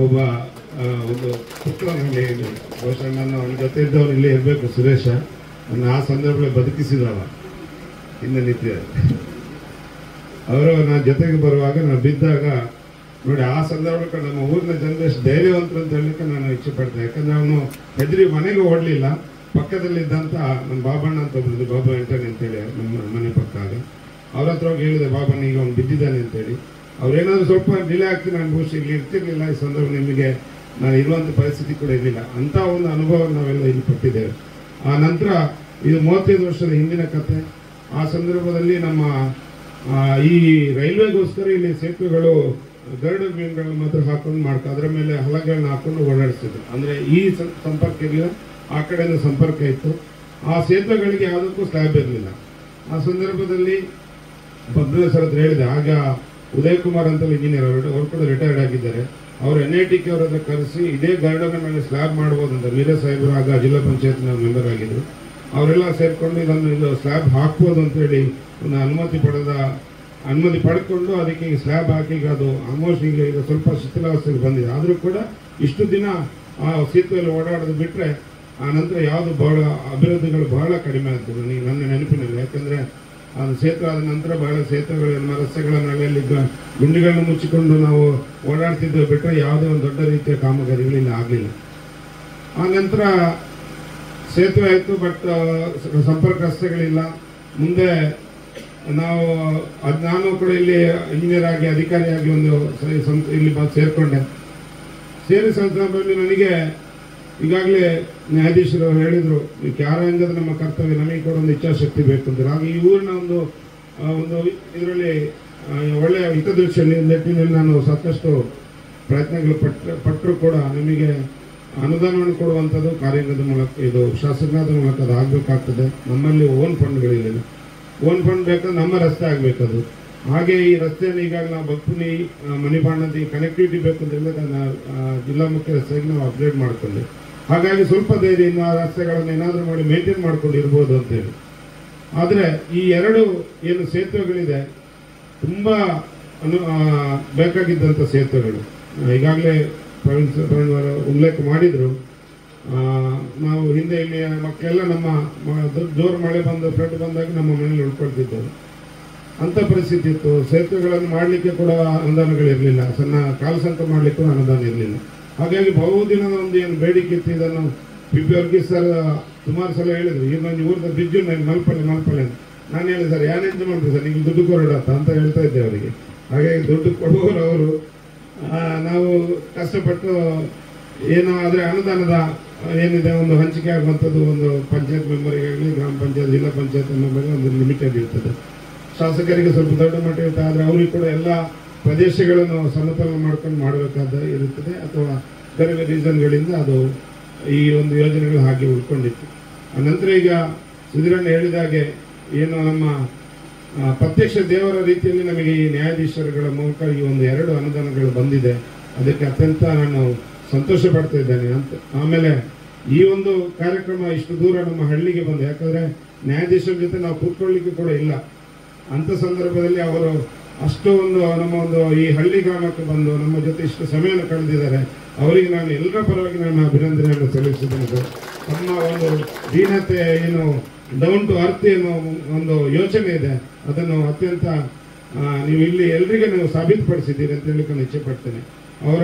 ಒಬ್ಬ ಒಂದು ಪುತ್ರನಲ್ಲಿ ಬಹುಶಃ ನಾನು ಅವನ ಜೊತೆ ಇದ್ದವನು ಇಲ್ಲೇ ಇರಬೇಕು, ಸುರೇಶ. ನನ್ನ ಆ ಸಂದರ್ಭದಲ್ಲಿ ಬದುಕಿಸಿದವ ಹಿಂದೆ ನಿಂತಿದೆ. ಅವರು ನನ್ನ ಜೊತೆಗೆ ಬರುವಾಗ ನಾನು ಬಿದ್ದಾಗ ನೋಡಿ, ಆ ಸಂದರ್ಭಕ್ಕೆ ನಮ್ಮ ಊರಿನ ಜನರು ಎಷ್ಟು ಧೈರ್ಯವಂತರು ಅಂತ ಹೇಳಲಿಕ್ಕೆ ನಾನು ಇಚ್ಛೆ ಪಡ್ತೇನೆ. ಯಾಕಂದ್ರೆ ಅವನು ಹೆದರಿ ಮನೆಗೆ ಓಡಲಿಲ್ಲ. ಪಕ್ಕದಲ್ಲಿದ್ದಂಥ ನಮ್ಮ ಬಾಬಣ್ಣ ಅಂತ ಒಬ್ಬರು, ಬಾಬಾ ಎಂಟನೆ ಅಂತೇಳಿ ನಮ್ಮ ಮನೆ ಪಕ್ಕ, ಆಗ ಅವ್ರ ಹತ್ರ ಹೋಗಿ ಹೇಳಿದೆ, ಬಾಬಣ್ಣ ಈಗ ಅವ್ನು ಬಿದ್ದಿದ್ದಾನೆ ಅಂತೇಳಿ. ಅವ್ರೇನಾದ್ರು ಸ್ವಲ್ಪ ಡಿಲೇ ಆಗ್ತೀನಿ, ನಾನು ಬಹುಶಃ ಇಲ್ಲಿ ಇರ್ತಿರ್ಲಿಲ್ಲ. ಈ ಸಂದರ್ಭ ನಿಮಗೆ ನಾನು ಇರುವಂಥ ಪರಿಸ್ಥಿತಿ ಕೂಡ ಇರಲಿಲ್ಲ. ಅಂಥ ಒಂದು ಅನುಭವ ನಾವೆಲ್ಲ ಇಲ್ಲಿ ಪಟ್ಟಿದ್ದೇವೆ. ಆ ನಂತರ ಇದು 35 ವರ್ಷದ ಹಿಂದಿನ ಕತೆ. ಆ ಸಂದರ್ಭದಲ್ಲಿ ನಮ್ಮ ಈ ರೈಲ್ವೆಗೋಸ್ಕರ ಇಲ್ಲಿ ಸೇತುವೆಗಳು ಗರುಡ ಮೀನುಗಳನ್ನ ಮಾತ್ರ ಹಾಕೊಂಡು ಅದರ ಮೇಲೆ ಹಲಗೆಗಳನ್ನ ಹಾಕೊಂಡು ಓಡಾಡಿಸ್ತಿದ್ರು. ಅಂದರೆ ಈ ಸಂಪರ್ಕ ಇರಲಿಲ್ಲ, ಆ ಕಡೆಯಿಂದ ಸಂಪರ್ಕ ಇತ್ತು. ಆ ಸೇತುವೆಗಳಿಗೆ ಯಾವುದಕ್ಕೂ ಸ್ಲ್ಯಾಬ್ ಇರಲಿಲ್ಲ. ಆ ಸಂದರ್ಭದಲ್ಲಿ ಪದ್ಮನಾಭ ಸರ್ ಹತ್ರ ಹೇಳಿದೆ. ಆಗ ಉದಯ್ ಕುಮಾರ್ ಅಂತ ಇಂಜಿನಿಯರ್, ಅವರು ಕೂಡ ರಿಟೈರ್ಡ್ ಆಗಿದ್ದಾರೆ. ಅವರು NITK ಅವ್ರ ಹತ್ರ ಕರೆಸಿ ಇದೇ ಗಾರ್ಡನ್ ಮೇಲೆ ಸ್ಲ್ಯಾಬ್ ಮಾಡ್ಬೋದು ಅಂತ, ವೀರ ಸಾಹೇಬರು ಆಗ ಜಿಲ್ಲಾ ಪಂಚಾಯತ್ನ ಮೆಂಬರ್ ಆಗಿದ್ರು. ಅವರೆಲ್ಲ ಸೇರಿಕೊಂಡು ಇದು ಸ್ಲ್ಯಾಬ್ ಹಾಕ್ಬೋದು ಅಂತೇಳಿ ಒಂದು ಅನುಮತಿ ಪಡ್ಕೊಂಡು ಅದಕ್ಕೆ ಈಗ ಸ್ಲ್ಯಾಬ್ ಹಾಕಿ ಈಗ ಅದು ಆಲ್ಮೋಸ್ಟ್ ಈಗ ಸ್ವಲ್ಪ ಶಿಥಿಲಾವಸ್ಥೆಗೆ ಬಂದಿದೆ. ಆದರೂ ಕೂಡ ಇಷ್ಟು ದಿನ ಆ ಸೇತುವೆಯಲ್ಲಿ ಓಡಾಡೋದು ಬಿಟ್ಟರೆ ಆ ನಂತರ ಯಾವುದು ಬಹಳ ಅಭಿವೃದ್ಧಿಗಳು ಬಹಳ ಕಡಿಮೆ ಆಗ್ತದೆ ನನ್ನ ನೆನಪಿನಲ್ಲಿ. ಯಾಕಂದರೆ ಅದು ಸೇತುವೆ ಆದ ನಂತರ ಬಹಳ ಸೇತುವೆಗಳ ರಸ್ತೆಗಳ ನಳೆಯಲ್ಲಿ ಗುಂಡಿಗಳನ್ನು ಮುಚ್ಚಿಕೊಂಡು ನಾವು ಓಡಾಡ್ತಿದ್ದೇವೆ ಬಿಟ್ಟರೆ ಯಾವುದೇ ಒಂದು ದೊಡ್ಡ ರೀತಿಯ ಕಾಮಗಾರಿಗಳಿಲ್ಲ, ಆಗಲಿಲ್ಲ. ಆ ನಂತರ ಸೇತುವೆ ಆಯಿತು, ಬಟ್ ಸಂಪರ್ಕ ರಸ್ತೆಗಳಿಲ್ಲ. ಮುಂದೆ ನಾನು ಕೂಡ ಇಲ್ಲಿ ಇಂಜಿನಿಯರ್ ಆಗಿ ಅಧಿಕಾರಿಯಾಗಿ ಇಲ್ಲಿ ಸೇರಿಕೊಂಡೆ. ಸೇರಿ ಸಂದರ್ಭದಲ್ಲಿ ನನಗೆ ಈಗಾಗಲೇ ನ್ಯಾಯಾಧೀಶರು ಹೇಳಿದರು, ಕಾರ್ಯಾಂಗದ ನಮ್ಮ ಕರ್ತವ್ಯ, ನಮಗೆ ಕೂಡ ಒಂದು ಇಚ್ಛಾಶಕ್ತಿ ಬೇಕು ಅಂತಾರೆ. ಆಗ ಈ ಊರಿನ ಒಂದು ಇದರಲ್ಲಿ ಒಳ್ಳೆಯ ಹಿತದೃಷ್ಟಿ ನಿಟ್ಟಿನಲ್ಲಿ ನಾನು ಸಾಕಷ್ಟು ಪ್ರಯತ್ನಗಳು ಪಟ್ಟರು ಕೂಡ ನಮಗೆ ಅನುದಾನವನ್ನು ಕೊಡುವಂಥದ್ದು ಕಾರ್ಯಾಂಗದ ಮೂಲಕ, ಇದು ಶಾಸಕರಾದ ಮೂಲಕ ಅದು ಆಗಬೇಕಾಗ್ತದೆ. ನಮ್ಮಲ್ಲಿ ಓನ್ ಫಂಡ್ಗಳಿಲ್ಲ. ಓನ್ ಫಂಡ್ ಬೇಕಾದ್ರೆ ನಮ್ಮ ರಸ್ತೆ ಆಗಬೇಕದು. ಹಾಗೆ ಈ ರಸ್ತೆಯನ್ನು ಈಗಾಗಲೇ ನಾವು ಬಗ್ಪುನಿ ಮಣಿಪಾಂಡ್ ಕನೆಕ್ಟಿವಿಟಿ ಬೇಕು ಅಂತ ಜಿಲ್ಲಾ ಮುಖ್ಯ ರಸ್ತೆಗೆ ನಾವು ಅಪ್ಗ್ರೇಡ್ ಮಾಡಿಕೊಂಡೆ. ಹಾಗಾಗಿ ಸ್ವಲ್ಪ ಧೈರ್ಯದಿಂದ ಆ ರಸ್ತೆಗಳನ್ನು ಏನಾದರೂ ಮಾಡಿ ಮೇಂಟೈನ್ ಮಾಡ್ಕೊಂಡು ಇರ್ಬೋದು ಅಂತೇಳಿ. ಆದರೆ ಈ 2 ಏನು ಸೇತುವೆಗಳಿದೆ ತುಂಬ ಬೇಕಾಗಿದ್ದಂಥ ಸೇತುವೆಗಳು. ಈಗಾಗಲೇ ಪ್ರವೀಣ್ ಅವರು ಉಲ್ಲೇಖ ಮಾಡಿದರು. ನಾವು ಹಿಂದೆ ಇಲ್ಲಿ ಮಕ್ಕಳೆಲ್ಲ ನಮ್ಮ ಜೋರು ಮಳೆ ಬಂದು ಫ್ಲಡ್ ಬಂದಾಗ ನಮ್ಮ ಮನೇಲಿ ಉಳ್ಕೊಳ್ತಿದ್ದೆವು. ಅಂಥ ಪರಿಸ್ಥಿತಿ ಇತ್ತು. ಸೇತುವೆಗಳನ್ನು ಮಾಡಲಿಕ್ಕೆ ಕೂಡ ಅನುದಾನಗಳಿರಲಿಲ್ಲ. ಸಣ್ಣ ಕಾಲಸಂಕ ಮಾಡಲಿಕ್ಕೂ ಅನುದಾನ ಇರಲಿಲ್ಲ. ಹಾಗಾಗಿ ಬಹುದಿನದ ಒಂದು ಏನು ಬೇಡಿಕೆ ಇತ್ತು, ಇದನ್ನು PP ವರ್ಗೀಸ್ ಸರ್ ಸುಮಾರು ಸಲ ಹೇಳಿದ್ರು, ಇನ್ನೊಂದು ಊರದ ಬ್ರಿಡ್ಜು ಮಲ್ಪಲೆ ಅಂತ. ನಾನು ಹೇಳಿದೆ, ಸರ್ ಯಾನೆಂತ ಮಾಡ್ತೀವಿ ಸರ್, ನಿಮಗೆ ದುಡ್ಡು ಕೊರಡತ್ತ ಅಂತ ಹೇಳ್ತಾ ಇದ್ದೆ ಅವರಿಗೆ. ಹಾಗಾಗಿ ದುಡ್ಡು ಕೊಡುವವರು ಅವರು. ನಾವು ಕಷ್ಟಪಟ್ಟು ಏನೋ ಆದರೆ ಅನುದಾನದ ಏನಿದೆ ಒಂದು ಹಂಚಿಕೆ ಆಗುವಂಥದ್ದು ಒಂದು ಪಂಚಾಯತ್ ಮೆಂಬರಿಗಾಗಲಿ, ಗ್ರಾಮ ಪಂಚಾಯತ್, ಜಿಲ್ಲಾ ಪಂಚಾಯತ್ ಮೆಂಬರ್ಗೆ ಒಂದು ಲಿಮಿಟೆಡ್ ಇರ್ತದೆ. ಶಾಸಕರಿಗೆ ಸ್ವಲ್ಪ ದೊಡ್ಡ ಮಟ್ಟ ಇರುತ್ತೆ. ಆದರೆ ಅವರಿಗೆ ಕೂಡ ಎಲ್ಲ ಪ್ರದೇಶಗಳನ್ನು ಸಮತೋಲನ ಮಾಡ್ಕೊಂಡು ಮಾಡಬೇಕಾದ ಇರುತ್ತದೆ, ಅಥವಾ ಬೇರೆ ಬೇರೆ ರೀಸನ್ಗಳಿಂದ ಅದು ಈ ಒಂದು ಯೋಜನೆಗಳು ಹಾಗೆ ಉಳ್ಕೊಂಡಿತ್ತು. ನಂತರ ಈಗ ಸುಧೀರಣ್ಣ ಹೇಳಿದಾಗೆ ಏನು ನಮ್ಮ ಪ್ರತ್ಯಕ್ಷ ದೇವರ ರೀತಿಯಲ್ಲಿ ನಮಗೆ ಈ ನ್ಯಾಯಾಧೀಶರುಗಳ ಮೂಲಕ ಈ ಒಂದು 2 ಅನುದಾನಗಳು ಬಂದಿದೆ. ಅದಕ್ಕೆ ಅತ್ಯಂತ ನಾನು ಸಂತೋಷ ಪಡ್ತಾ ಇದ್ದೇನೆ ಅಂತ. ಆಮೇಲೆ ಈ ಒಂದು ಕಾರ್ಯಕ್ರಮ ಇಷ್ಟು ದೂರ ನಮ್ಮ ಹಳ್ಳಿಗೆ ಬಂದು, ಯಾಕಂದರೆ ನ್ಯಾಯಾಧೀಶರ ಜೊತೆ ನಾವು ಕೂತ್ಕೊಳ್ಳಿಕ್ಕೆ ಕೂಡ ಇಲ್ಲ. ಅಂಥ ಸಂದರ್ಭದಲ್ಲಿ ಅವರು ಅಷ್ಟು ನಮ್ಮ ಈ ಹಳ್ಳಿ ಗ್ರಾಮಕ್ಕೆ ಬಂದು ನಮ್ಮ ಜೊತೆ ಇಷ್ಟು ಸಮಯವನ್ನು ಕಳೆದಿದ್ದಾರೆ. ಅವರಿಗೆ ನಾನು ಎಲ್ಲರ ಪರವಾಗಿ ನಾನು ಅಭಿನಂದನೆಯನ್ನು ಸಲ್ಲಿಸಿದ್ದೇನೆ ಸರ್. ತಮ್ಮ ಒಂದು ದೀನತೆ ಏನು, ಡೌನ್ ಟು ಅರ್ತ್ ಏನು ಒಂದು ಯೋಚನೆ ಇದೆ, ಅದನ್ನು ಅತ್ಯಂತ ನೀವು ಇಲ್ಲಿ ಎಲ್ರಿಗೆ ನೀವು ಸಾಬೀತುಪಡಿಸಿದ್ದೀರಿ ಅಂತ ಹೇಳಲಿಕ್ಕೆ ನಾನು ಇಚ್ಛೆ ಪಡ್ತೇನೆ.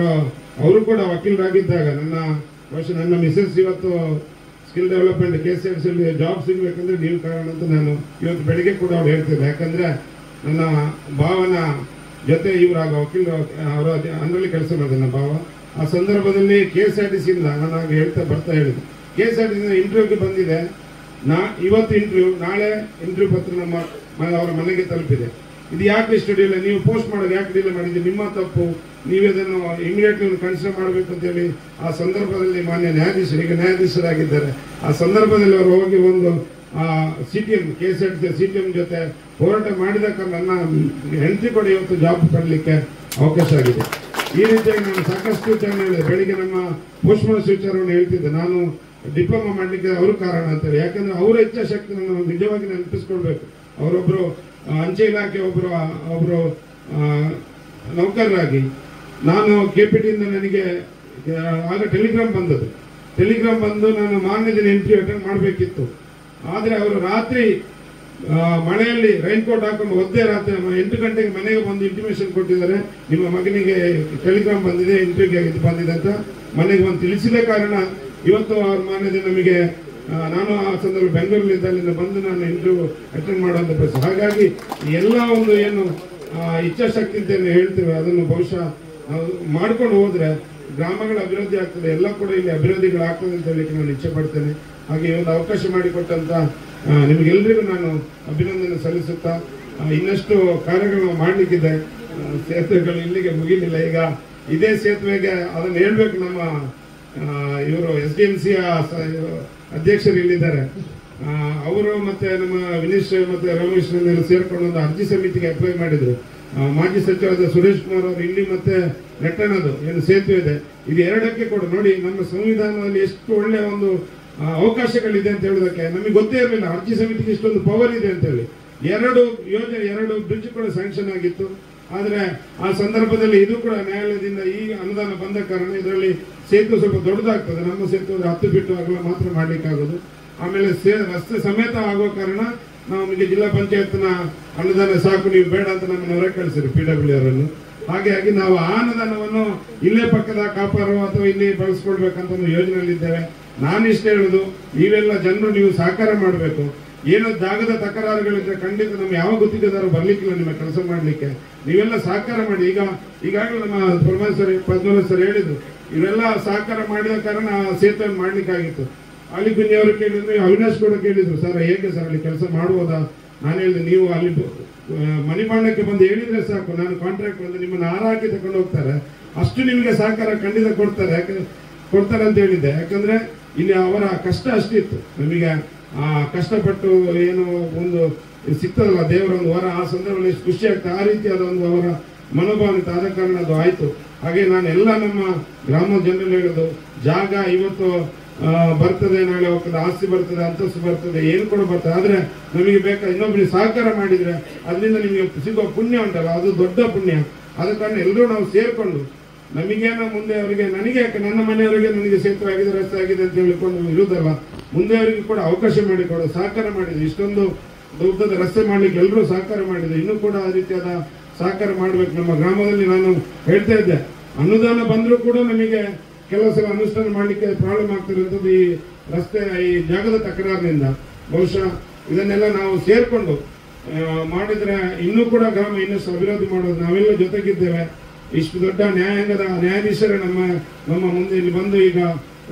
ಅವರು ಕೂಡ ವಕೀಲರಾಗಿದ್ದಾಗ ನನ್ನ ಮಿಸಸ್ ಇವತ್ತು ಸ್ಕಿಲ್ ಡೆವಲಪ್ಮೆಂಟ್ KCRCಯಲ್ಲಿ ಜಾಬ್ ಸಿಗಬೇಕಂದ್ರೆ ನೀವು ಕಾರಣ ಅಂತ ನಾನು ಇವತ್ತು ಬೆಳಿಗ್ಗೆ ಕೂಡ ಅವ್ರು ಹೇಳ್ತಿದ್ದೆ. ಯಾಕಂದರೆ ನನ್ನ ಭಾವನ ಜೊತೆ ಇವರಾಗ ವಕೀಲ ಅವರ ಅದರಲ್ಲಿ ಕೆಲಸ ಮಾಡಿದೆ ನನ್ನ ಭಾವ. ಆ ಸಂದರ್ಭದಲ್ಲಿ KSRTCಯಿಂದ ನಾನು ಆಗ ಬರ್ತಾ ಹೇಳಿದೆ, KSRTC ಇಂಟರ್ವ್ಯೂಗೆ ಬಂದಿದೆ. ಇವತ್ತು ಇಂಟರ್ವ್ಯೂ, ನಾಳೆ ಇಂಟರ್ವ್ಯೂ ಪತ್ರ ನಮ್ಮ ಅವರ ಮನೆಗೆ ತಲುಪಿದೆ. ಇದು ಯಾಕೆ ಸ್ಟುಡಿಯೋ ಇಲ್ಲ, ನೀವು ಪೋಸ್ಟ್ ಮಾಡೋದು ಯಾಕೆ ಡಿಲೇ ಮಾಡಿದ್ರಿ, ನಿಮ್ಮ ತಪ್ಪು, ನೀವು ಇದನ್ನು ಇಮಿಡಿಯೇಟ್ಲಿ ಕನ್ಸಿಡರ್ ಮಾಡಬೇಕು ಅಂತೇಳಿ ಆ ಸಂದರ್ಭದಲ್ಲಿ ಮಾನ್ಯ ನ್ಯಾಯಾಧೀಶರು, ಈಗ ನ್ಯಾಯಾಧೀಶರಾಗಿದ್ದಾರೆ, ಆ ಸಂದರ್ಭದಲ್ಲಿ ಅವರು ಹೋಗಿ ಒಂದು CTM KSRTC CTM ಜೊತೆ ಹೋರಾಟ ಮಾಡಿದ ಕಾರಣ ನನ್ನ ಹೆಂಡತಿ ಕೂಡ ಇವತ್ತು ಜಾಬ್ ಪಡಲಿಕ್ಕೆ ಅವಕಾಶ ಆಗಿದೆ. ಈ ರೀತಿಯಾಗಿ ನಾನು ಸಾಕಷ್ಟು ವಿಚಾರ ಹೇಳಿದೆ. ಬೆಳಿಗ್ಗೆ ನಮ್ಮ ಪೋಸ್ಟ್ ಮಾಸ್ಟರ್ ವಿಚಾರವನ್ನು ಹೇಳ್ತಿದ್ದೆ, ನಾನು ಡಿಪ್ಲೊಮಾ ಮಾಡಲಿಕ್ಕೆ ಅವರು ಕಾರಣ ಅಂತೇಳಿ. ಯಾಕಂದ್ರೆ ಅವರ ಇಚ್ಛಾಶಕ್ತಿ ನಾವು ನಿಜವಾಗಿ ನೆನಪಿಸ್ಕೊಳ್ಬೇಕು. ಅವರೊಬ್ಬರು ಅಂಚೆ ಇಲಾಖೆ ಒಬ್ಬರು ನೌಕರರಾಗಿ, ನಾನು KPTಯಿಂದ ನನಗೆ ಆಗ ಟೆಲಿಗ್ರಾಮ್ ಬಂದು ನಾನು ಮಾರನೇ ದಿನ ಇಂಟರ್ವ್ಯೂ ಅಟೆಂಡ್ ಮಾಡಬೇಕಿತ್ತು. ಆದರೆ ಅವರು ರಾತ್ರಿ ಮಳೆಯಲ್ಲಿ ರೈನ್ ಕೋಟ್ ಹಾಕೊಂಡು ಒದ್ದೆ ರಾತ್ರಿ 8 ಗಂಟೆಗೆ ಮನೆಗೆ ಬಂದು ಇಂಟಿಮೇಷನ್ ಕೊಟ್ಟಿದ್ದಾರೆ, ನಿಮ್ಮ ಮಗನಿಗೆ ಟೆಲಿಗ್ರಾಮ್ ಬಂದಿದೆ, ಇಂಟರ್ವ್ಯೂಗೆ ಇದು ಬಂದಿದೆ ಅಂತ ಮನೆಗೆ ಬಂದು ತಿಳಿಸಿದ ಕಾರಣ ಇವತ್ತು ಅವ್ರ ಮಾರನೇ ದಿನ ನಮಗೆ, ನಾನು ಆ ಸಂದರ್ಭ ಬೆಂಗಳೂರಿನಿಂದ ಅಲ್ಲಿಂದ ಬಂದು ನಾನು ಇಂಟರ್ವ್ಯೂ ಅಟೆಂಡ್ ಮಾಡುವಂಥ ಬಸ್. ಹಾಗಾಗಿ ಎಲ್ಲ ಒಂದು ಏನು ಇಚ್ಛಾಶಕ್ತಿ ಅಂತ ಹೇಳ್ತೇವೆ, ಅದನ್ನು ಬಹುಶಃ ನಾವು ಮಾಡ್ಕೊಂಡು ಹೋದ್ರೆ ಗ್ರಾಮಗಳ ಅಭಿವೃದ್ಧಿ ಆಗ್ತದೆ, ಎಲ್ಲ ಕೂಡ ಇಲ್ಲಿ ಅಭಿವೃದ್ಧಿಗಳಾಗ್ತದೆ ಅಂತ ಹೇಳಲಿಕ್ಕೆ ನಾನು ಇಚ್ಛೆ ಪಡ್ತೇನೆ. ಹಾಗೆ ಒಂದು ಅವಕಾಶ ಮಾಡಿಕೊಟ್ಟಂತ ನಿಮಗೆಲ್ಲರಿಗೂ ನಾನು ಅಭಿನಂದನೆ ಸಲ್ಲಿಸುತ್ತಾ, ಇನ್ನಷ್ಟು ಕಾರ್ಯಗಳು ಮಾಡಲಿಕ್ಕಿದೆ. ಸೇತುವೆಗಳು ಇಲ್ಲಿಗೆ ಮುಗಿಲಿಲ್ಲ. ಈಗ ಇದೇ ಸೇತುವೆಗೆ ಅದನ್ನು ಹೇಳ್ಬೇಕು, ನಮ್ಮ ಇವರು SDMC ಅಧ್ಯಕ್ಷರು ಇಲ್ಲಿದ್ದಾರೆ, ಅವರು ಮತ್ತೆ ನಮ್ಮ ವಿನೀಶ್ ಮತ್ತೆ ರಮೇಶ್ ಸೇರ್ಕೊಂಡು ಒಂದು ಅರ್ಜಿ ಸಮಿತಿಗೆ ಅಪ್ಲೈ ಮಾಡಿದ್ರು. ಮಾಜಿ ಸಚಿವರಾದ ಸುರೇಶ್ ಕುಮಾರ್ ಅವರು ಇಲ್ಲಿ ಮತ್ತೆ ನೆಟ್ಟಣದು ಏನು ಸೇತುವೆ ಇದೆ, ಇದು ಎರಡಕ್ಕೆ ಕೂಡ ನೋಡಿ, ನಮ್ಮ ಸಂವಿಧಾನದಲ್ಲಿ ಎಷ್ಟು ಒಳ್ಳೆಯ ಒಂದು ಅವಕಾಶಗಳಿದೆ ಅಂತ ಹೇಳೋದಕ್ಕೆ ನಮಗೆ ಗೊತ್ತೇ ಇರಲಿಲ್ಲ. ಅರ್ಜಿ ಸಮಿತಿಗೆ ಇಷ್ಟೊಂದು ಪವರ್ ಇದೆ ಅಂತ ಹೇಳಿ 2 ಬ್ರಿಡ್ಜ್ ಕೂಡ ಸ್ಯಾಂಕ್ಷನ್ ಆಗಿತ್ತು. ಆದರೆ ಆ ಸಂದರ್ಭದಲ್ಲಿ ಇದು ಕೂಡ ನ್ಯಾಯಾಲಯದಿಂದ ಈ ಅನುದಾನ ಬಂದ ಕಾರಣ ಇದರಲ್ಲಿ ಸೇತುವೆ ಸ್ವಲ್ಪ ದೊಡ್ಡದಾಗ್ತದೆ. ನಮ್ಮ ಸೇತುವೆ 10 ಫೀಟ್ ಆಗಲ್ಲ ಮಾತ್ರ ಮಾಡ್ಲಿಕ್ಕಾಗೋದು. ಆಮೇಲೆ ರಸ್ತೆ ಸಮೇತ ಆಗೋ ಕಾರಣ ನಮಗೆ ಜಿಲ್ಲಾ ಪಂಚಾಯತ್ನ ಅನುದಾನ ಸಾಕು, ನೀವು ಬೇಡ ಅಂತ ನಮ್ಮನ್ನು ಹೊರ ಕಳಿಸಿದ್ರು PWD ಅವರನ್ನು. ಹಾಗಾಗಿ ನಾವು ಆ ಅನುದಾನವನ್ನು ಇಲ್ಲೇ ಪಕ್ಕದ ಕಾಪಾರೋ ಅಥವಾ ಇಲ್ಲಿ ಬಳಸ್ಕೊಳ್ಬೇಕಂತ ಒಂದು ಯೋಜನೆಯಲ್ಲಿದ್ದೇವೆ. ನಾನು ಇಷ್ಟ ಹೇಳುದು, ನೀವೆಲ್ಲ ಜನರು ನೀವು ಸಹಕಾರ ಮಾಡಬೇಕು. ಏನೋ ಜಾಗದ ತಕರಾರುಗಳಿದ್ರೆ ಖಂಡಿತ ನಮ್ಮ ಯಾವ ಗುತ್ತಿಗೆದಾರರು ಬರ್ಲಿಕ್ಕಿಲ್ಲ ನಿಮ್ಮ ಕೆಲಸ ಮಾಡ್ಲಿಕ್ಕೆ, ನೀವೆಲ್ಲ ಸಹಕಾರ ಮಾಡಿ. ಈಗಾಗಲೇ ನಮ್ಮ ಪದ್ಮನಾಭ ಸರ್ ಹೇಳಿದ್ರು, ಇವೆಲ್ಲ ಸಹಕಾರ ಮಾಡಿದ ಕಾರಣ ಸೇತುವೆ ಮಾಡ್ಲಿಕ್ಕಾಗಿತ್ತು. ಅಲ್ಲಿ ಗುಂಜಿಯವರು ಕೇಳಿದ್ರು, ಅವಿನಾಶ್ ಕೂಡ ಕೇಳಿದ್ರು, ಸರ್ ಹೇಗೆ ಸರ್ ಅಲ್ಲಿ ಕೆಲಸ ಮಾಡ್ಬೋದಾ? ನಾನು ಹೇಳಿದೆ, ನೀವು ಅಲ್ಲಿ ಮಣಿಪಾಂಡಕ್ಕೆ ಬಂದು ಹೇಳಿದ್ರೆ ಸಾಕು, ನಾನು ಕಾಂಟ್ರಾಕ್ಟ್ ಬಂದು ನಿಮ್ಮನ್ನು ಹಾಕಿ ತಗೊಂಡು ಹೋಗ್ತಾರೆ, ಅಷ್ಟು ನಿಮಗೆ ಸಹಕಾರ ಖಂಡಿತ ಕೊಡ್ತಾರೆ ಅಂತ ಹೇಳಿದ್ದೆ. ಯಾಕಂದ್ರೆ ಇಲ್ಲಿ ಅವರ ಕಷ್ಟ ಅಷ್ಟಿತ್ತು. ನಮಗೆ ಕಷ್ಟಪಟ್ಟು ಏನು ಒಂದು ಸಿಗ್ತದಲ್ಲ ದೇವರ ಒಂದು ವರ, ಆ ಸಂದರ್ಭದಲ್ಲಿ ಎಷ್ಟು ಖುಷಿ ಆಗ್ತದೆ. ಆ ರೀತಿಯಾದ ಒಂದು ಅವರ ಮನೋಭಾವನೆ ಆದ ಕಾರಣ ಅದು ಆಯ್ತು. ಹಾಗೆ ನಾನು ಎಲ್ಲ ನಮ್ಮ ಗ್ರಾಮದ ಜನರಲ್ಲಿ ಹೇಳೋದು, ಜಾಗ ಇವತ್ತು ಬರ್ತದೆ, ನಾಳೆ ಹೋಗ್ತದೆ, ಆಸ್ತಿ ಬರ್ತದೆ, ಅಂತಸ್ತು ಬರ್ತದೆ, ಏನು ಕೂಡ ಬರ್ತದೆ. ಆದ್ರೆ ನಮಗೆ ಬೇಕಾದ ಇನ್ನೊಬ್ಬರಿಗೆ ಸಹಕಾರ ಮಾಡಿದ್ರೆ ಅದರಿಂದ ನಿಮಗೆ ಸಿಗುವ ಪುಣ್ಯ ಉಂಟಲ್ಲ, ಅದು ದೊಡ್ಡ ಪುಣ್ಯ. ಆದ ಕಾರಣ ಎಲ್ಲರೂ ನಾವು ಸೇರ್ಕೊಂಡು ನಮಗೇನೋ ಮುಂದೆ ಅವರಿಗೆ, ನನಗೆ ಯಾಕೆ ನನ್ನ ಮನೆಯವರಿಗೆ ನನಗೆ ಸೇತುವೆ ಆಗಿದೆ, ರಸ್ತೆ ಆಗಿದೆ ಅಂತ ಹೇಳಿಕೊಂಡು ಇರುವುದಲ್ಲ, ಮುಂದೆ ಅವರಿಗೆ ಕೂಡ ಅವಕಾಶ ಮಾಡಿಕೊಡೋ ಸಹಕಾರ ಮಾಡಿದ್ರು. ಇಷ್ಟೊಂದು ದೊಡ್ಡದ ರಸ್ತೆ ಮಾಡ್ಲಿಕ್ಕೆ ಎಲ್ಲರೂ ಸಹಕಾರ ಮಾಡಿದ್ರು. ಇನ್ನೂ ಕೂಡ ಆ ರೀತಿಯಾದ ಸಹಕಾರ ಮಾಡಬೇಕು. ನಮ್ಮ ಗ್ರಾಮದಲ್ಲಿ ನಾನು ಹೇಳ್ತಾ ಇದ್ದೆ, ಅನುದಾನ ಬಂದರೂ ಕೂಡ ನಮಗೆ ಕೆಲವು ಸಲ ಅನುಷ್ಠಾನ ಮಾಡಲಿಕ್ಕೆ ಪ್ರಾಬ್ಲಮ್ ಆಗ್ತಿರುವಂಥದ್ದು ಈ ರಸ್ತೆ, ಈ ಜಾಗದ ತಕರಾರಿನಿಂದ. ಬಹುಶಃ ಇದನ್ನೆಲ್ಲ ನಾವು ಸೇರ್ಕೊಂಡು ಮಾಡಿದ್ರೆ ಇನ್ನೂ ಕೂಡ ಗ್ರಾಮ ಇನ್ನಷ್ಟು ಅಭಿವೃದ್ಧಿ ಮಾಡೋದು. ನಾವೆಲ್ಲ ಜೊತೆಗಿದ್ದೇವೆ. ಇಷ್ಟು ದೊಡ್ಡ ನ್ಯಾಯಾಂಗದ ನ್ಯಾಯಾಧೀಶರೇ ನಮ್ಮ ಮುಂದೆ ಇಲ್ಲಿ ಬಂದು ಈಗ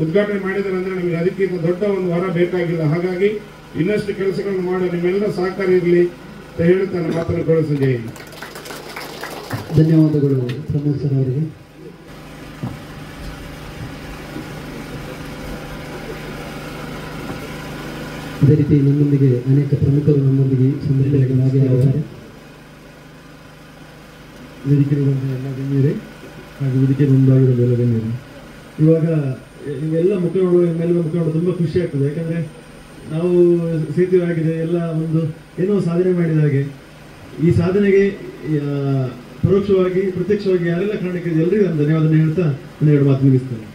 ಉದ್ಘಾಟನೆ ಮಾಡಿದ್ದಾರೆ ಅಂದ್ರೆ ನಮಗೆ ಅದಕ್ಕಿಂತ ದೊಡ್ಡ ಒಂದು ವರ ಬೇಕಾಗಿಲ್ಲ. ಹಾಗಾಗಿ ಇನ್ನಷ್ಟು ಕೆಲಸಗಳನ್ನು ಮಾಡೋ ನಿಮ್ಮೆಲ್ಲ ಸಹಕಾರ ಇರಲಿ ಅಂತ ಹೇಳುತ್ತಾ ನನ್ನ ಮಾತನ್ನು ಕಳಿಸಿದೆ. ಧನ್ಯವಾದಗಳು ಪ್ರಮೋದ್ ಸರ್ ಅವರಿಗೆ. ಅದೇ ರೀತಿ ನಮ್ಮೊಂದಿಗೆ ಅನೇಕ ಪ್ರಮುಖರು ನಮ್ಮೊಂದಿಗೆ ಸಂದರ್ಭದಲ್ಲಿ ಭಾಗಿಯಾಗಿದ್ದಾರೆ. ವೇದಿಕೆಗೆ ಬಂದ ಎಲ್ಲ ಗಣ್ಯರೇ ಹಾಗೂ ವೇದಿಕೆ ಮುಂಭಾಗದ ಎಲ್ಲ ಗಣ್ಯರು, ಇವಾಗ ಇವೆಲ್ಲ ಮುಖಂಡರು ಮೇಲಿನ ಮುಖಂಡರು ತುಂಬ ಖುಷಿ ಆಗ್ತದೆ. ಯಾಕಂದರೆ ನಾವು ಸೇತುವೆ ಆಗಿದೆ, ಎಲ್ಲ ಒಂದು ಏನೋ ಸಾಧನೆ ಮಾಡಿದ ಹಾಗೆ. ಈ ಸಾಧನೆಗೆ ಪರೋಕ್ಷವಾಗಿ ಪ್ರತ್ಯಕ್ಷವಾಗಿ ಯಾರೆಲ್ಲ ಕಾರಣಕ್ಕೆ ಎಲ್ಲರಿಗೂ ನಾನು ಧನ್ಯವಾದ ಹೇಳ್ತಾ ನನ್ನ 2 ಮಾತು ಮುಗಿಸ್ತೇನೆ.